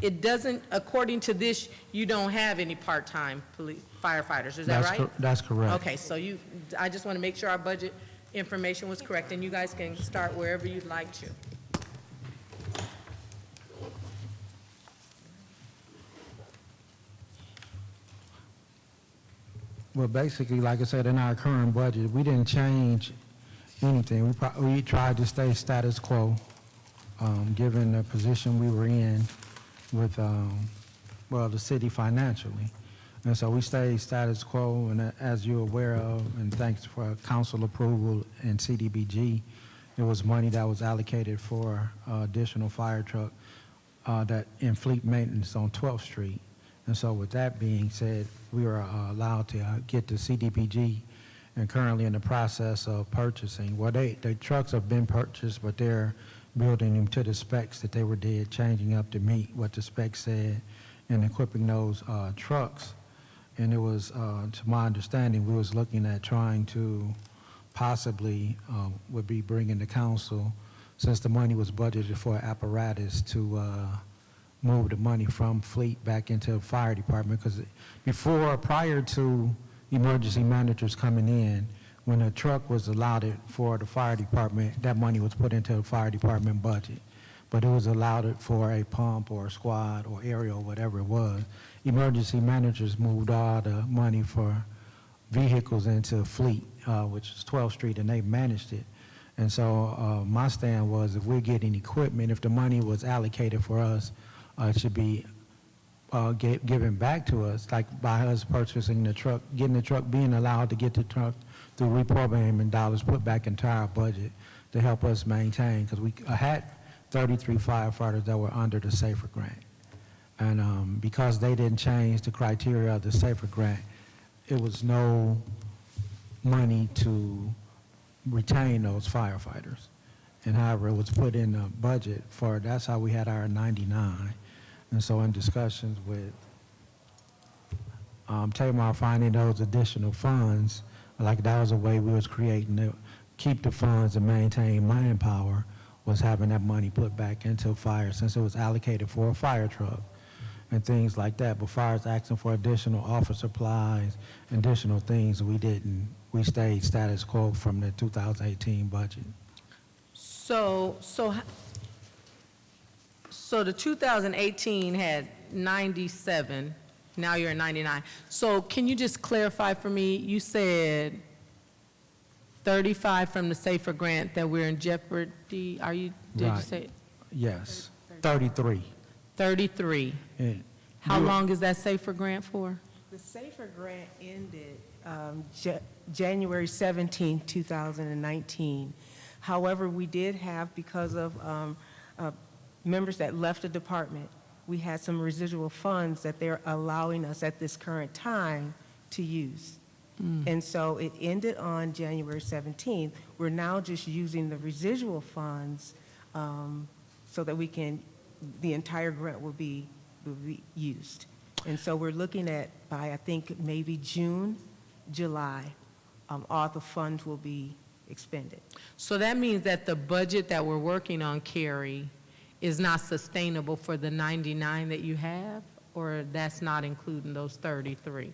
it doesn't, according to this, you don't have any part-time firefighters, is that right? That's correct. Okay, so I just want to make sure our budget information was correct, and you guys can start wherever you'd like to. Well, basically, like I said, in our current budget, we didn't change anything. We tried to stay status quo, given the position we were in with, the city financially. And so we stayed status quo, and as you're aware of, and thanks for council approval and CDBG, it was money that was allocated for additional fire truck that in fleet maintenance on 12th Street. And so with that being said, we were allowed to get the CDBG and currently in the process of purchasing. Well, the trucks have been purchased, but they're building them to the specs that they were changing up to meet what the specs said and equipping those trucks. And it was, to my understanding, we was looking at trying to possibly would be bringing the council, since the money was budgeted for apparatus, to move the money from fleet back into the fire department. Because prior to emergency managers coming in, when a truck was allotted for the fire department, that money was put into the fire department budget. But it was allotted for a pump or a squad or aerial, whatever it was. Emergency managers moved all the money for vehicles into fleet, which is 12th Street, and they managed it. And so my stand was, if we're getting equipment, if the money was allocated for us, it should be given back to us, like by us purchasing the truck, getting the truck, being allowed to get the truck through reprogramming dollars put back into our budget to help us maintain, because we had 33 firefighters that were under the SAFER grant. And because they didn't change the criteria of the SAFER grant, it was no money to retain those firefighters. And however, it was put in the budget for, that's how we had our 99. And so in discussions with Tamar finding those additional funds, like that was a way we was creating to keep the funds and maintain manpower, was having that money put back into fire, since it was allocated for a fire truck and things like that. But fires asking for additional office supplies, additional things, we didn't. We stayed status quo from the 2018 budget. So the 2018 had 97, now you're at 99. So can you just clarify for me, you said 35 from the SAFER grant that we're in jeopardy, did you say? Yes, 33. 33. And How long is that SAFER grant for? The SAFER grant ended January 17, 2019. However, we did have, because of members that left the department, we had some residual funds that they're allowing us at this current time to use. And so it ended on January 17th. We're now just using the residual funds so that the entire grant will be used. And so we're looking at, by I think maybe June, July, all the funds will be expended. So that means that the budget that we're working on, Carrie, is not sustainable for the 99 that you have, or that's not including those 33?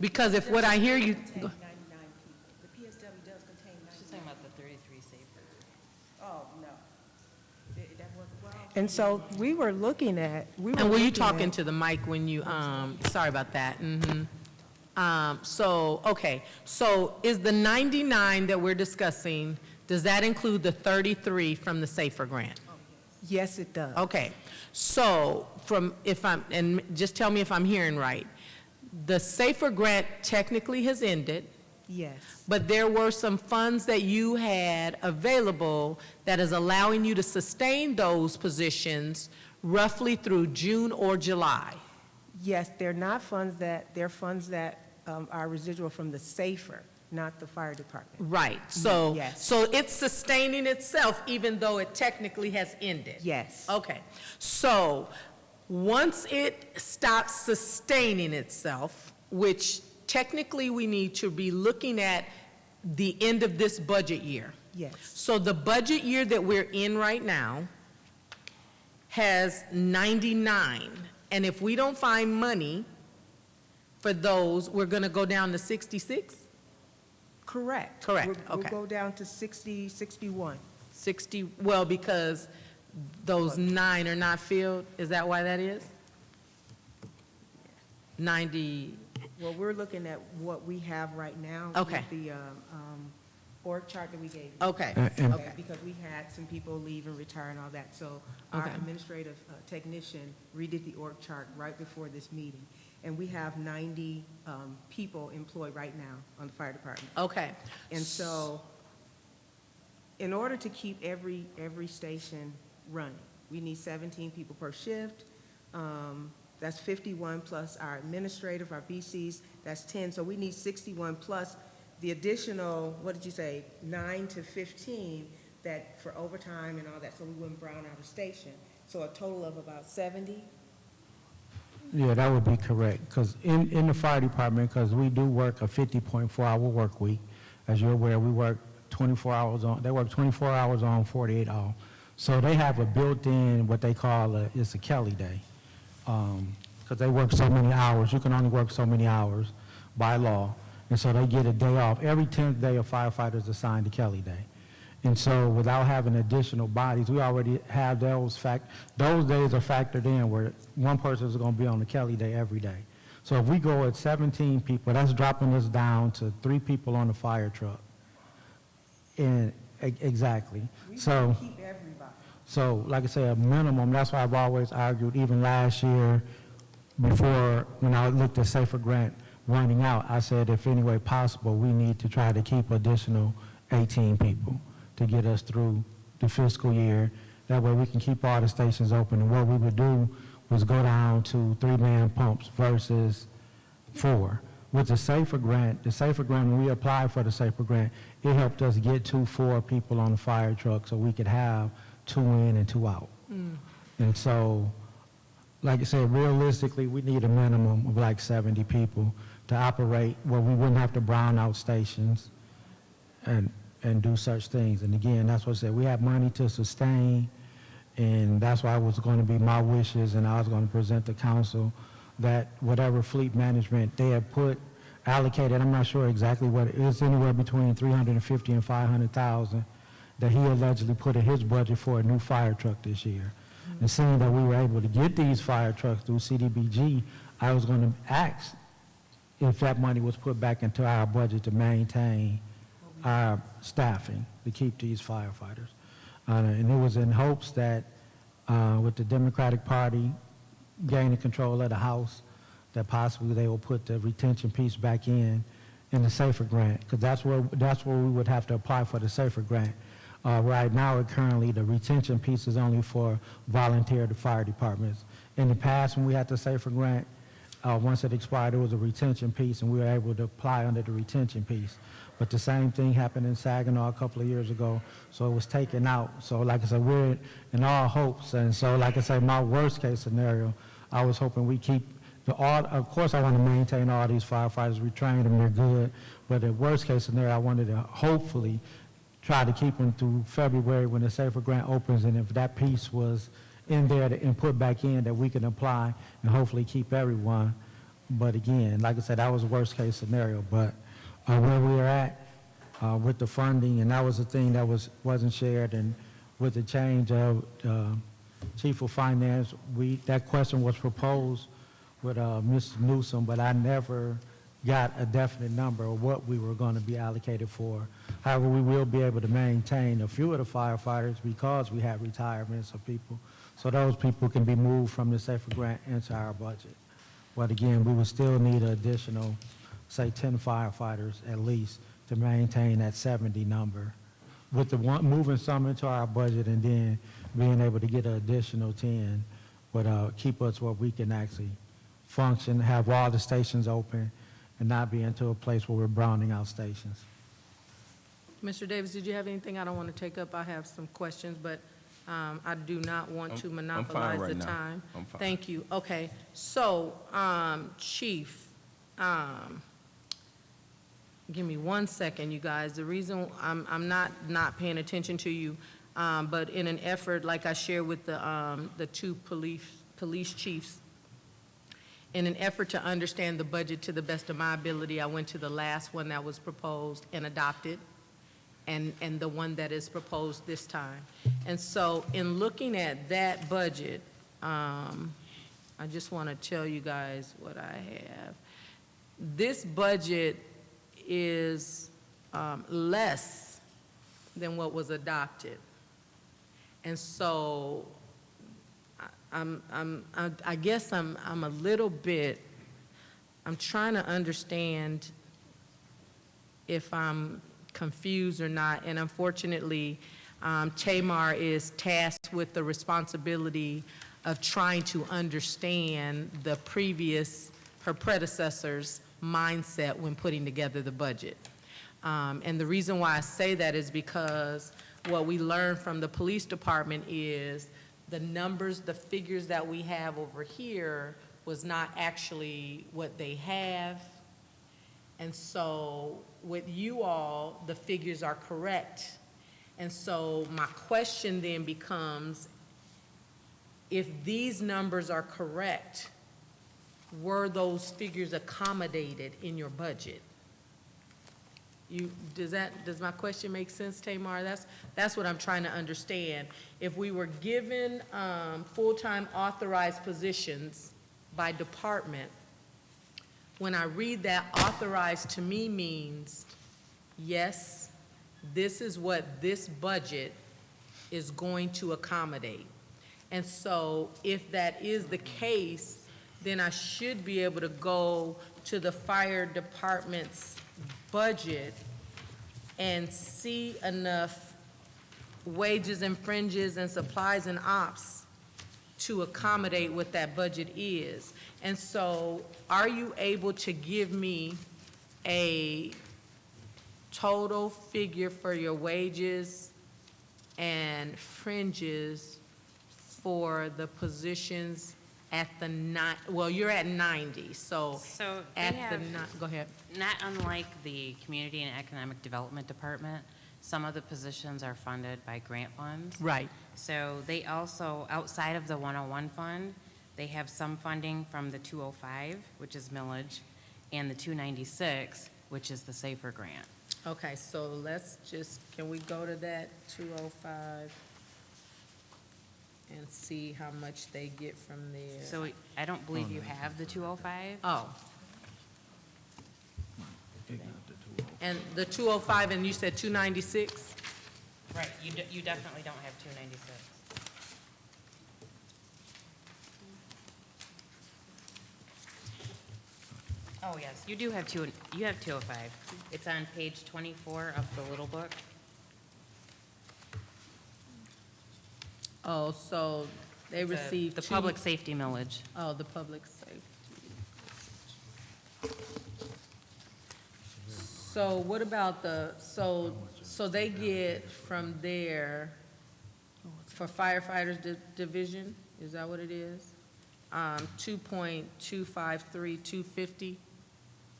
Because if what I hear you, The PSW does contain 99. She's talking about the 33 safer. Oh, no. That worked well. And so we were looking at, and were you talking to the mic when you, sorry about that. So, okay, so is the 99 that we're discussing, does that include the 33 from the SAFER grant? Yes, it does. Okay, so and just tell me if I'm hearing right. The SAFER grant technically has ended, Yes, but there were some funds that you had available that is allowing you to sustain those positions roughly through June or July. yes, they're not funds they're funds that are residual from the SAFER, not the fire department. Right, so, Yes. so it's sustaining itself even though it technically has ended? Yes. Okay, so once it stops sustaining itself, which technically we need to be looking at the end of this budget year. Yes, So the budget year that we're in right now has 99, and if we don't find money for those, we're going to go down to 66? correct. Correct, We'll okay. go down to 60, 61. 60, well, because those 9 are not filled, is that why that is? 90, Well, we're looking at what we have right now. Okay. With the org chart that we gave. okay, And- okay, Because we had some people leave and retire and all that. So our Okay. administrative technician redid the org chart right before this meeting. And we have 90 people employed right now on the fire department. okay. And so, in order to keep every station running, we need 17 people per shift. That's 51 plus our administrative, our BCs, that's 10. So we need 61 plus the additional, what did you say, 9 to 15 that for overtime and all that, so we wouldn't brown out a station. So a total of about 70. Yeah, that would be correct, because in the fire department, because we do work a 50.4-hour work week, as you're aware, we work 24 hours on, they work 24 hours on, 48 off. So they have a built-in, what they call, it's a Kelly day, because they work so many hours. You can only work so many hours by law, and so they get a day off. Every 10th day, a firefighter is assigned to Kelly day. And so without having additional bodies, we already have those days are factored in where one person is going to be on the Kelly day every day. So if we go at 17 people, that's dropping us down to 3 people on the fire truck. And exactly. So, Keep everybody. so like I say, a minimum, that's why I've always argued, even last year, before, when I looked at SAFER grant running out, I said if any way possible, we need to try to keep additional 18 people to get us through the fiscal year. That way we can keep all the stations open. And what we would do was go down to 3-man pumps versus 4. With the SAFER grant, when we applied for the SAFER grant, it helped us get 4 people on the fire truck so we could have 2 in and 2 out. And so, like I said, realistically, we need a minimum of like 70 people to operate where we wouldn't have to brown out stations and do such things. And again, that's what I said, we have money to sustain, and that's why it was going to be my wishes, and I was going to present to council that whatever fleet management they have allocated, I'm not sure exactly what it is, anywhere between $350,000 and $500,000 that he allegedly put in his budget for a new fire truck this year. And seeing that we were able to get these fire trucks through CDBG, I was going to ask if that money was put back into our budget to maintain our staffing to keep these firefighters. And it was in hopes that with the Democratic Party gaining control of the House, that possibly they will put the retention piece back in the SAFER grant, because that's where we would have to apply for the SAFER grant. Right now, currently, the retention piece is only for volunteer to fire departments. In the past, when we had the SAFER grant, once it expired, there was a retention piece, and we were able to apply under the retention piece. But the same thing happened in Saginaw a couple of years ago, so it was taken out. So like I said, we're in all hopes, and so like I said, my worst case scenario, I was hoping we keep of course I want to maintain all these firefighters, we train them, they're good, but the worst case scenario, I wanted to hopefully try to keep them through February when the SAFER grant opens, and if that piece was in there and put back in, that we can apply and hopefully keep everyone But again, like I said, that was a worst-case scenario. But where we are at with the funding, and that was the thing that wasn't shared, and with the change of Chief of Finance, that question was proposed with Mr. Newsom, but I never got a definite number of what we were going to be allocated for. However, we will be able to maintain a few of the firefighters because we have retirements of people. So those people can be moved from the Safer Grant into our budget. But again, we would still need an additional, say, 10 firefighters at least to maintain that 70 number. With the one, moving some into our budget and then being able to get an additional 10 would keep us where we can actually function, have all the stations open, and not be into a place where we're browning out stations. Mr. Davis, did you have anything? I don't want to take up, I have some questions, but I do not want to monopolize right the now. time. I'm fine. Thank you. Okay, so, Chief, give me 1 second, you guys. The reason I'm not paying attention to you, but in an effort, like I shared with the two police chiefs, in an effort to understand the budget to the best of my ability, I went to the last one that was proposed and adopted, and the one that is proposed this time. And so in looking at that budget, I just want to tell you guys what I have. This budget is less than what was adopted. And so I guess I'm a little bit, I'm trying to understand if I'm confused or not. And unfortunately, Tamar is tasked with the responsibility of trying to understand her predecessor's mindset when putting together the budget. And the reason why I say that is because what we learned from the police department is the numbers, the figures that we have over here was not actually what they have. And so with you all, the figures are correct. And so my question then becomes, if these numbers are correct, were those figures accommodated in your budget? Does my question make sense, Tamar? That's what I'm trying to understand. If we were given full-time authorized positions by department, when I read that, authorized to me means, yes, this is what this budget is going to accommodate. And so if that is the case, then I should be able to go to the fire department's budget and see enough wages and fringes and supplies and ops to accommodate what that budget is. And so are you able to give me a total figure for your wages and fringes for the positions at the well, you're at 90, so they at have, go ahead. not unlike the Community and Economic Development Department, some of the positions are funded by grant funds. Right. So they also, outside of the 101 fund, they have some funding from the 205, which is millage, and the 296, which is the SAFER grant. Okay, so let's just, can we go to that 205 and see how much they get from there? So I don't believe you have the 205. Oh. And the 205, and you said 296? Right, you definitely don't have 296. Oh, yes, you do have you have 205. It's on page 24 of the little book. Oh, so they received The public safety millage. Oh, the public safety. So what about so they get from there, for firefighters division, is that what it is? 2.253,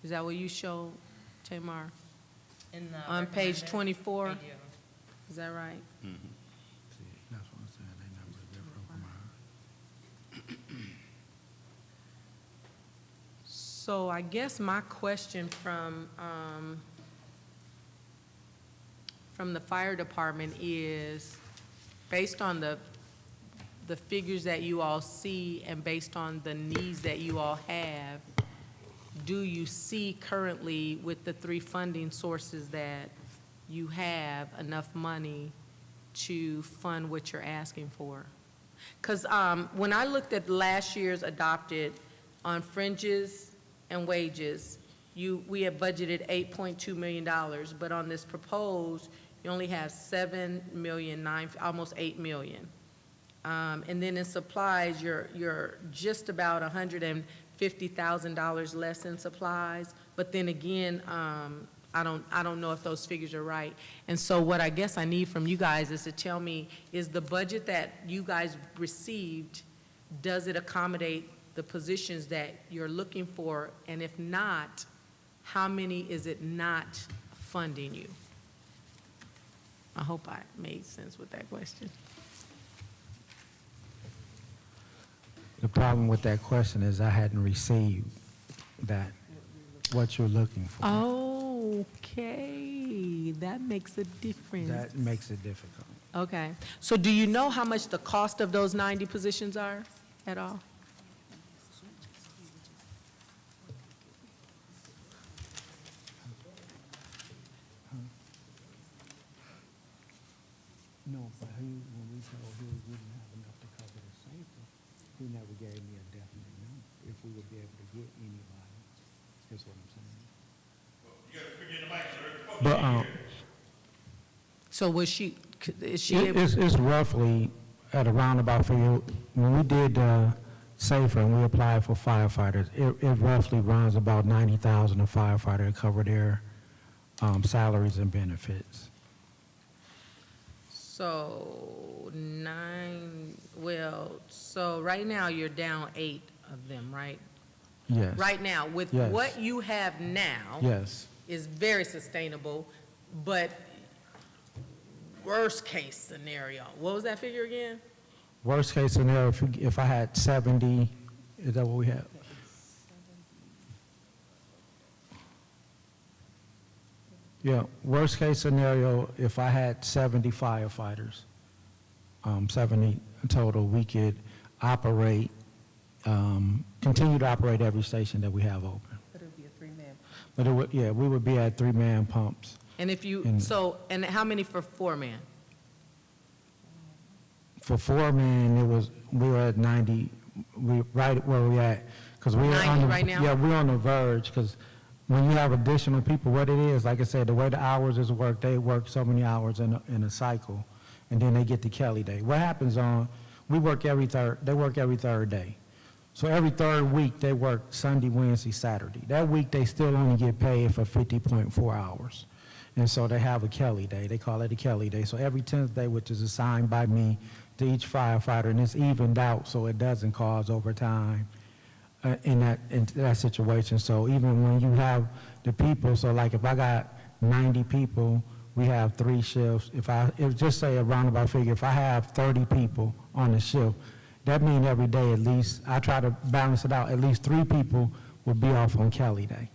is that what you show, Tamar? In the On page recommended, 24? they do. Is that right? That's what I'm saying, they numbers different from ours. So I guess my question from the fire department is, based on the figures that you all see and based on the needs that you all have, do you see currently with the 3 funding sources that you have enough money to fund what you're asking for? Because when I looked at last year's adopted on fringes and wages, we had budgeted $8.2 million, but on this proposed, you only have $7 million, almost $8 million. And then in supplies, you're just about $150,000 less in supplies. But then again, I don't know if those figures are right. And so what I guess I need from you guys is to tell me, is the budget that you guys received, does it accommodate the positions that you're looking for? And if not, how many is it not funding you? I hope I made sense with that question. The problem with that question is I hadn't received that, what you're looking for. Okay, that makes a difference. That makes it difficult. Okay, so do you know how much the cost of those 90 positions are at all? No, but when we told him we didn't have enough to cover the safety, he never gave me a definite number, if we would be able to get anybody, is what I'm saying. You gotta figure the mic, sir. But, So is she able? it's roughly at a roundabout figure. When we did SAFER and we applied for firefighters, it roughly runs about $90,000 a firefighter to cover their salaries and benefits. So so right now you're down 8 of them, right? Yes. Right now, with Yes. what you have now. Yes. Is very sustainable, but worst case scenario, what was that figure again? Worst case scenario, if I had 70, is that what we have? Yeah, worst case scenario, if I had 70 firefighters, 70 total, we could operate, continue to operate every station that we have open. But it would be a 3-man. But it would, yeah, we would be at 3-man pumps. And if you, And- and how many for 4-man? For 4-man, we were at 90, right where we at, because we're 90 on the, right now? yeah, we're on the verge, because when you have additional people, what it is, like I said, the way the hours is worked, they work so many hours in a cycle, and then they get to Kelly Day. What happens they work every third day. So every third week, they work Sunday, Wednesday, Saturday. That week, they still only get paid for 50.4 hours. And so they have a Kelly Day. They call it a Kelly Day. So every 10th day, which is assigned by me to each firefighter, and it's evened out so it doesn't cause overtime in that situation. So even when you have the people, so like if I got 90 people, we have 3 shifts. If just say a roundabout figure, if I have 30 people on the shift, that means every day at least, I try to balance it out, at least 3 people will be off on Kelly Day.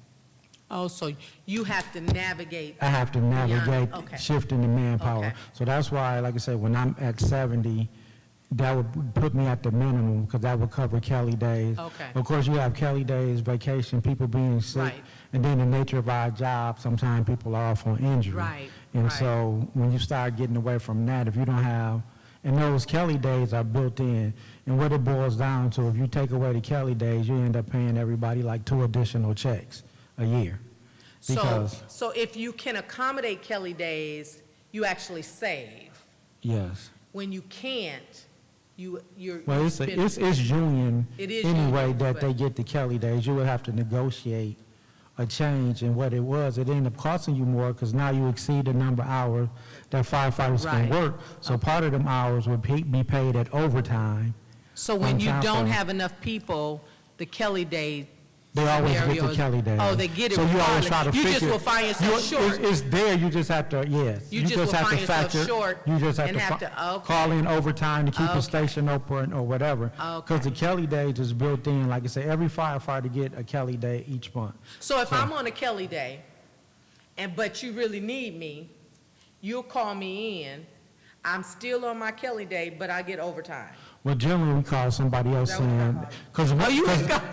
Oh, so you have to navigate. I have to navigate okay. shifting the manpower. Okay. So that's why, like I said, when I'm at 70, that would put me at the minimum, because that would cover Kelly days. Okay. Of course, you have Kelly days, vacation, people being sick. Right. And then the nature of our job, sometimes people are off on injury. Right, And right. so when you start getting away from that, if you don't have, and those Kelly days are built in, and what it boils down to, if you take away the Kelly days, you end up paying everybody like 2 additional checks a year. So if you can accommodate Kelly days, you actually save. Yes. When you can't, you're. Well, it's union It is anyway union, that but- they get the Kelly days. You would have to negotiate a change in what it was. It ended up costing you more because now you exceed the number of hours that firefighters can Right. work. So part of them hours would be paid at overtime. So when on you top don't of- have enough people, the Kelly day They always get the scenarios. Kelly days. Oh, they get it So you always regardless. try to You figure. just will find yourself short. It's there, you just have to, yes. You just will have find to yourself factor- short You just have and to have to- okay. call in overtime to keep Okay. a station open or whatever. Okay. Because the Kelly days is built in, like I said, every firefighter get a Kelly day each month. So if I'm on a Kelly day, but you really need me, you'll call me in. I'm still on my Kelly day, but I get overtime. Well, generally, we call somebody else Is that what in, I because,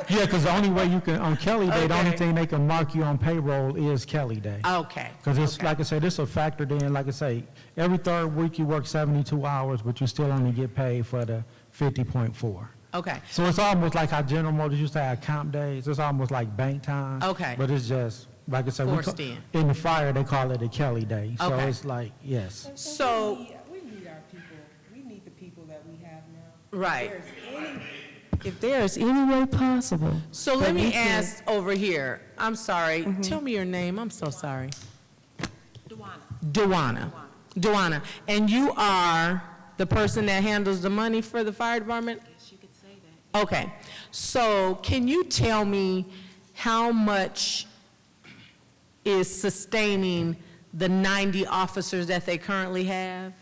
yeah, because the only way you can, on Kelly Day, the only Okay. thing they can mark you on payroll is Kelly Day. Okay. Because it's, okay. like I said, it's a factored in, like I say, every third week you work 72 hours, but you still only get paid for the 50.4. Okay. So it's almost like how General Motors used to have comp days, it's almost like bank time. Okay. But it's just, like I said, Forced in. in the fire, they call it a Kelly Day. So Okay. it's like, yes. So, We need our people, we need the people that we have now. right. If there's any way possible. So that let we me can- ask over here. I'm sorry. Tell me your name. I'm so sorry. Duana. And you are the person that handles the money for the fire department? Yes, you could say that. Okay. So can you tell me how much is sustaining the 90 officers that they currently have?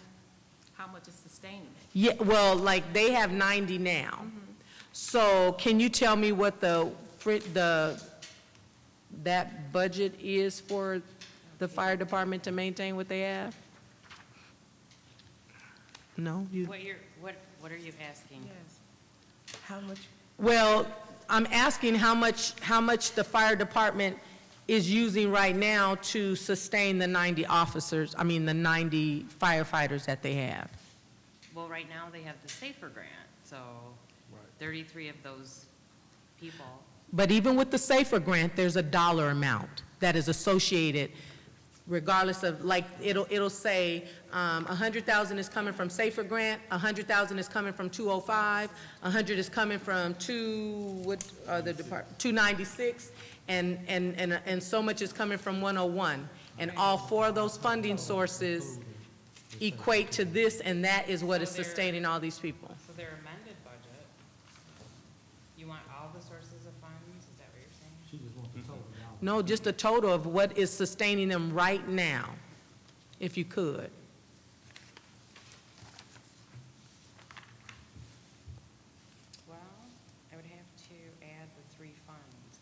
How much is sustaining it? Yeah, well, like, they have 90 now. So can you tell me what that budget is for the fire department to maintain what they have? No? What are you asking? How much? Well, I'm asking how much the fire department is using right now to sustain the 90 officers, the 90 firefighters that they have. Well, right now, they have the SAFER grant, so 33 of those people. But even with the SAFER grant, there's a dollar amount that is associated regardless of, like, it'll say 100,000 is coming from SAFER grant, 100,000 is coming from 205, 100 is coming from 296, and so much is coming from 101. And all four of those funding sources equate to this, and that is what is sustaining all these people. So their amended budget, you want all the sources of funds, is that what you're saying? No, just a total of what is sustaining them right now, if you could. Well, I would have to add the 3 funds.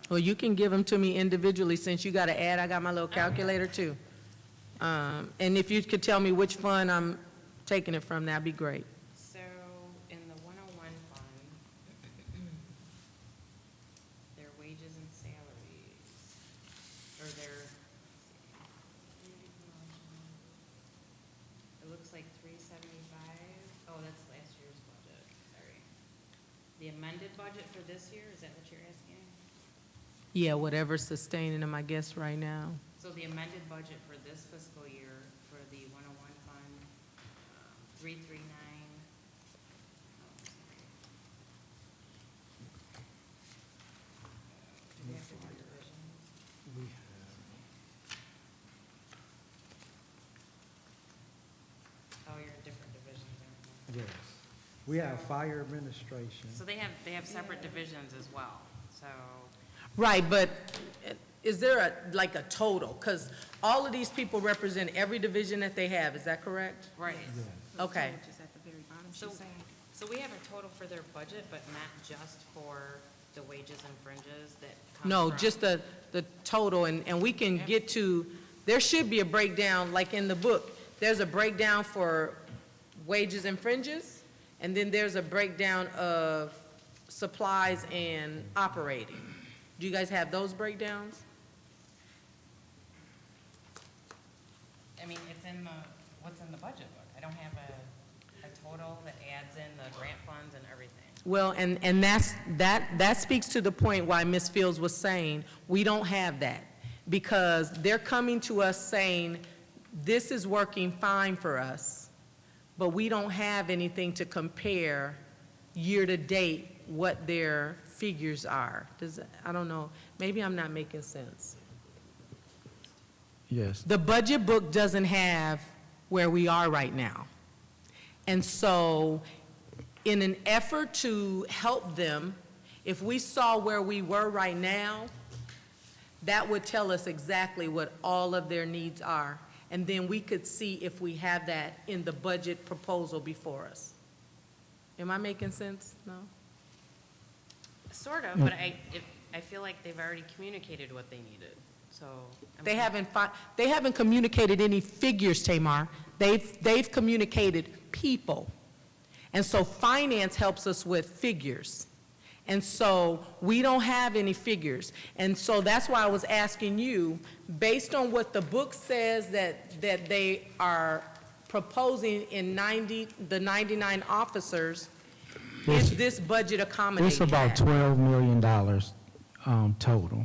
Well, you can give them to me individually, since you got to add, I got my little calculator too. And if you could tell me which fund I'm taking it from, that'd be great. So in the 101 fund, their wages and salaries, or their, it looks like 375. Oh, that's last year's budget, sorry. The amended budget for this year, is that what you're asking? Yeah, whatever's sustaining them, I guess, right now. So the amended budget for this fiscal year for the 101 fund, 339. Do we have different divisions? Oh, you're in different divisions, aren't you? Yes. We have fire administration. So they have separate divisions as well, so. Right, but is there a total? Because all of these people represent every division that they have, is that correct? Right. Okay. Which is at the very bottom, So, she's saying. so we have a total for their budget, but not just for the wages and fringes that come No, from- just the total, and we can get to, there should be a breakdown, like in the book. There's a breakdown for wages and fringes, and then there's a breakdown of supplies and operating. Do you guys have those breakdowns? I mean, it's in what's in the budget book. I don't have a total that adds in the grant funds and everything. Well, and that speaks to the point why Ms. Fields was saying, we don't have that. Because they're coming to us saying, this is working fine for us, but we don't have anything to compare year-to-date what their figures are. I don't know, maybe I'm not making sense. Yes. The budget book doesn't have where we are right now. And so, in an effort to help them If we saw where we were right now, that would tell us exactly what all of their needs are. And then we could see if we have that in the budget proposal before us. Am I making sense? No? Sort of, but I feel like they've already communicated what they needed, so. They haven't communicated any figures, Tamar. They've communicated people. And so finance helps us with figures. And so we don't have any figures. And so that's why I was asking you, based on what the book says that they are proposing in the 99 officers, is this budget accommodating It's about that? $12 million total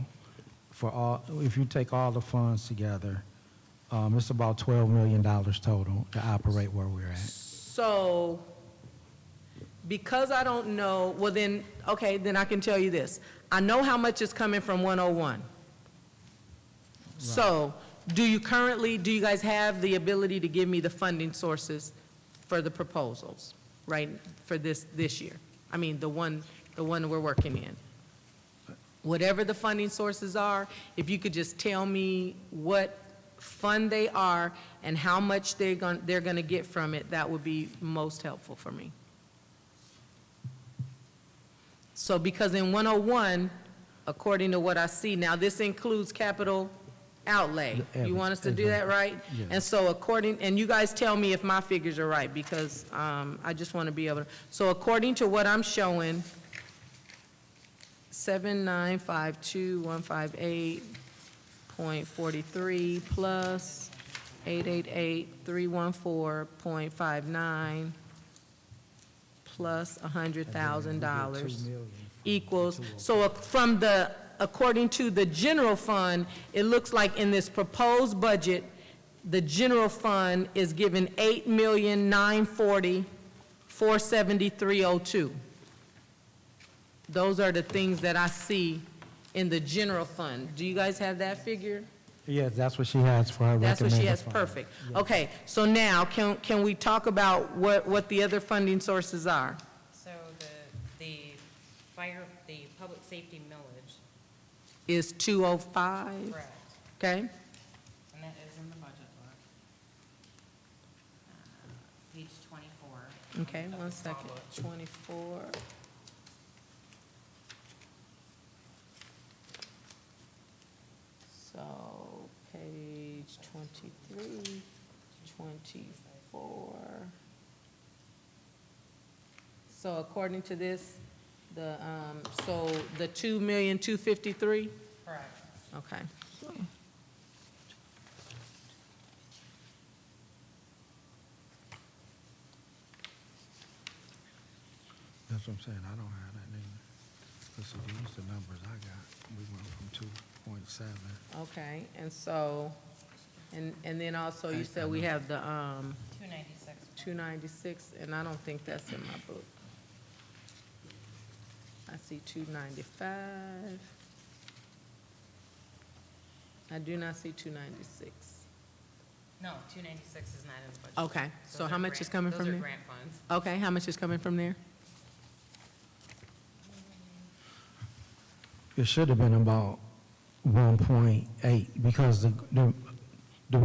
for all, if you take all the funds together, it's about $12 million total to operate where we're at. So, because I don't know, well then, okay, then I can tell you this. I know how much is coming from 101. So, do you guys have the ability to give me the funding sources for the proposals, right, for this year? I mean, the one we're working in. Whatever the funding sources are, if you could just tell me what fund they are and how much they're going to get from it, that would be most helpful for me. So because in 101, according to what I see, now this includes capital outlay. You want us to do that, right? Yes. And so and you guys tell me if my figures are right, because I just want to be able to, so according to what I'm showing, 7952158.43 plus 888314.59 plus $100,000 equals, so according to the general fund, it looks like in this proposed budget, the general fund is given $8,940,473.02. Those are the things that I see in the general fund. Do you guys have that figure? Yeah, that's what she has for her That's what she recommended has, fund. perfect. Okay, so now, can we talk about what the other funding sources are? So the public safety millage, Is 205? correct, Okay, and that is in the budget book. Page 24. okay, one second, 24. So, page 23, 24. So according to this, the 2,253,000? Correct. Okay. That's what I'm saying, I don't have that neither. Because these the numbers I got. We went from 2.7. Okay, and so, and then also you said we have the 296. 296, and I don't think that's in my book. I see 295. I do not see 296. No, 296 is not in the budget. Okay, so Those how are much is coming from Those there? are grant funds. Okay, how much is coming from there? It should have been about 1.8 because the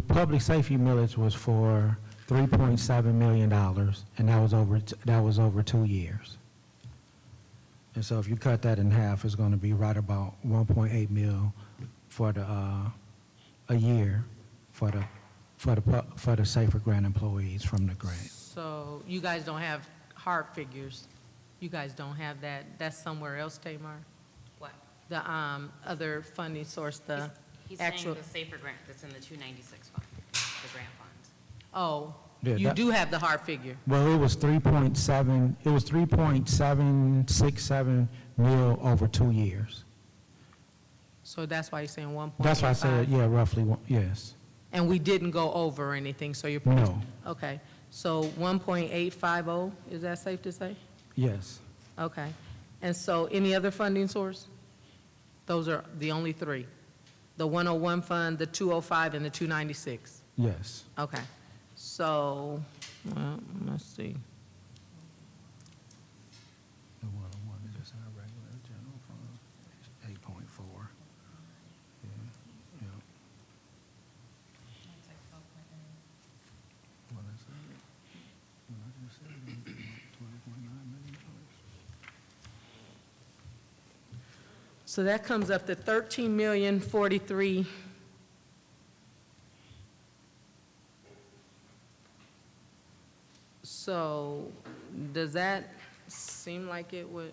public safety millage was for $3.7 million, and that was over 2 years. And so if you cut that in half, it's going to be right about 1.8 mil for a year for the Safer Grant employees from the grant. So you guys don't have hard figures? You guys don't have that? That's somewhere else, Tamar? What? The other funding source, the He's saying actual, the safer grant that's in the 296 fund, the grant funds. oh, Yeah, you that- do have the hard figure. Well, it was 3.767 mil over 2 years. So that's why you're saying 1.85? That's why I said, yeah, roughly, yes. And we didn't go over or anything, so you're. No. Okay, so 1.850, is that safe to say? Yes. Okay, and so any other funding source? Those are the only three? The 101 fund, the 205, and the 296? Yes. Okay, so, well, let's see. The 101 is just our regular general. So that comes up to 13,043,000. So does that seem like it would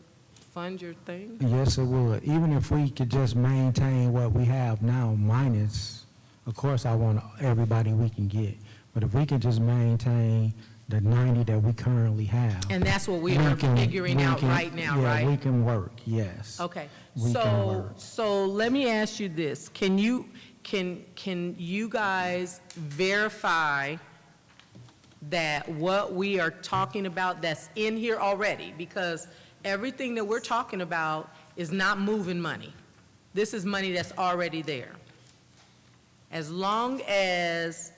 fund your thing? Yes, it would. Even if we could just maintain what we have now minus, of course, I want everybody we can get. But if we can just maintain the 90 that we currently have. And that's what we are figuring out right now, right? Yeah, we can work, yes. Okay, We can work. so let me ask you this. Can you guys verify that what we are talking about that's in here already? Because everything that we're talking about is not moving money. This is money that's already there. As long as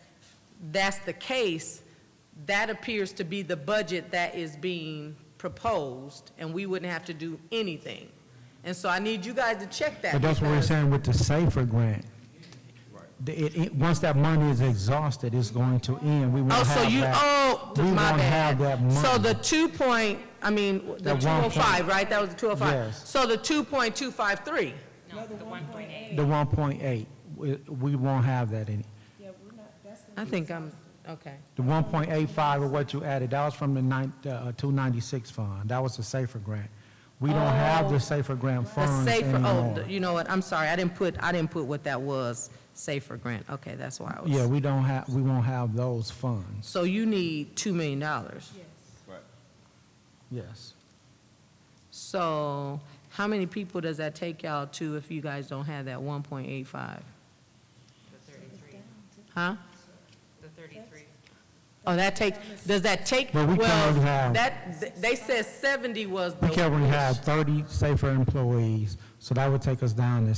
that's the case, that appears to be the budget that is being proposed, and we wouldn't have to do anything. And so I need you guys to check that. But that's what we're because- saying with the SAFER grant. Once that money is exhausted, it's going to end. We won't Oh, so have you, that. oh, We my won't have bad. that money. So the the The 205, right? That was the 205. Yes. So the 2.253. No, the 1.8. The 1.8, we won't have that in. I think okay. The 1.85 of what you added, that was from the 296 fund. That was the SAFER grant. We don't have the SAFER grant The funds safer, anymore. you know what, I'm sorry, I didn't put what that was, safer grant. Okay, that's why I was. Yeah, we won't have those funds. So you need $2 million. Yes. So how many people does that take y'all to if you guys don't have that 1.85? The 33. Huh? The 33. Oh, does that take, But we can well, only have- they said 70 was the. We can only have 30 SAFER employees, so that would take us down to Well,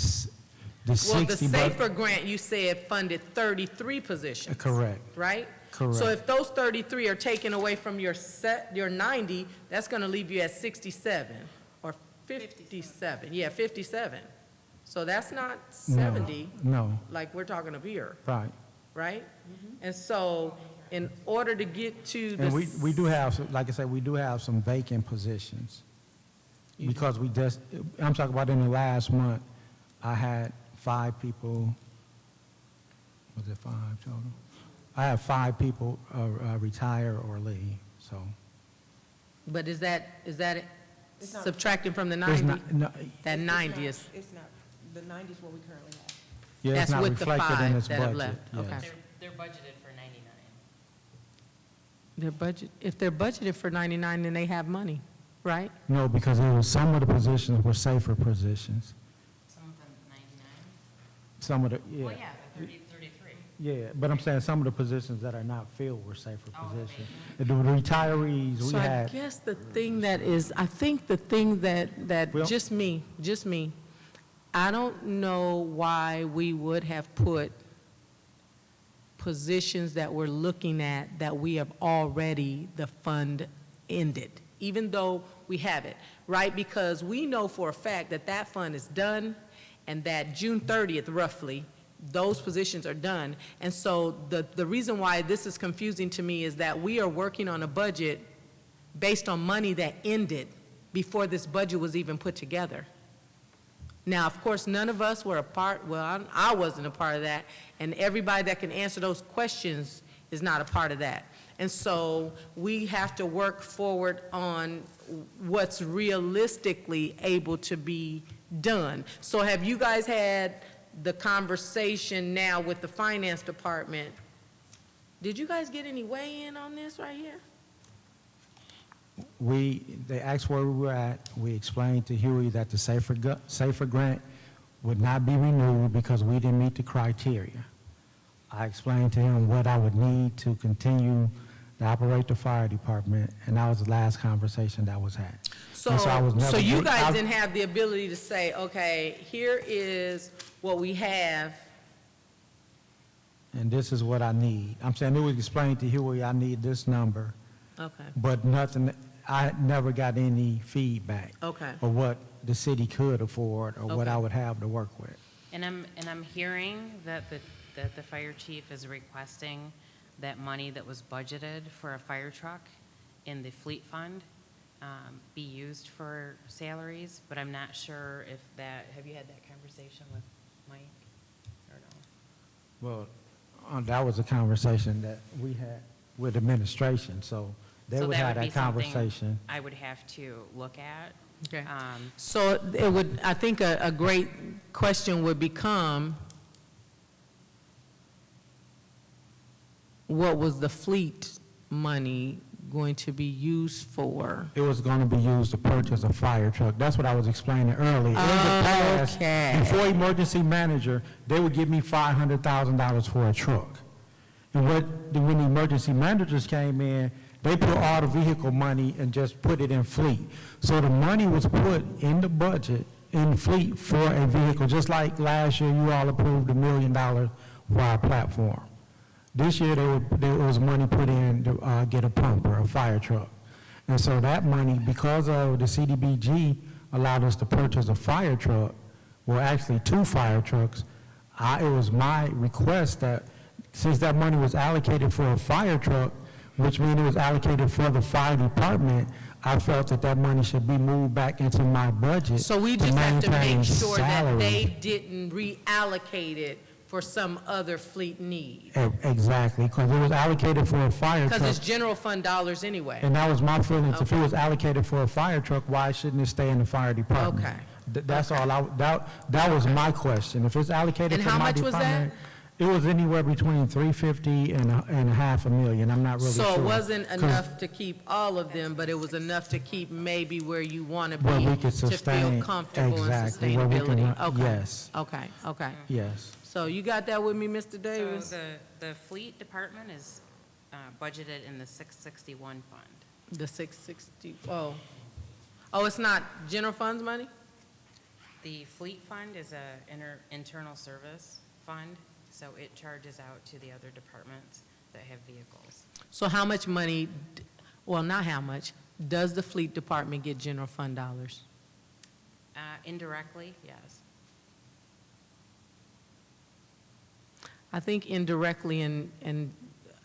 the 60. but- safer grant, you said funded 33 positions. Correct. Right? Correct. So if those 33 are taken away from your 90, that's going to leave you at 67 or 57. Yeah, 57. So that's not 70 No, like we're talking up here, right. right? And so in order to get to the. And we do have, like I said, we do have some vacant positions. Because I'm talking about in the last month, I had 5 people, was it 5 total? I have 5 people retire or leave, so. But is that It's not- subtracting from the It's 90? not- no, That 90 is, It's not, the 90 is what we currently have. Yeah, it's That's not with the reflected in 5 this that have budget. left. yes. Okay. They're budgeted for 99. if they're budgeted for 99, then they have money, right? No, because some of the positions were SAFER positions. Some of them 99? Some of the, Well, yeah, the 33. Yeah, but I'm saying some of the positions that are not filled were SAFER Oh, positions. The retirees, we So I had, guess the thing that is, I think the thing that Well- just me, I don't know why we would have put positions that we're looking at that we have already, the fund ended, even though we have it, right? Because we know for a fact that that fund is done and that June 30th roughly, those positions are done. And so the reason why this is confusing to me is that we are working on a budget based on money that ended before this budget was even put together. Now, of course, none of us were a part, well, I wasn't a part of that, and everybody that can answer those questions is not a part of that. And so we have to work forward on what's realistically able to be done. So have you guys had the conversation now with the finance department? Did you guys get any weigh-in on this right here? they asked where we were at. We explained to Huey that the SAFER grant would not be renewed because we didn't meet the criteria. I explained to him what I would need to continue to operate the fire department, and that was the last conversation that was had. And I was never- So you I- guys didn't have the ability to say, okay, here is what we have. And this is what I need. I'm saying it was explained to Huey, I need this number, Okay, but nothing, I never got any feedback okay. of what the city could afford or what I Okay. would have to work with. And I'm hearing that the fire chief is requesting that money that was budgeted for a fire truck in the fleet fund be used for salaries, but I'm not sure if that, have you had that conversation with Mike or no? Well, that was a conversation that we had with administration, so they So would that have would be that something conversation. I would have to look at. Okay. Um, So it would, I think a great question would become, what was the fleet money going to be used for? It was going to be used to purchase a fire truck. That's what I was explaining earlier. In the past, Okay. before emergency manager, they would give me $500,000 for a truck. And when the emergency managers came in, they put all the vehicle money and just put it in fleet. So the money was put in the budget, in fleet for a vehicle, just like last year you all approved $1 million for our platform. This year there was money put in to get a pumper, a fire truck. And so that money, because of the CDBG allowed us to purchase a fire truck, well, actually 2 fire trucks, it was my request that since that money was allocated for a fire truck, which means it was allocated for the fire department, I felt that that money should be moved back into my budget. So we just have to maintain make sure that salaries. they didn't reallocate it for some other fleet need. Exactly, because it was allocated for a fire truck. Because it's general fund dollars anyway. And that was my feelings. If it Okay. was allocated for a fire truck, why shouldn't it stay in the fire department? Okay. That's all that was my question. If it's allocated And for how my much was that? department, it was anywhere between $350,000 and $500,000. I'm not really sure. So it wasn't 'Cause- enough to keep all of them, but it was enough to keep maybe where you want to Where be, we could to feel sustain- comfortable in exactly, where we can sustainability. run- Okay. yes. Okay, okay. Yes. So you got that with me, Mr. So Davis? the fleet department is budgeted in the 661 fund. The 660, oh, it's not general funds money? The fleet fund is a internal service fund, so it charges out to the other departments that have vehicles. So how much money, well, not how much, does the fleet department get general fund dollars? Indirectly, yes. I think indirectly, and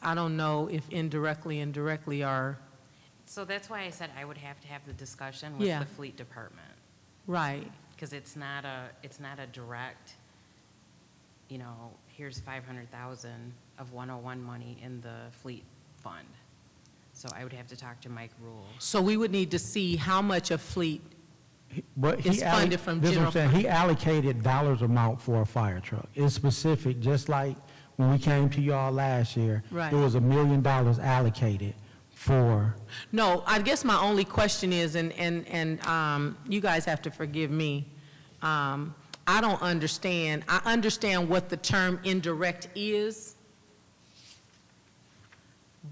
I don't know if indirectly are, So that's why I said I would have to have the discussion with Yeah. the fleet department, right. because it's not a direct, here's 500,000 of 101 money in the fleet fund. So I would have to talk to Mike Rule. So we would need to see how much of fleet, But It's funded from this is what I'm general saying. He allocated dollars amount for a fire truck. It's specific, just like when we came to y'all last year. Right. There was $1 million allocated for, no, I guess my only question is, and you guys have to forgive me, I don't understand, I understand what the term indirect is,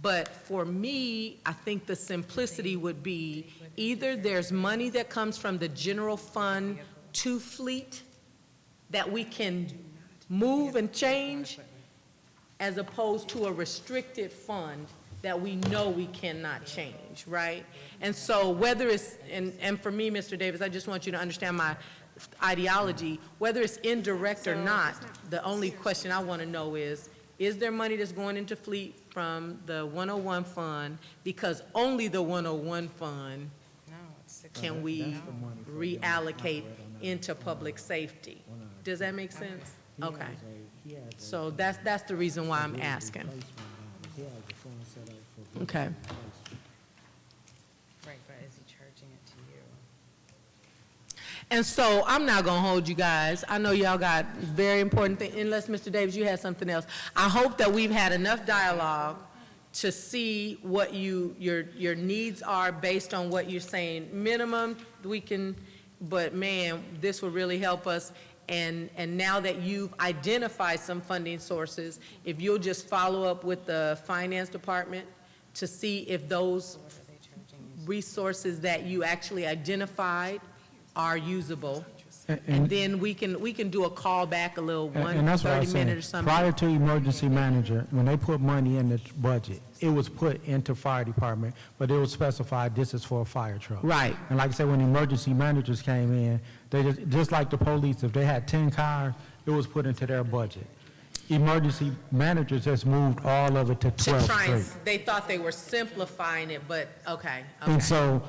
but for me, I think the simplicity would be either there's money that comes from the general fund to fleet that we can move and change, as opposed to a restricted fund that we know we cannot change, right? And so whether it's, and for me, Mr. Davis, I just want you to understand my ideology, whether it's indirect or not, the only question I want to know is there money that's going into fleet from the 101 fund? Because only the 101 fund No, it's can we reallocate into public safety. Does that make sense? Okay. So that's the reason why I'm asking. Okay. Right, but is he charging it to you? And so I'm not going to hold you guys. I know y'all got very important things, unless, Mr. Davis, you had something else. I hope that we've had enough dialogue to see what your needs are based on what you're saying. Minimum, we can, but man, this will really help us. And now that you've identified some funding sources, if you'll just follow up with the finance department to see if those resources that you actually identified are usable. And then we can do a call back a little and that's what I 30 was minute saying. or something. Prior to emergency manager, when they put money in the budget, it was put into fire department, but it was specified this is for a fire truck. Right. And like I said, when emergency managers came in, they just like the police, if they had 10 cars, it was put into their budget. Emergency managers just moved all of it to To 12th try and, Street. they thought they were simplifying it, but, okay. And so,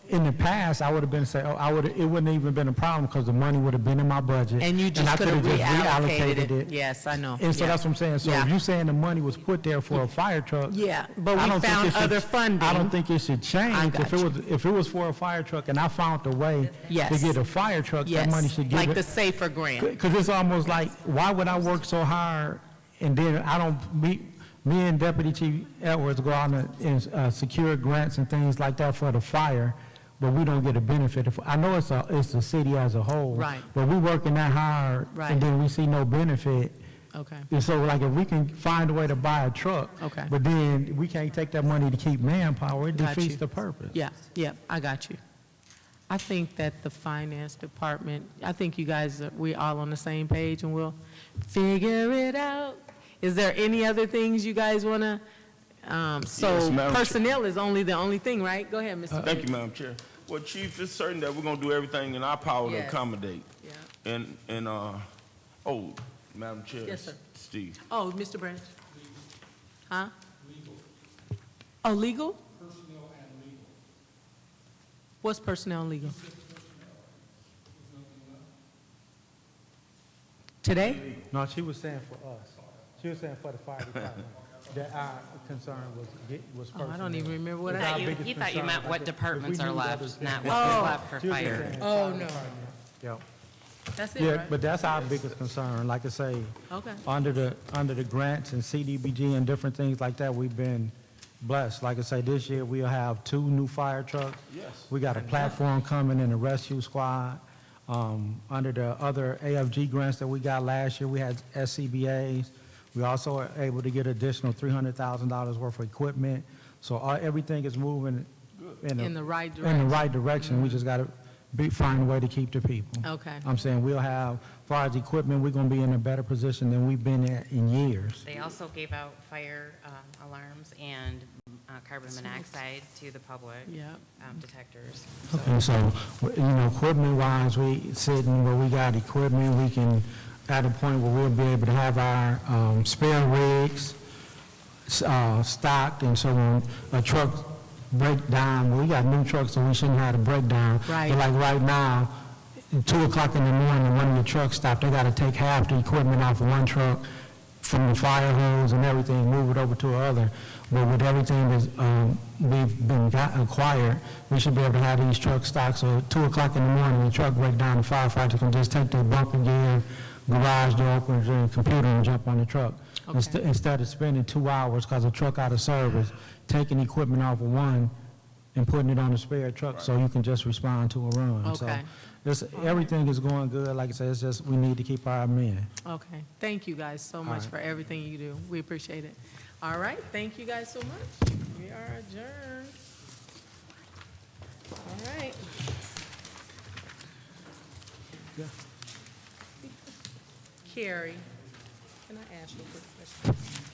in the past, I would have been saying, it wouldn't even been a problem because the money would have been in my budget. And you just I could have just reallocated it. Yes, I know. And so Yeah. that's what I'm saying. So Yeah. if you're saying the money was put there for a fire truck. Yeah, but I we don't think found it should- other funding. I don't think it should change. got If it was for a fire truck and I found a way Yes. to get a fire truck, that money should give Like it. the SAFER grant. Because it's almost like, why would I work so hard and then I don't, me and Deputy Chief Edwards go out and secure grants and things like that for the fire, but we don't get a benefit. I know it's the city as a whole. Right. But we working that hard Right. and then we see no benefit. Okay. And so like if we can find a way to buy a truck. Okay. But then we can't take that money to keep manpower, it Got defeats you. the purpose. Yeah, yeah, I got you. I think that the finance department, I think you guys, we all on the same page and we'll figure it out. Is there any other things you guys want to, so Yes, Madam Chair. personnel is the only thing, right? Go ahead, Mr. Thank you, Madam Chair. Well, Chief, it's certain that we're gonna do everything in our power to Yes. accommodate. Yeah. And, Madam Chair. Yes, sir. Steve. Oh, Mr. Branch? Huh? Oh, legal? What's personnel and legal? Today? No, she was saying for us. She was saying for the fire department, that our concern was Oh, personnel. I don't even remember what It's I our said. biggest He thought you concern. meant what If departments we are knew left, that not was- what is left for She was just fire. saying Oh, fire no. department. Yep. That's it, Yeah, right? but that's our biggest concern. Like I say, Okay. under the grants and CDBG and different things like that, we've been blessed. Like I say, this year we'll have 2 new fire trucks. Yes. We got a platform coming in the rescue squad. Under the other AFG grants that we got last year, we had SCBA's. We also are able to get additional $300,000 worth of equipment. So everything is moving In the right in the direction. right direction. We just got to find a way to keep the people. Okay. I'm saying we'll have, as far as equipment, we're going to be in a better position than we've been in years. They also gave out fire alarms and carbon monoxide to the public. Yep. Detectors. And so, equipment-wise, we sitting where we got equipment, we can, at a point where we'll be able to have our spare rigs stocked, and so when a truck break down, well, we got new trucks, so we shouldn't have a breakdown. Right. But like right now, at 2 o'clock in the morning, when the truck stopped, they got to take half the equipment off of one truck from the fire hose and everything, move it over to another. But with everything that's we've been acquired, we should be able to have these trucks stocked. So at 2 o'clock in the morning, the truck break down, the firefighter can just take their bumper gear, garage door openers, and computer and jump on the truck. Okay. Instead of spending 2 hours because a truck out of service, taking equipment off of one and putting it on a spare truck so you can just respond to a run. Okay. So everything is going good. Like I said, it's just we need to keep our men. Okay. Thank you guys so much right. for everything you do. We appreciate it. All right. Thank you guys so much. We are adjourned. All right. Carrie, can I ask you a quick question?